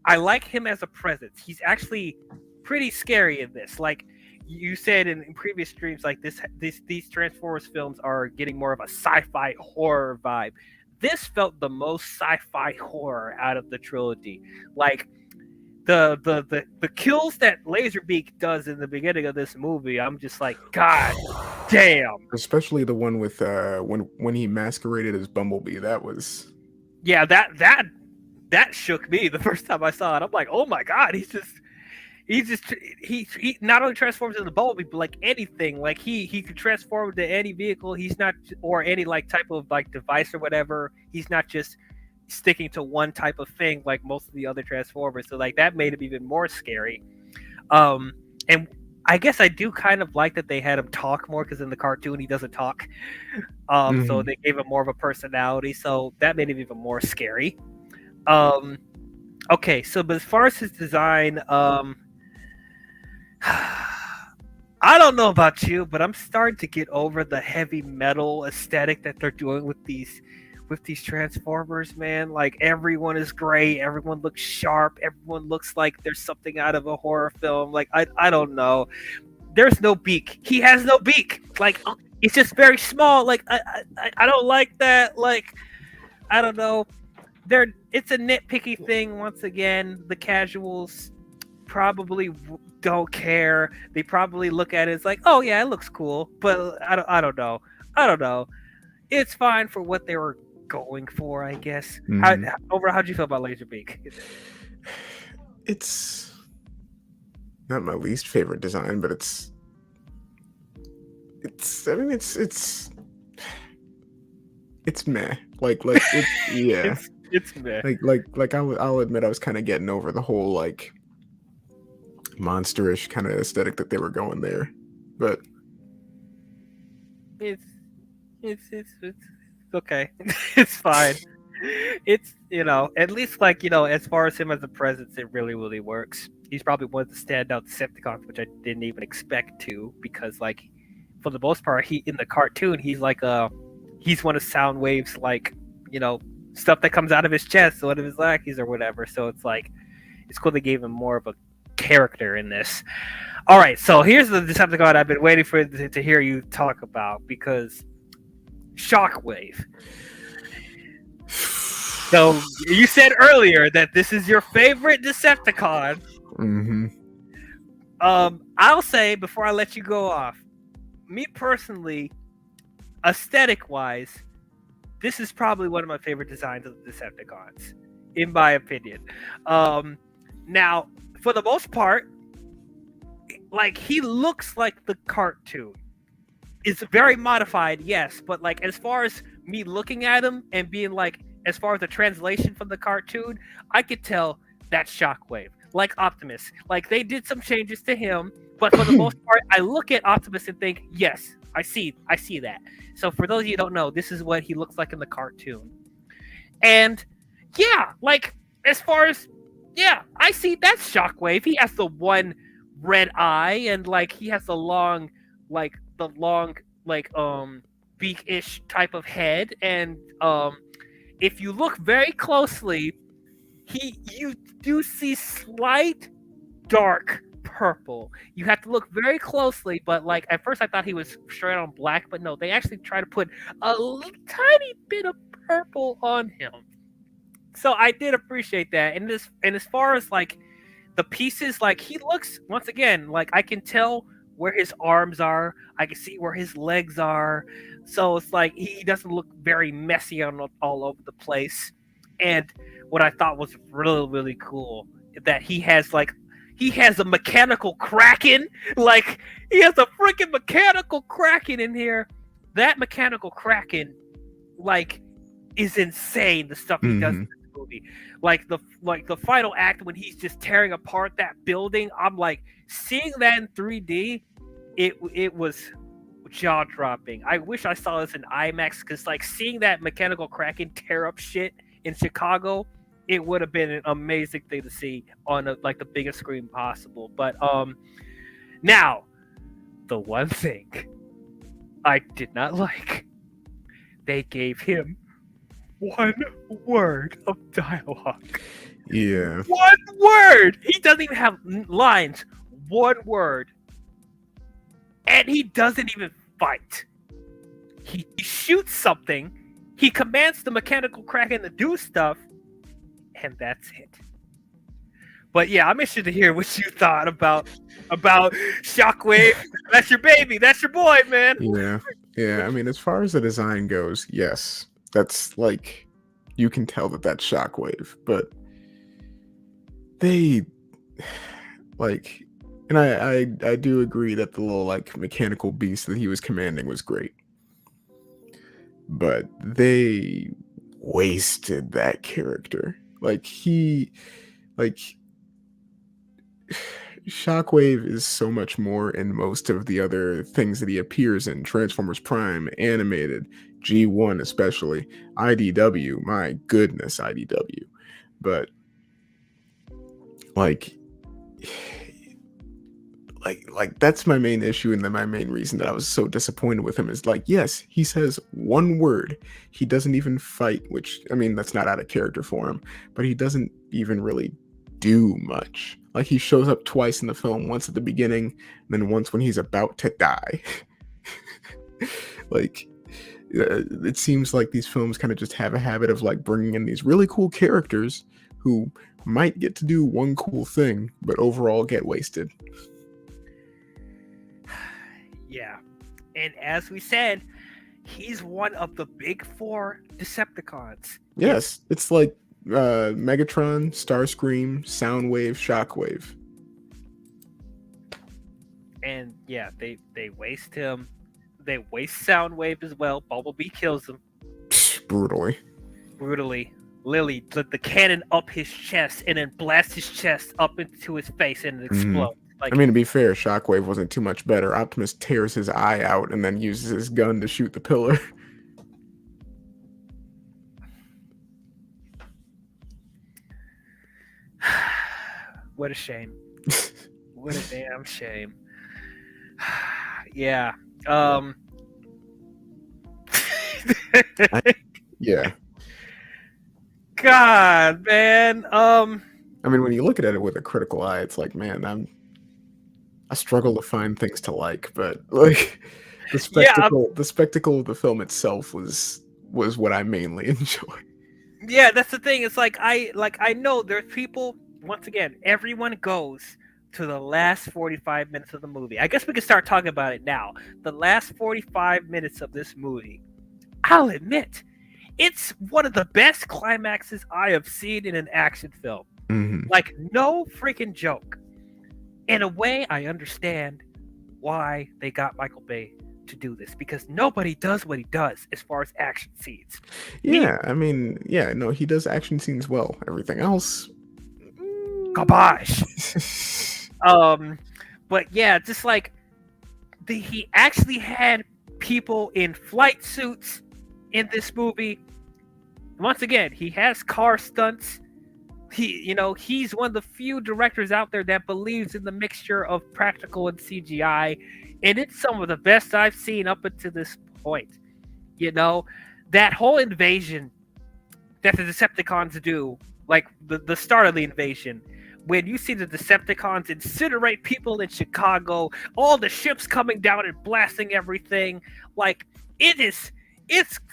I like him as a presence. He's actually pretty scary in this. Like you said in previous streams, like these Transformers films are getting more of a sci-fi horror vibe. This felt the most sci-fi horror out of the trilogy. Like the kills that Laserbeak does in the beginning of this movie, I'm just like, God damn. Especially the one with when he masqueraded as Bumblebee. That was Yeah, that shook me the first time I saw it. I'm like, oh my God, he not only transforms into Bumblebee, but like anything, like he could transform into any vehicle. He's not, or any like type of like device or whatever. He's not just sticking to one type of thing like most of the other Transformers. So like that made him even more scary. And I guess I do kind of like that they had him talk more because in the cartoon he doesn't talk. So they gave him more of a personality. So that made him even more scary. Okay, so but as far as his design, I don't know about you, but I'm starting to get over the heavy metal aesthetic that they're doing with these Transformers, man. Like everyone is gray, everyone looks sharp, everyone looks like there's something out of a horror film. Like I don't know. There's no beak. He has no beak. Like it's just very small. Like I don't like that. Like I don't know. It's a nitpicky thing once again. The casuals probably don't care. They probably look at it as like, oh yeah, it looks cool, but I don't know. I don't know. It's fine for what they were going for, I guess. Overall, how'd you feel about Laserbeak? It's not my least favorite design, but it's I mean it's meh. Like it, yeah. It's meh. Like I'll admit I was kind of getting over the whole like monsterish kind of aesthetic that they were going there, but It's okay. It's fine. It's at least like as far as him as a presence, it really works. He's probably one of the standout Decepticons, which I didn't even expect to, because like for the most part, he in the cartoon he's like he's one of Soundwave's like stuff that comes out of his chest, one of his lackeys or whatever. So it's like it's cool they gave him more of a character in this. All right, so here's the Decepticon I've been waiting for to hear you talk about, because Shockwave. So you said earlier that this is your favorite Decepticon. I'll say before I let you go off, me personally, aesthetic-wise, this is probably one of my favorite designs of the Decepticons, in my opinion. Now, for the most part, like he looks like the cartoon. It's very modified, yes, but like as far as me looking at him and being like, as far as the translation from the cartoon, I could tell that's Shockwave, like Optimus. Like they did some changes to him, but for the most part, I look at Optimus and think, yes, I see that. So for those of you who don't know, this is what he looks like in the cartoon. And yeah, like as far as I see that's Shockwave. He has the one red eye, and like he has the long beak-ish type of head, and if you look very closely, you do see slight dark purple. You have to look very closely, but like at first I thought he was straight on black, but no, they actually try to put a tiny bit of purple on him. So I did appreciate that. And as far as like the pieces, like he looks once again, like I can tell where his arms are, I can see where his legs are. So it's like he doesn't look very messy on all over the place. And what I thought was really really cool that he has a mechanical kraken, like he has a freaking mechanical kraken in here. That mechanical kraken, like, is insane. The stuff he does in this movie, like the final act when he's just tearing apart that building. I'm like seeing that in 3D. It was jaw dropping. I wish I saw this in IMAX because like seeing that mechanical kraken tear up shit in Chicago, it would have been an amazing thing to see on like the biggest screen possible. But now the one thing I did not like, they gave him one word of dialogue. Yeah. One word. He doesn't even have lines. One word. And he doesn't even fight. He shoots something. He commands the mechanical kraken to do stuff. And that's it. But yeah, I'm interested to hear what you thought about Shockwave. That's your baby. That's your boy, man. Yeah. I mean, as far as the design goes, yes, that's like you can tell that that's Shockwave, but they like, and I do agree that the little like mechanical beast that he was commanding was great, but they wasted that character. Like Shockwave is so much more in most of the other things that he appears in. Transformers Prime, animated, G1 especially, IDW, my goodness, IDW. But like that's my main issue, and then my main reason that I was so disappointed with him is like, yes, he says one word. He doesn't even fight, which I mean that's not out of character for him, but he doesn't even really do much. Like he shows up twice in the film, once at the beginning, and then once when he's about to die. Like it seems like these films kind of just have a habit of like bringing in these really cool characters who might get to do one cool thing, but overall get wasted. Yeah. And as we said, he's one of the big four Decepticons. Yes, it's like Megatron, Starscream, Soundwave, Shockwave. And yeah, they waste him. They waste Soundwave as well. Bumblebee kills him. Brutally. Lily let the cannon up his chest and then blast his chest up into his face and it explodes. Like, I mean, to be fair, Shockwave wasn't too much better. Optimus tears his eye out and then uses his gun to shoot the pillar. What a shame. What a damn shame. Yeah. Yeah. God, man. I mean, when you look at it with a critical eye, it's like, man, I struggle to find things to like, but like the spectacle of the film itself was what I mainly enjoyed. Yeah, that's the thing. It's like I know there's people. Once again, everyone goes to the last 45 minutes of the movie. I guess we can start talking about it now. The last 45 minutes of this movie, I'll admit, it's one of the best climaxes I have seen in an action film. Mm-hmm. Like, no freaking joke. In a way, I understand why they got Michael Bay to do this, because nobody does what he does as far as action scenes. Yeah, he does action scenes well. Everything else, garbage. But yeah, just like he actually had people in flight suits in this movie. Once again, he has car stunts. he's one of the few directors out there that believes in the mixture of practical and CGI, and it's some of the best I've seen up until this point. You know, that whole invasion that the Decepticons do, like the start of the invasion, when you see the Decepticons incinerate people in Chicago, all the ships coming down and blasting everything, like it's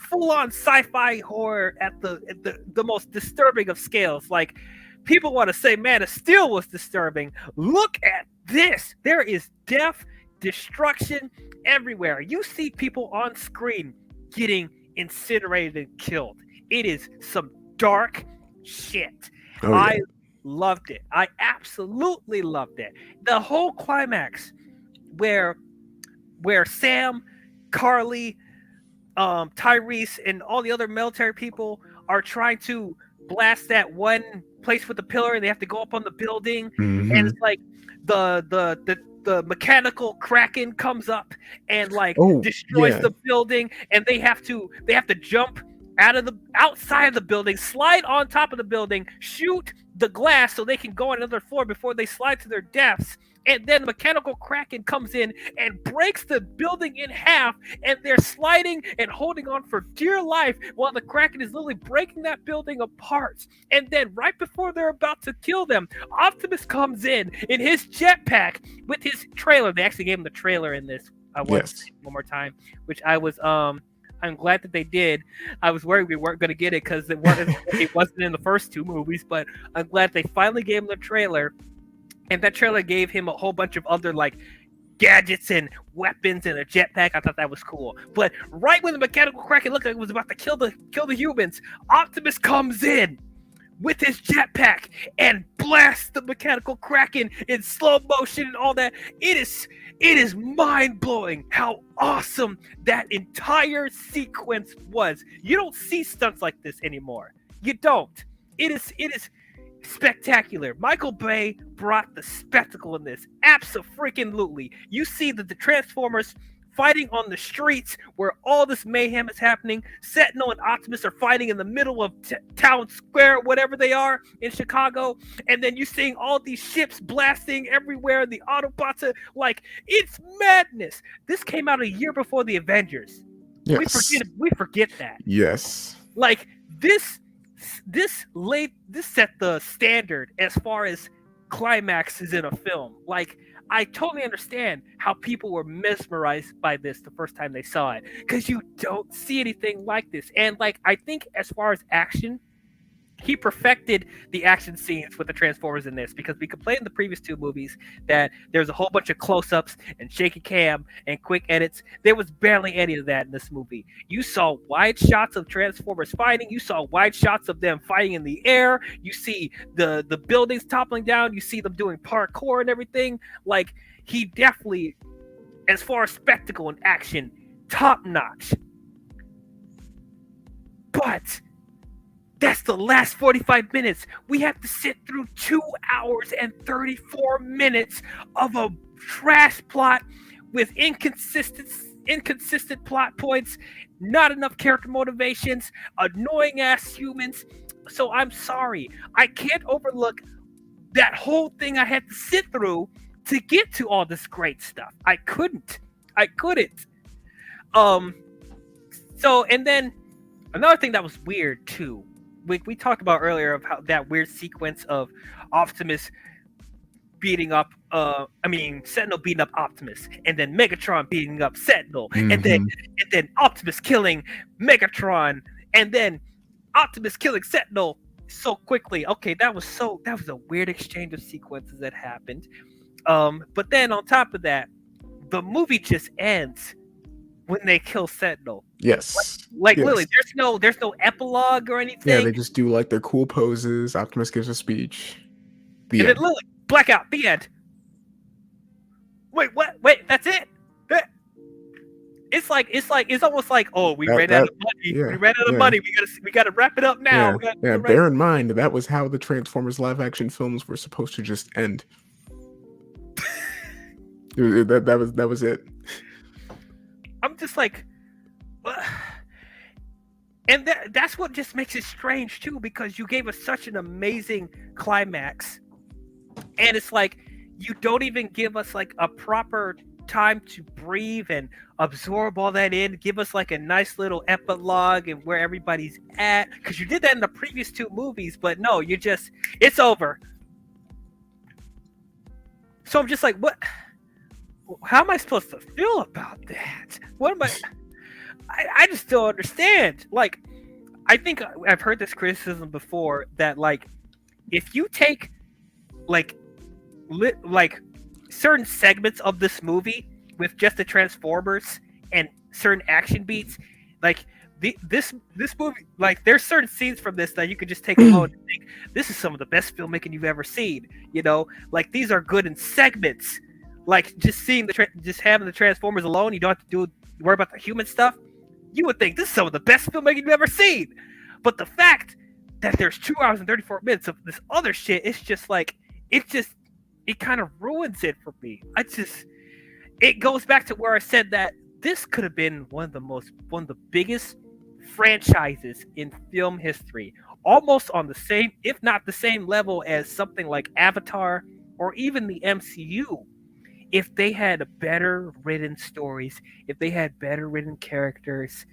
full on sci-fi horror at the most disturbing of scales. Like, people want to say Man of Steel was disturbing. Look at this. There is death, destruction everywhere. You see people on screen getting incinerated and killed. It is some dark shit. Oh, yeah. I loved it. I absolutely loved it. The whole climax where Sam, Carly, Tyrese, and all the other military people are trying to blast that one place with the pillar, and they have to go up on the building, and it's like the mechanical kraken comes up and destroys the building, and they have to jump outside of the building, slide on top of the building, shoot the glass so they can go on another floor before they slide to their deaths. And then the mechanical kraken comes in and breaks the building in half, and they're sliding and holding on for dear life while the kraken is literally breaking that building apart. And then right before they're about to kill them, Optimus comes in his jetpack with his trailer. They actually gave him the trailer in this. I want to say it one more time, which I was I'm glad that they did. I was worried we weren't going to get it because it wasn't in the first two movies, but I'm glad they finally gave him the trailer. And that trailer gave him a whole bunch of other gadgets and weapons and a jetpack. I thought that was cool. But right when the mechanical kraken looked like it was about to kill the humans, Optimus comes in with his jetpack and blasts the mechanical kraken in slow motion and all that. It is mind-blowing how awesome that entire sequence was. You don't see stunts like this anymore. You don't. It is spectacular. Michael Bay brought the spectacle in this. Abso-freaking-lutely. You see that the Transformers fighting on the streets where all this mayhem is happening. Sentinel and Optimus are fighting in the middle of town square, whatever they are, in Chicago. And then you're seeing all these ships blasting everywhere. The Autobots are it's madness. This came out a year before the Avengers. Yes. We forget that. Yes. This set the standard as far as climaxes in a film. I totally understand how people were mesmerized by this the first time they saw it, because you don't see anything like this. And I think as far as action, he perfected the action scenes with the Transformers in this, because we complained in the previous two movies that there's a whole bunch of close-ups and shaky cam and quick edits. There was barely any of that in this movie. You saw wide shots of Transformers fighting. You saw wide shots of them fighting in the air. You see the buildings toppling down. You see them doing parkour and everything. He definitely, as far as spectacle and action, top-notch. But that's the last 45 minutes. We have to sit through 2 hours and 34 minutes of a trash plot with inconsistent plot points, not enough character motivations, annoying ass humans. So I'm sorry. I can't overlook that whole thing I had to sit through to get to all this great stuff. I couldn't. So, and then another thing that was weird too, we talked about earlier of how that weird sequence of Optimus beating up Sentinel beating up Optimus, and then Megatron beating up Sentinel, and then Optimus killing Megatron, and then Optimus killing Sentinel so quickly. Okay, that was a weird exchange of sequences that happened. But then on top of that, the movie just ends when they kill Sentinel. Yes. Yes. Literally, there's no epilogue or anything. Yeah, they just do their cool poses. Optimus gives a speech. And then literally, blackout, the end. Wait, what? Wait, that's it? It's almost like, oh, we ran out of money. Yeah, we ran out of money. We gotta wrap it up now. Yeah, bear in mind that was how the Transformers live action films were supposed to just end. that was it. I'm just like, and that's what just makes it strange too, because you gave us such an amazing climax, and it's like you don't even give us like a proper time to breathe and absorb all that in, give us like a nice little epilogue and where everybody's at, because you did that in the previous two movies, but no, you just, it's over. So I'm just like, what, how am I supposed to feel about that? What am I just don't understand. Like, I think I've heard this criticism before that like if you take like like certain segments of this movie with just the Transformers and certain action beats, like this movie, like there's certain scenes from this that you could just take alone and think this is some of the best filmmaking you've ever seen. You know, like these are good in segments. Like just seeing just having the Transformers alone, you don't have to worry about the human stuff. You would think this is some of the best filmmaking you've ever seen. But the fact that there's 2 hours and 34 minutes of this other shit, it's just like it kind of ruins it for me. It goes back to where I said that this could have been one of the biggest franchises in film history, almost on the same, if not the same level as something like Avatar or even the MCU. If they had better written stories, if they had better written characters,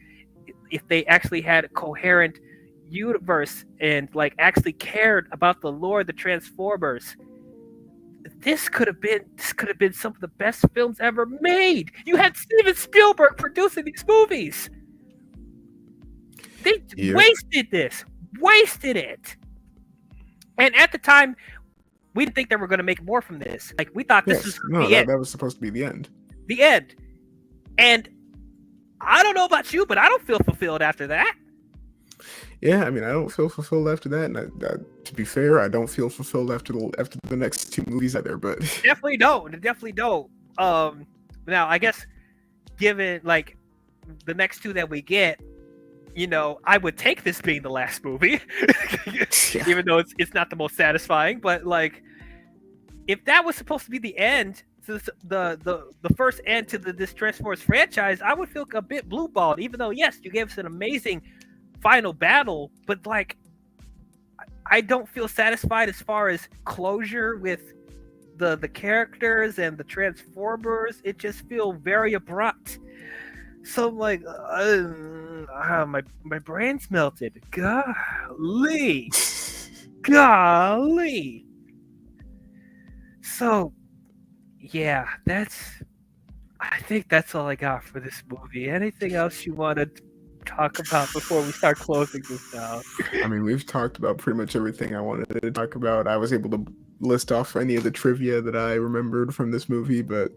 if they actually had a coherent universe and like actually cared about the lore of the Transformers, this could have been some of the best films ever made. You had Steven Spielberg producing these movies. They wasted it. And at the time, we didn't think they were going to make more from this. Like we thought this was the end. That was supposed to be the end. The end. And I don't know about you, but I don't feel fulfilled after that. Yeah, I mean, I don't feel fulfilled after that. And to be fair, I don't feel fulfilled after the next two movies either. But definitely don't. Now I guess given like the next two that we get, you know, I would take this being the last movie, even though it's not the most satisfying. But like, if that was supposed to be the end, the first end to this Transformers franchise, I would feel a bit blue-balled. Even though yes, you gave us an amazing final battle, but like, I don't feel satisfied as far as closure with the characters and the Transformers. It just feels very abrupt. So I'm like, my brain's melted. Golly. So, yeah, I think that's all I got for this movie. Anything else you want to talk about before we start closing this down? I mean, we've talked about pretty much everything I wanted to talk about. I was able to list off any of the trivia that I remembered from this movie, but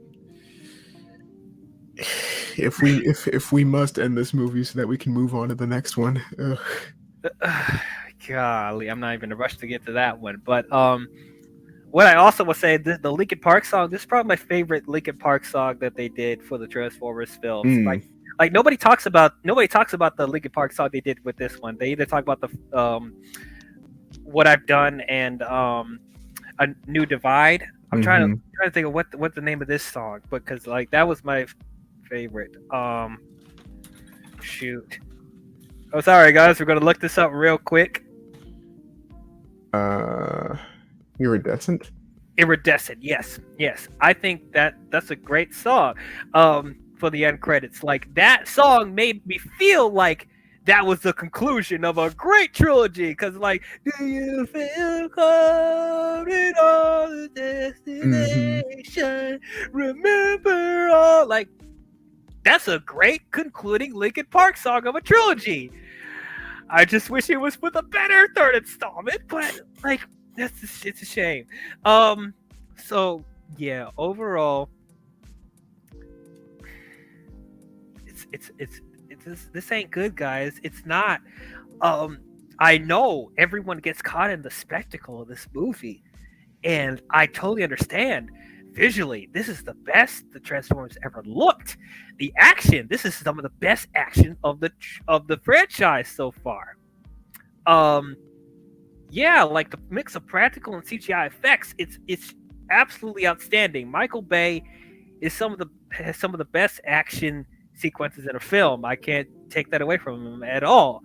if we must end this movie so that we can move on to the next one. Golly, I'm not even in a rush to get to that one. But what I also will say, the Linkin Park song, this is probably my favorite Linkin Park song that they did for the Transformers films. Like nobody talks about the Linkin Park song they did with this one. They either talk about the What I've Done and A New Divide. I'm trying to think of what the name of this song, because like that was my favorite. Shoot. Oh, sorry guys, we're gonna look this up real quick. Iridescent. Yes. I think that's a great song. For the end credits, like that song made me feel like that was the conclusion of a great trilogy. Because like, do you feel coming on the destination? Remember all, like. That's a great concluding Linkin Park song of a trilogy. I just wish it was with a better third installment, but like it's a shame. So yeah, overall, this ain't good, guys. It's not. I know everyone gets caught in the spectacle of this movie, and I totally understand. Visually, this is the best the Transformers ever looked. The action, this is some of the best action of the franchise so far. Yeah, like the mix of practical and CGI effects, it's absolutely outstanding. Michael Bay has some of the best action sequences in a film. I can't take that away from him at all.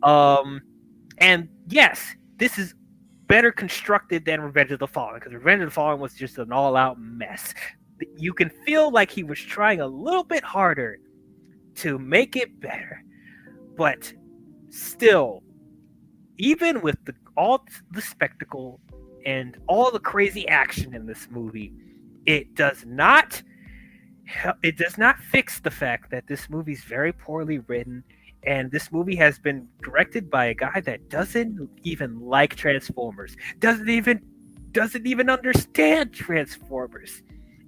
And yes, this is better constructed than Revenge of the Fallen, because Revenge of the Fallen was just an all-out mess. You can feel like he was trying a little bit harder to make it better, but still, even with all the spectacle and all the crazy action in this movie, it does not fix the fact that this movie is very poorly written, and this movie has been directed by a guy that doesn't even like Transformers, doesn't even understand Transformers,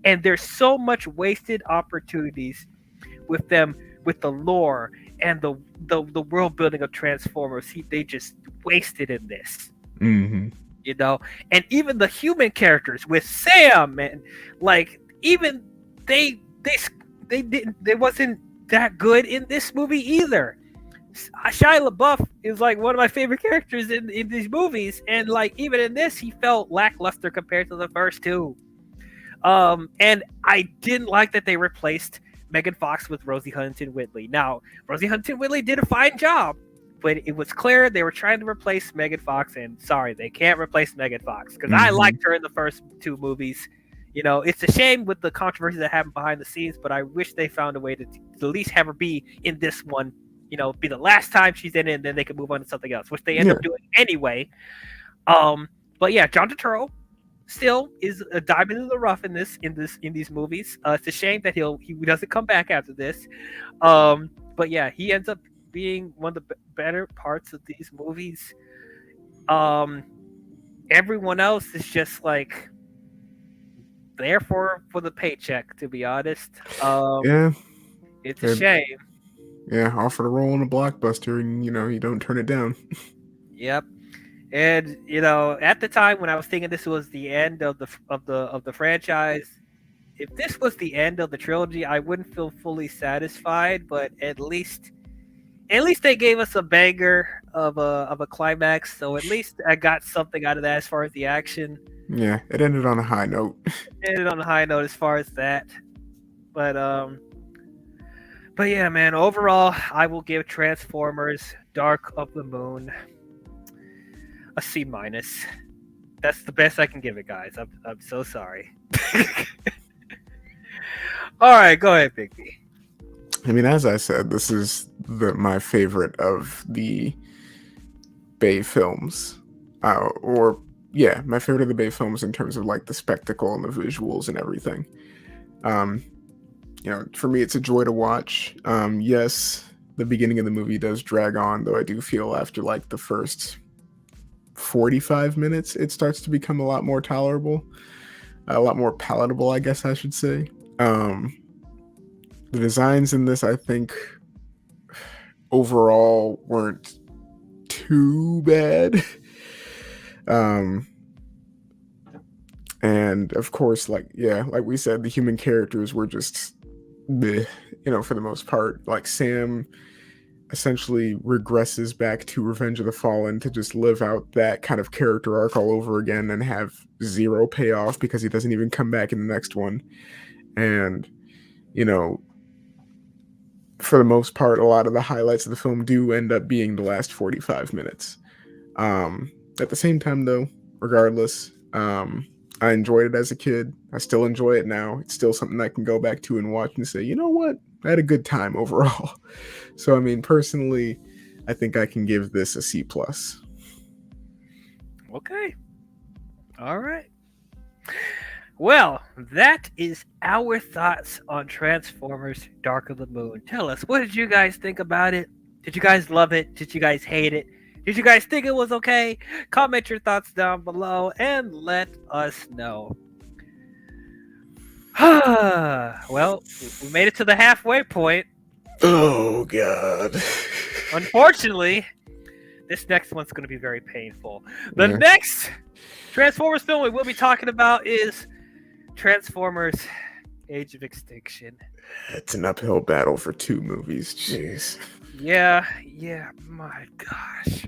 and there's so much wasted opportunities with them, with the lore and the world building of Transformers. They just wasted in this. Mm-hmm. You know, and even the human characters with Sam, and like, even they wasn't that good in this movie either. Shia LaBeouf is like one of my favorite characters in these movies, and like even in this, he felt lackluster compared to the first two. And I didn't like that they replaced Megan Fox with Rosie Huntington-Whiteley. Now, Rosie Huntington-Whiteley did a fine job, but it was clear they were trying to replace Megan Fox, and sorry, they can't replace Megan Fox, because I liked her in the first two movies. You know, it's a shame with the controversy that happened behind the scenes, but I wish they found a way to at least have her be in this one, you know, be the last time she's in it, and then they can move on to something else, which they end up doing anyway. But yeah, John Turturro still is a diamond in the rough in these movies. It's a shame that he doesn't come back after this. But yeah, he ends up being one of the better parts of these movies. Everyone else is just like there for the paycheck, to be honest. Yeah, it's a shame. Yeah, offered a role in a blockbuster, and you know, you don't turn it down. Yep. And you know, at the time when I was thinking this was the end of the franchise, if this was the end of the trilogy, I wouldn't feel fully satisfied. But at least they gave us a banger of a climax. So at least I got something out of that as far as the action. Yeah, it ended on a high note. As far as that. But yeah, man. Overall, I will give Transformers: Dark of the Moon a C-. That's the best I can give it, guys. I'm so sorry. All right, go ahead, Big B. I mean, as I said, this is my favorite of the Bay films, my favorite of the Bay films in terms of like the spectacle and the visuals and everything. You know, for me, it's a joy to watch. Yes, the beginning of the movie does drag on, though I do feel after like the first 45 minutes, it starts to become a lot more tolerable, a lot more palatable, I guess I should say. The designs in this, I think, overall weren't too bad. And of course, like we said, the human characters were just, bleh, you know, for the most part. Like Sam essentially regresses back to Revenge of the Fallen to just live out that kind of character arc all over again and have zero payoff because he doesn't even come back in the next one. And, you know, for the most part, a lot of the highlights of the film do end up being the last 45 minutes. At the same time, though, regardless, I enjoyed it as a kid. I still enjoy it now. It's still something I can go back to and watch and say, you know what? I had a good time overall. So, I mean, personally, I think I can give this a C+. Okay. All right. Well, that is our thoughts on Transformers: Dark of the Moon. Tell us, what did you guys think about it? Did you guys love it? Did you guys hate it? Did you guys think it was okay? Comment your thoughts down below and let us know. Well, we made it to the halfway point. Oh, God. Unfortunately, this next one's going to be very painful. The next Transformers film we will be talking about is Transformers: Age of Extinction. It's an uphill battle for 2 movies. Jeez. Yeah, my gosh.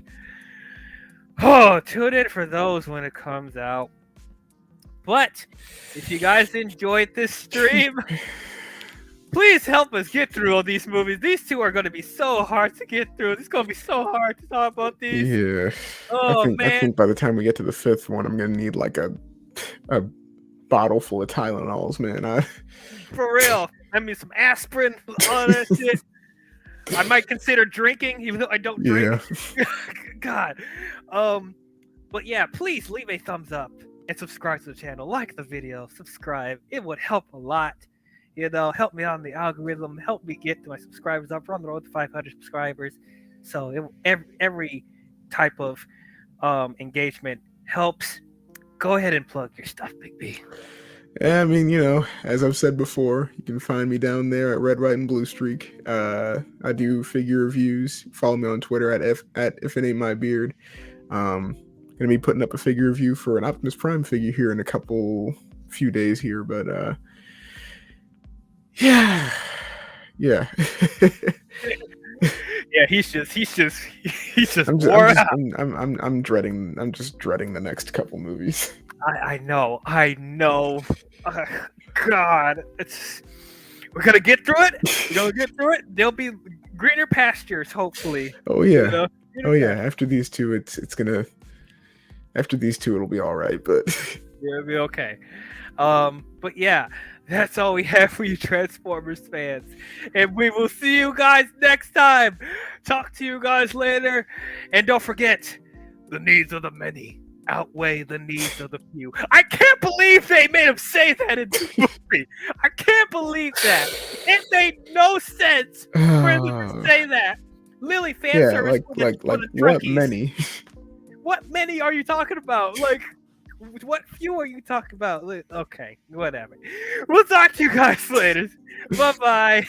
Oh, tune in for those when it comes out. But if you guys enjoyed this stream, Please help us get through all these movies. These two are going to be so hard to get through. It's going to be so hard to talk about these. Yeah. Oh, I man. think by the time we get to the fifth one, I'm gonna need like a bottle full of Tylenols, man. For real. I mean, some aspirin, all that shit. I might consider drinking, even though I don't drink. Yeah. God. But yeah, please leave a thumbs up and subscribe to the channel. Like the video, subscribe. It would help a lot. You know, help me on the algorithm. Help me get to my subscribers up. We're on the road to 500 subscribers. So every type of engagement helps. Go ahead and plug your stuff, Big B. Yeah, I mean, you know, as I've said before, you can find me down there at Red, White, and Blue Streak. I do figure reviews. Follow me on Twitter at if it ain't my beard. Gonna be putting up a figure review for an Optimus Prime figure here in a few days here, but yeah. Yeah, he's just wore out. I'm just dreading the next couple movies. I know. God, we're gonna get through it. There'll be greener pastures, hopefully. Oh yeah. You know? Oh yeah. After these two, it'll be all right. But it'll be okay. But yeah, that's all we have for you Transformers fans. And we will see you guys next time. Talk to you guys later. And don't forget, the needs of the many outweigh the needs of the few. I can't believe they made him say that in the movie. I can't believe that. It made no sense for him to say that. Lily, fan service. Like what many? What many are you talking about? Like, what few are you talking about? Okay, whatever. We'll talk to you guys later. Bye-bye.